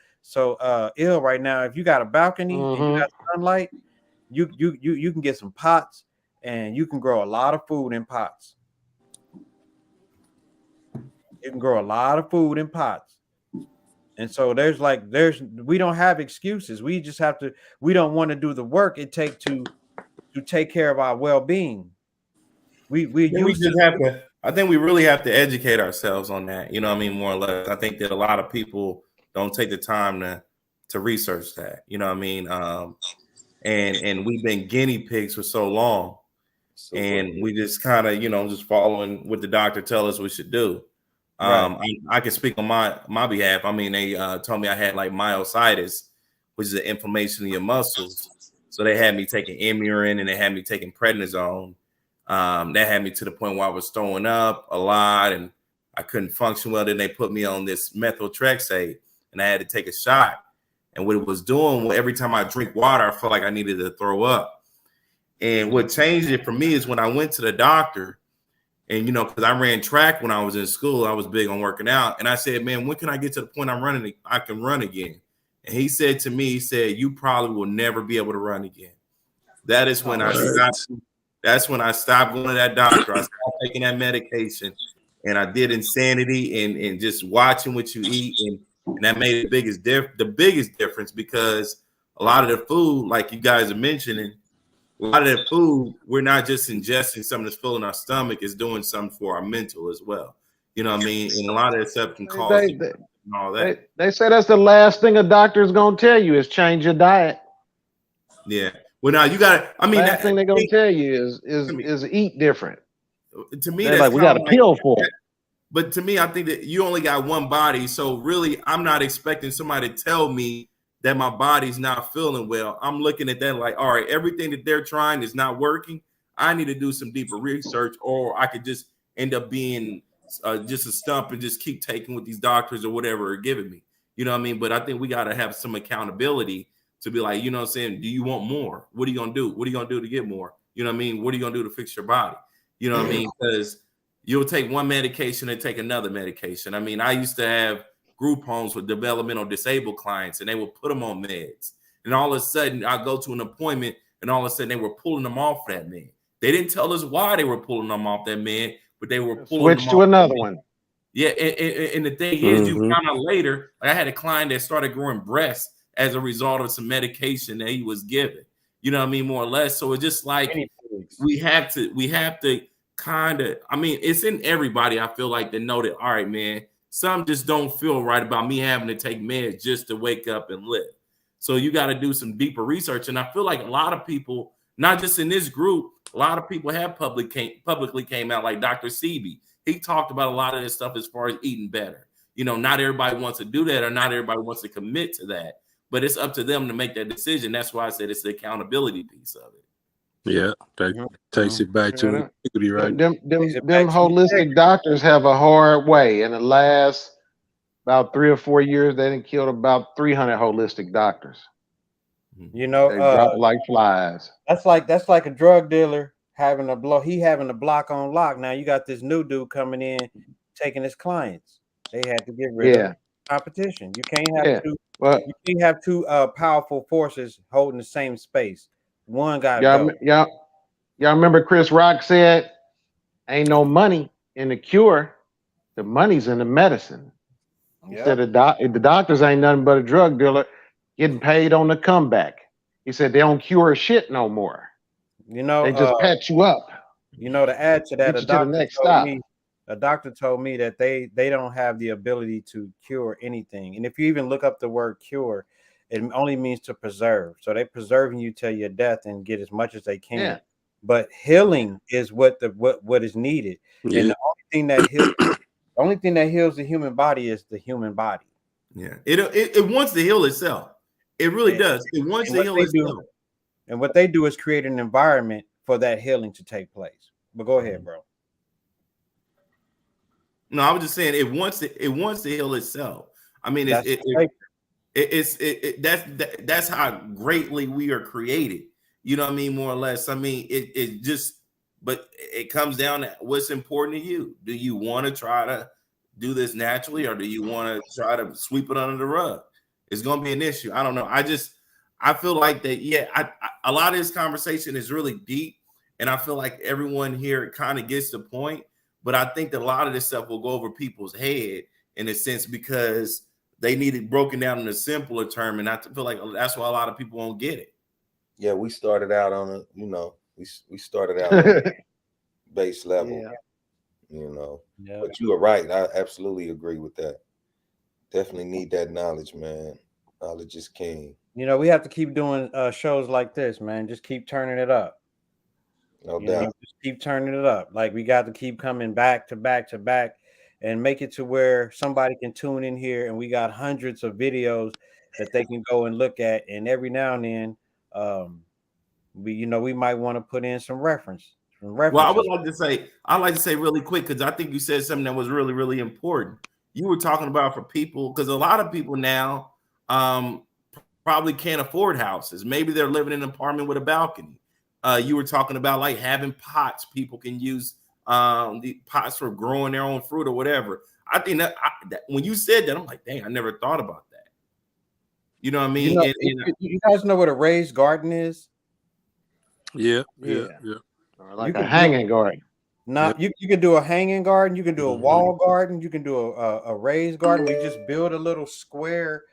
ill right now. If you got a balcony and you got sunlight, you can get some pots and you can grow a lot of food in pots. You can grow a lot of food in pots. And so we don't have excuses. We just have to, we don't want to do the work it takes to take care of our well-being. I think we really have to educate ourselves on that. You know what I mean? More or less. I think that a lot of people don't take the time to research that. You know what I mean? And we've been guinea pigs for so long. And we just kind of, just following what the doctor tell us we should do. I can speak on my behalf. I mean, they told me I had like myositis, which is an inflammation in your muscles. So they had me taking Imurin and they had me taking prednisone. That had me to the point where I was throwing up a lot and I couldn't function well. Then they put me on this methotrexate and I had to take a shot. And what it was doing, every time I drink water, I felt like I needed to throw up. And what changed it for me is when I went to the doctor. And, because I ran track when I was in school, I was big on working out. And I said, man, when can I get to the point I can run again? And he said to me, you probably will never be able to run again. That is when that's when I stopped going to that doctor. I stopped taking that medication and I did insanity and just watching what you eat. And that made the biggest difference because a lot of the food, like you guys are mentioning, a lot of that food, we're not just ingesting something that's filling our stomach, it's doing something for our mental as well. You know what I mean? And a lot of that stuff can cause all that. They say that's the last thing a doctor is going to tell you is change your diet. Yeah. Well, now you got to, last thing they're going to tell you is eat different. To me, that's like, we got a pill for it. But to me, I think that you only got one body. So really, I'm not expecting somebody to tell me that my body's not feeling well. I'm looking at that like, all right, everything that they're trying is not working. I need to do some deeper research, or I could just end up being just a stump and just keep taking what these doctors or whatever are giving me. You know what I mean? But I think we got to have some accountability to be like, you know what I'm saying? Do you want more? What are you going to do? What are you going to do to get more? You know what I mean? What are you going to do to fix your body? You know what I mean? Because you'll take one medication and take another medication. I mean, I used to have group homes with developmental disabled clients and they would put them on meds. And all of a sudden I go to an appointment and all of a sudden they were pulling them off that med. They didn't tell us why they were pulling them off that med, but they were pulling switch to another one. Yeah. And the thing is, you found out later, like I had a client that started growing breasts as a result of some medication that he was given, you know what I mean? More or less. So it's just like, we have to kind of, it's in everybody. I feel like they know that, all right, man, some just don't feel right about me having to take meds just to wake up and live. So you got to do some deeper research. And I feel like a lot of people, not just in this group, a lot of people have publicly came out, like Dr. Sebi. He talked about a lot of this stuff as far as eating better. Not everybody wants to do that or not everybody wants to commit to that, but it's up to them to make that decision. That's why I said it's the accountability piece of it. Yeah, that takes it back to integrity, right? Them holistic doctors have a hard way. In the last about 3 or 4 years, they done killed about 300 holistic doctors. They drop like flies. That's like a drug dealer having a block on lock. Now you got this new dude coming in taking his clients. They had to get rid of him. competition. You can't have Yeah. two. Well, You can't have two powerful forces holding the same space. One got to go. Y'all remember Chris Rock said, "Ain't no money in the cure. The money's in the medicine." He said the doctors ain't nothing but a drug dealer getting paid on the comeback. He said they don't cure shit no more. You know, they just patch you up. You know, to add to that, Get you to the next stop. A doctor told me that they don't have the ability to cure anything. And if you even look up the word cure, it only means to preserve. So they're preserving you till your death and get as much as they can. Yeah. But healing is what is needed. Yeah. And the only thing that heals the human body is the human body. Yeah. It wants to heal itself. It really does. It wants to heal itself. And what they do is create an environment for that healing to take place. But go ahead, bro. No, I was just saying it wants to heal itself. I mean, that's how greatly we are created. You know what I mean? More or less. I mean, but it comes down to what's important to you. Do you want to try to do this naturally, or do you want to try to sweep it under the rug? It's going to be an issue. I don't know. I feel like that. Yeah, a lot of this conversation is really deep, and I feel like everyone here kind of gets the point. But I think that a lot of this stuff will go over people's head in a sense because they need it broken down in a simpler term, and I feel like that's why a lot of people won't get it. Yeah, we started out on a, we started out on a base level, Yeah. But you are right. I absolutely agree with that. Definitely need that knowledge, man. Knowledge is king. We have to keep doing shows like this, man. Just keep turning it up. No doubt. Just keep turning it up. Like we got to keep coming back to back to back and make it to where somebody can tune in here and we got hundreds of videos that they can go and look at. And every now and then, we might want to put in some references. Well, I would like to say really quick, because I think you said something that was really, really important. You were talking about for people, because a lot of people now probably can't afford houses. Maybe they're living in an apartment with a balcony. You were talking about like having pots. People can use the pots for growing their own fruit or whatever. I think that when you said that, I'm like, dang, I never thought about that. You know what I mean? You guys know what a raised garden is? Yeah. Or like a hanging garden. You can do a hanging garden. You can do a wall garden. You can do a raised garden. We just build a little square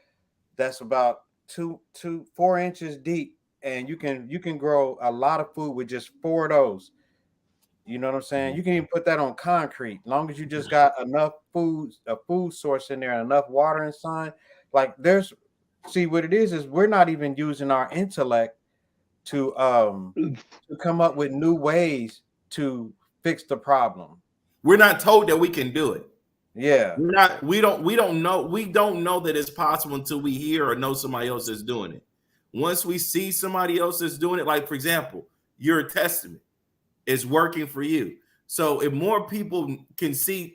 that's about 4 inches deep. And you can grow a lot of food with just 4 of those. You know what I'm saying? You can even put that on concrete, as long as you just got enough food, a food source in there, and enough water and sun. Like see what it is we're not even using our intellect to come up with new ways to fix the problem. We're not told that we can do it. Yeah. We don't know that it's possible until we hear or know somebody else is doing it. Once we see somebody else is doing it, like for example, your testament is working for you. So if more people can see,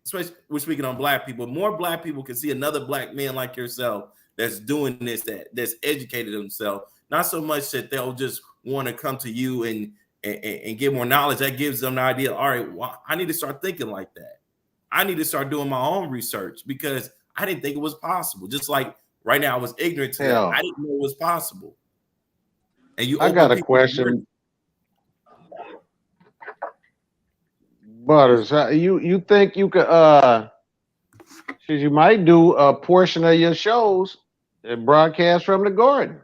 especially we're speaking on black people, more black people can see another black man like yourself that's doing this, that's educated themselves. Not so much that they'll just want to come to you and get more knowledge. That gives them an idea. All right, well, I need to start thinking like that. I need to start doing my own research because I didn't think it was possible. Just like right now, I was ignorant to that. I didn't know it was possible. And I got a question. Butters, you think you could you might do a portion of your shows and broadcast from the garden?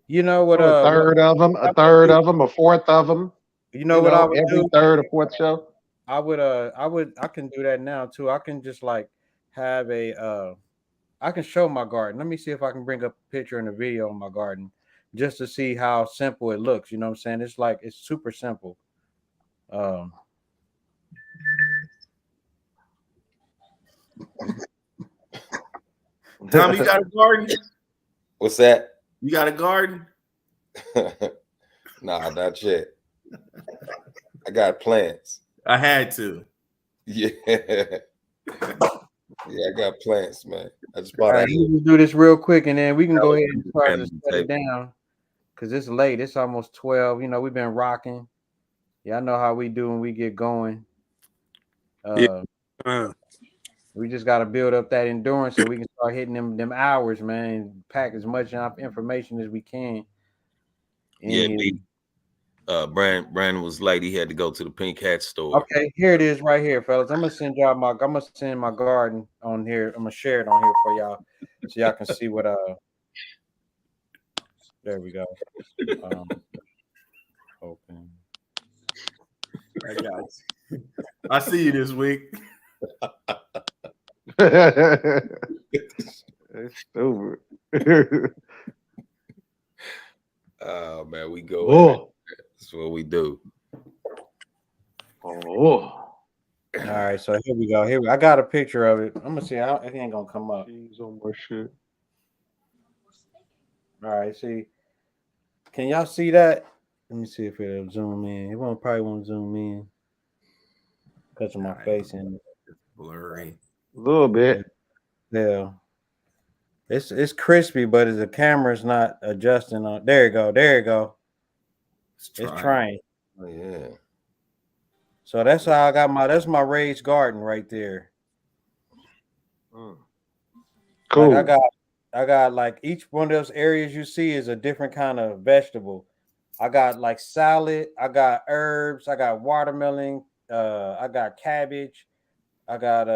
You know what? A third of them, a fourth of them. You know what I would every do? Third or fourth show. I can do that now too. I can just like have I can show my garden. Let me see if I can bring up a picture and a video of my garden just to see how simple it looks. You know what I'm saying? It's super simple. Tom, you got a garden? What's that? You got a garden? Nah, not yet. I got plants. I had to. Yeah. Yeah, I got plants, man. I just bought Let me do this real quick and then we can go ahead and start to set it down because it's late. It's almost 12. We've been rocking. Yeah, I know how we do when we get going. We just got to build up that endurance so we can start hitting them hours, man. And pack as much information as we can. Brandon was late. He had to go to the Pink Hat store. Okay, here it is right here, fellas. I'm gonna send my garden on here. I'm gonna share it on here for y'all so y'all can see what there we go. Open. I got you. I see you this week. It's stupid. Oh man, we go. Oh. That's what we do. Oh. All right, so here we go. I got a picture of it. I'm gonna see. It ain't gonna come up. Jeez, on my shit. All right, see. Can y'all see that? Let me see if it'll zoom in. It probably won't zoom in because of my face in it. Blurry. A little bit. Yeah. It's crispy, but the camera's not adjusting on. There you go. There you go. It's trying. Oh yeah. So that's how I got that's my raised garden right there. Cool. Like I got like each one of those areas you see is a different kind of vegetable. I got like salad, I got herbs, I got watermelon, I got cabbage, I got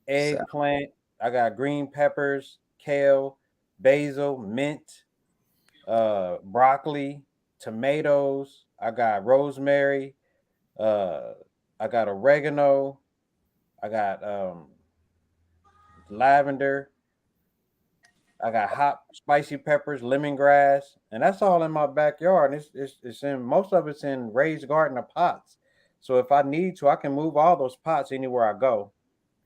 eggplant, I got green peppers, kale, basil, mint, broccoli, tomatoes, I got rosemary, I got oregano, I got lavender, I got hot spicy peppers, lemongrass, and that's all in my backyard. And it's in most of it's in raised garden or pots. So if I need to, I can move all those pots anywhere I go.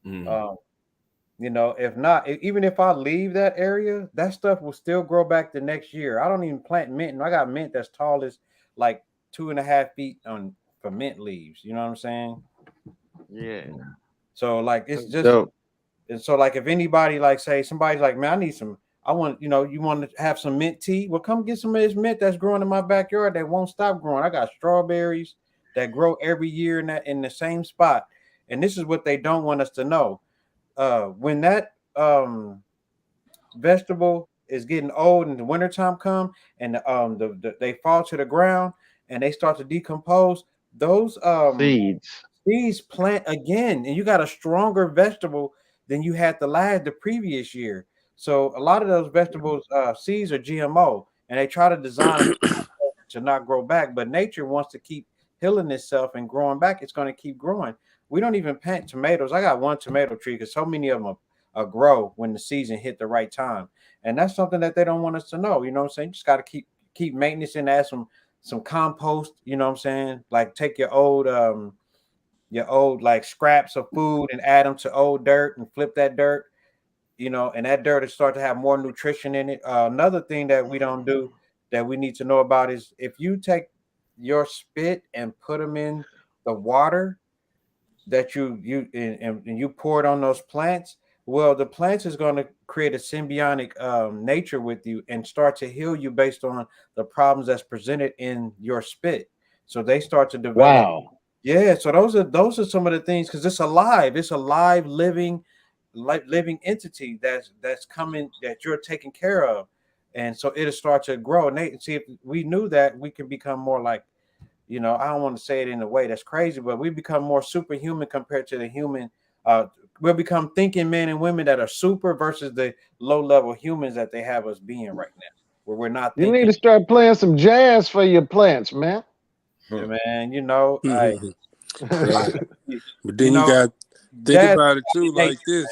If not, even if I leave that area, that stuff will still grow back the next year. I don't even plant mint. And I got mint that's tall as like 2.5 feet for mint leaves. You know what I'm saying? Yeah. So like it's just dope. And so like if anybody like say somebody's like, man, I need some, you want to have some mint tea? Well, come get some of this mint that's growing in my backyard that won't stop growing. I got strawberries that grow every year in the same spot. And this is what they don't want us to know. When that vegetable is getting old and the wintertime come and they fall to the ground and they start to decompose, those seeds plant again, and you got a stronger vegetable than you had the previous year. So a lot of those vegetables seeds are GMO, and they try to design to not grow back, but nature wants to keep healing itself and growing back. It's going to keep growing. We don't even plant tomatoes. I got one tomato tree because so many of them grow when the season hit the right time, and that's something that they don't want us to know. You know what I'm saying? You just got to keep maintenance and add some compost. You know what I'm saying? Like take your old like scraps of food and add them to old dirt and flip that dirt, and that dirt will start to have more nutrition in it. Another thing that we don't do that we need to know about is if you take your spit and put them in the water that you pour it on those plants, well, the plants is going to create a symbiotic nature with you and start to heal you based on the problems that's presented in your spit. So they start to develop. Wow. Yeah, so those are some of the things because it's a live living entity that's coming that you're taking care of, and so it'll start to grow. And see if we knew that, we can become more like, I don't want to say it in a way that's crazy, but we become more superhuman compared to the human. We'll become thinking men and women that are super versus the low level humans that they have us being right now, where we're not. You need to start playing some jazz for your plants, man. Yeah, man, but then you got think about it too, like this.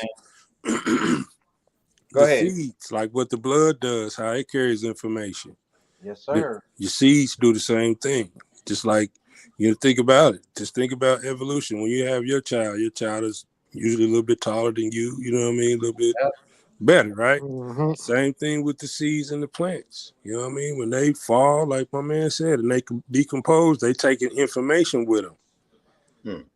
Go ahead. Seeds, like what the blood does, how it carries information. Yes, sir. Your seeds do the same thing. Just like think about it. Just think about evolution. When you have your child is usually a little bit taller than you. You know what I mean? A little bit better, right? Mm-hmm. Same thing with the seeds and the plants. You know what I mean? When they fall, like my man said, and they decompose, they taking information with them.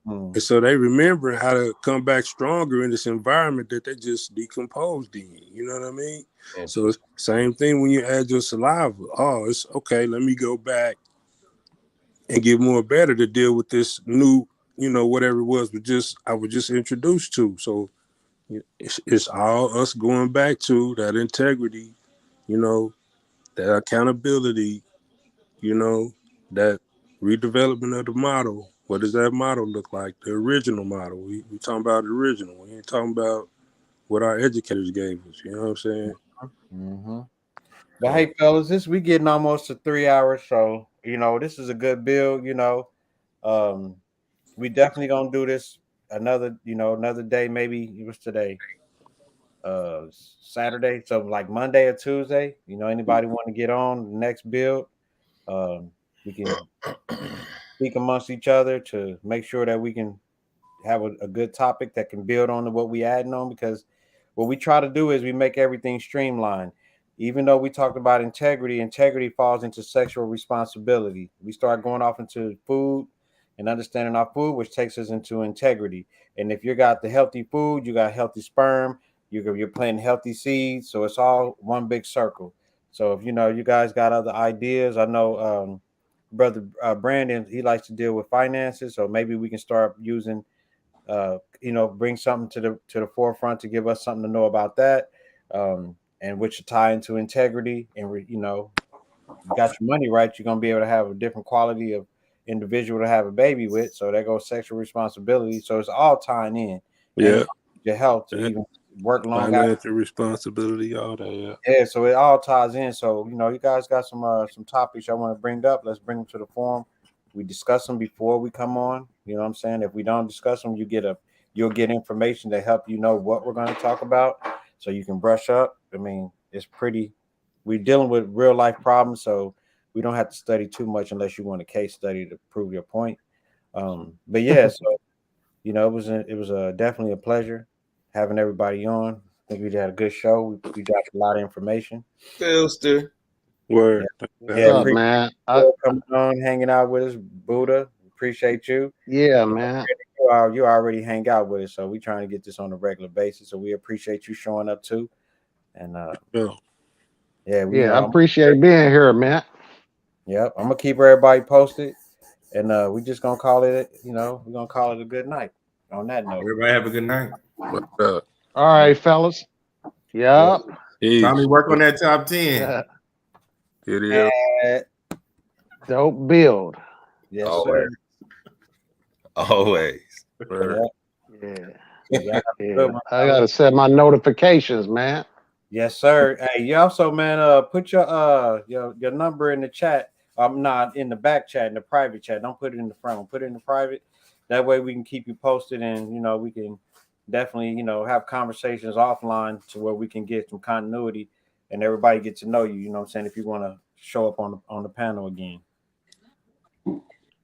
And so they remember how to come back stronger in this environment that they just decomposed in. You know what I mean? So it's same thing when you add your saliva. Oh, it's okay. Let me go back and get more better to deal with this new whatever it was, but I was just introduced to. So it's all us going back to that integrity, that accountability, that redevelopment of the model. What does that model look like? The original model. We talking about the original. We ain't talking about what our educators gave us. You know what I'm saying? Mm-hmm. But hey, fellas, we getting almost to 3 hours, so this is a good build. We definitely gonna do this another day. Maybe it was today, Saturday. So like Monday or Tuesday. Anybody want to get on the next build? We can speak amongst each other to make sure that we can have a good topic that can build on to what we adding on, because what we try to do is we make everything streamlined. Even though we talked about integrity falls into sexual responsibility. We start going off into food and understanding our food, which takes us into integrity. And if you got the healthy food, you got healthy sperm, you're planting healthy seeds. So it's all one big circle. So if you guys got other ideas, I know brother Brandon, he likes to deal with finances. So maybe we can start using bring something to the forefront to give us something to know about that, and which to tie into integrity. And you got your money right, you're gonna be able to have a different quality of individual to have a baby with. So there goes sexual responsibility. So it's all tying in. Yeah, your health to even work long financial responsibility, all that. Yeah, so it all ties in. So you guys got some topics I want to bring up. Let's bring them to the forum. We discuss them before we come on. You know what I'm saying? If we don't discuss them, you'll get information to help you know what we're going to talk about, so you can brush up. I mean, we're dealing with real life problems, so we don't have to study too much unless you want a case study to prove your point. But yeah, so it was definitely a pleasure having everybody on. I think we had a good show. We got a lot of information. Philster. Word. Yeah, What's up, man? Coming on, hanging out with us, Buddha. Appreciate you. Yeah, man. You already hang out with us, so we trying to get this on a regular basis. So we appreciate you showing up too. And I appreciate being here, man. Yep, I'm gonna keep everybody posted, and we just gonna call it. We're gonna call it a good night. On that note, everybody have a good night. All right, fellas. Yep. Tommy, work on that top 10. It is. Dope build. Yes, always. Always. Yeah. I gotta set my notifications, man. Yes, sir. Hey, you also, man, put your number in the chat. Not in the back chat, in the private chat. Don't put it in the front. Put it in the private. That way we can keep you posted, and we can definitely have conversations offline to where we can get some continuity and everybody get to know you. You know what I'm saying? If you want to show up on the panel again.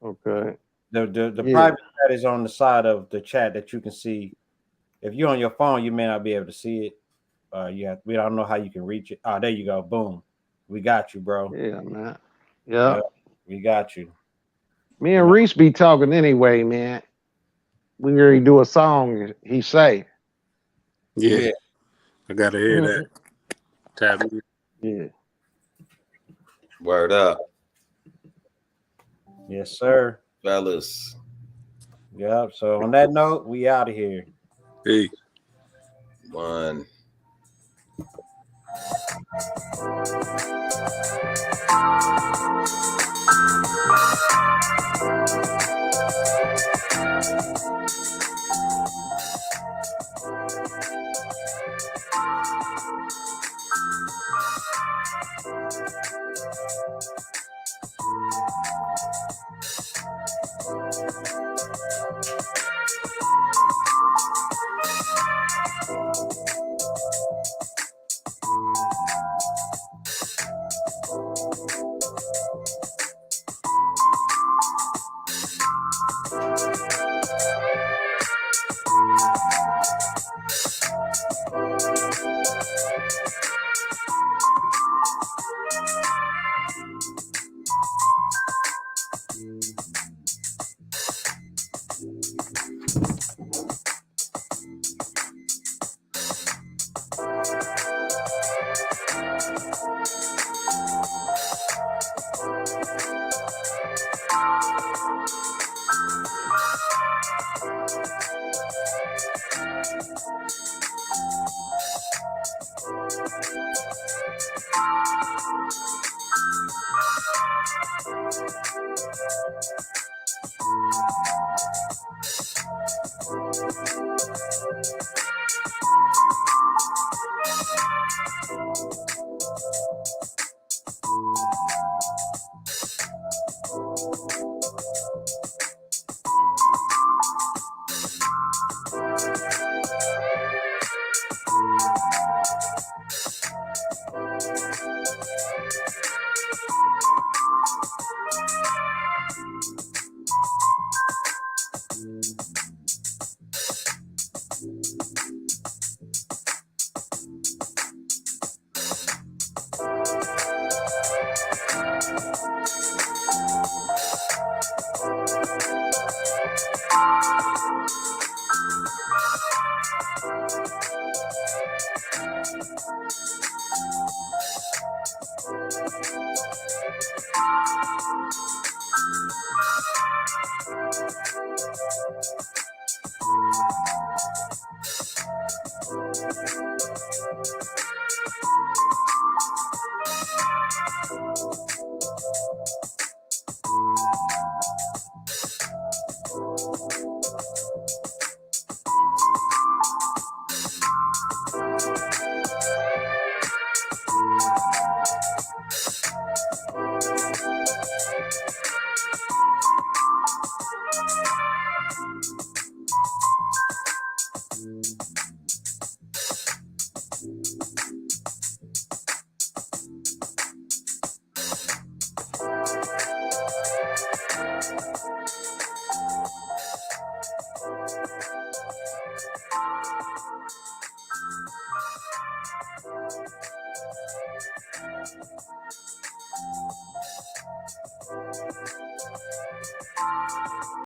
Okay. The private chat is on the side of the chat that you can see. If you're on your phone, you may not be able to see it. We don't know how you can reach it. Oh, there you go. Boom. We got you, bro. Yeah, man. Yeah. We got you. Me and Reese be talking anyway, man. We already do a song, he say. Yeah. I gotta hear that. Tap me. Yeah. Word up. Yes, sir. Fellas. Yep. So on that note, we out of here. Peace. One.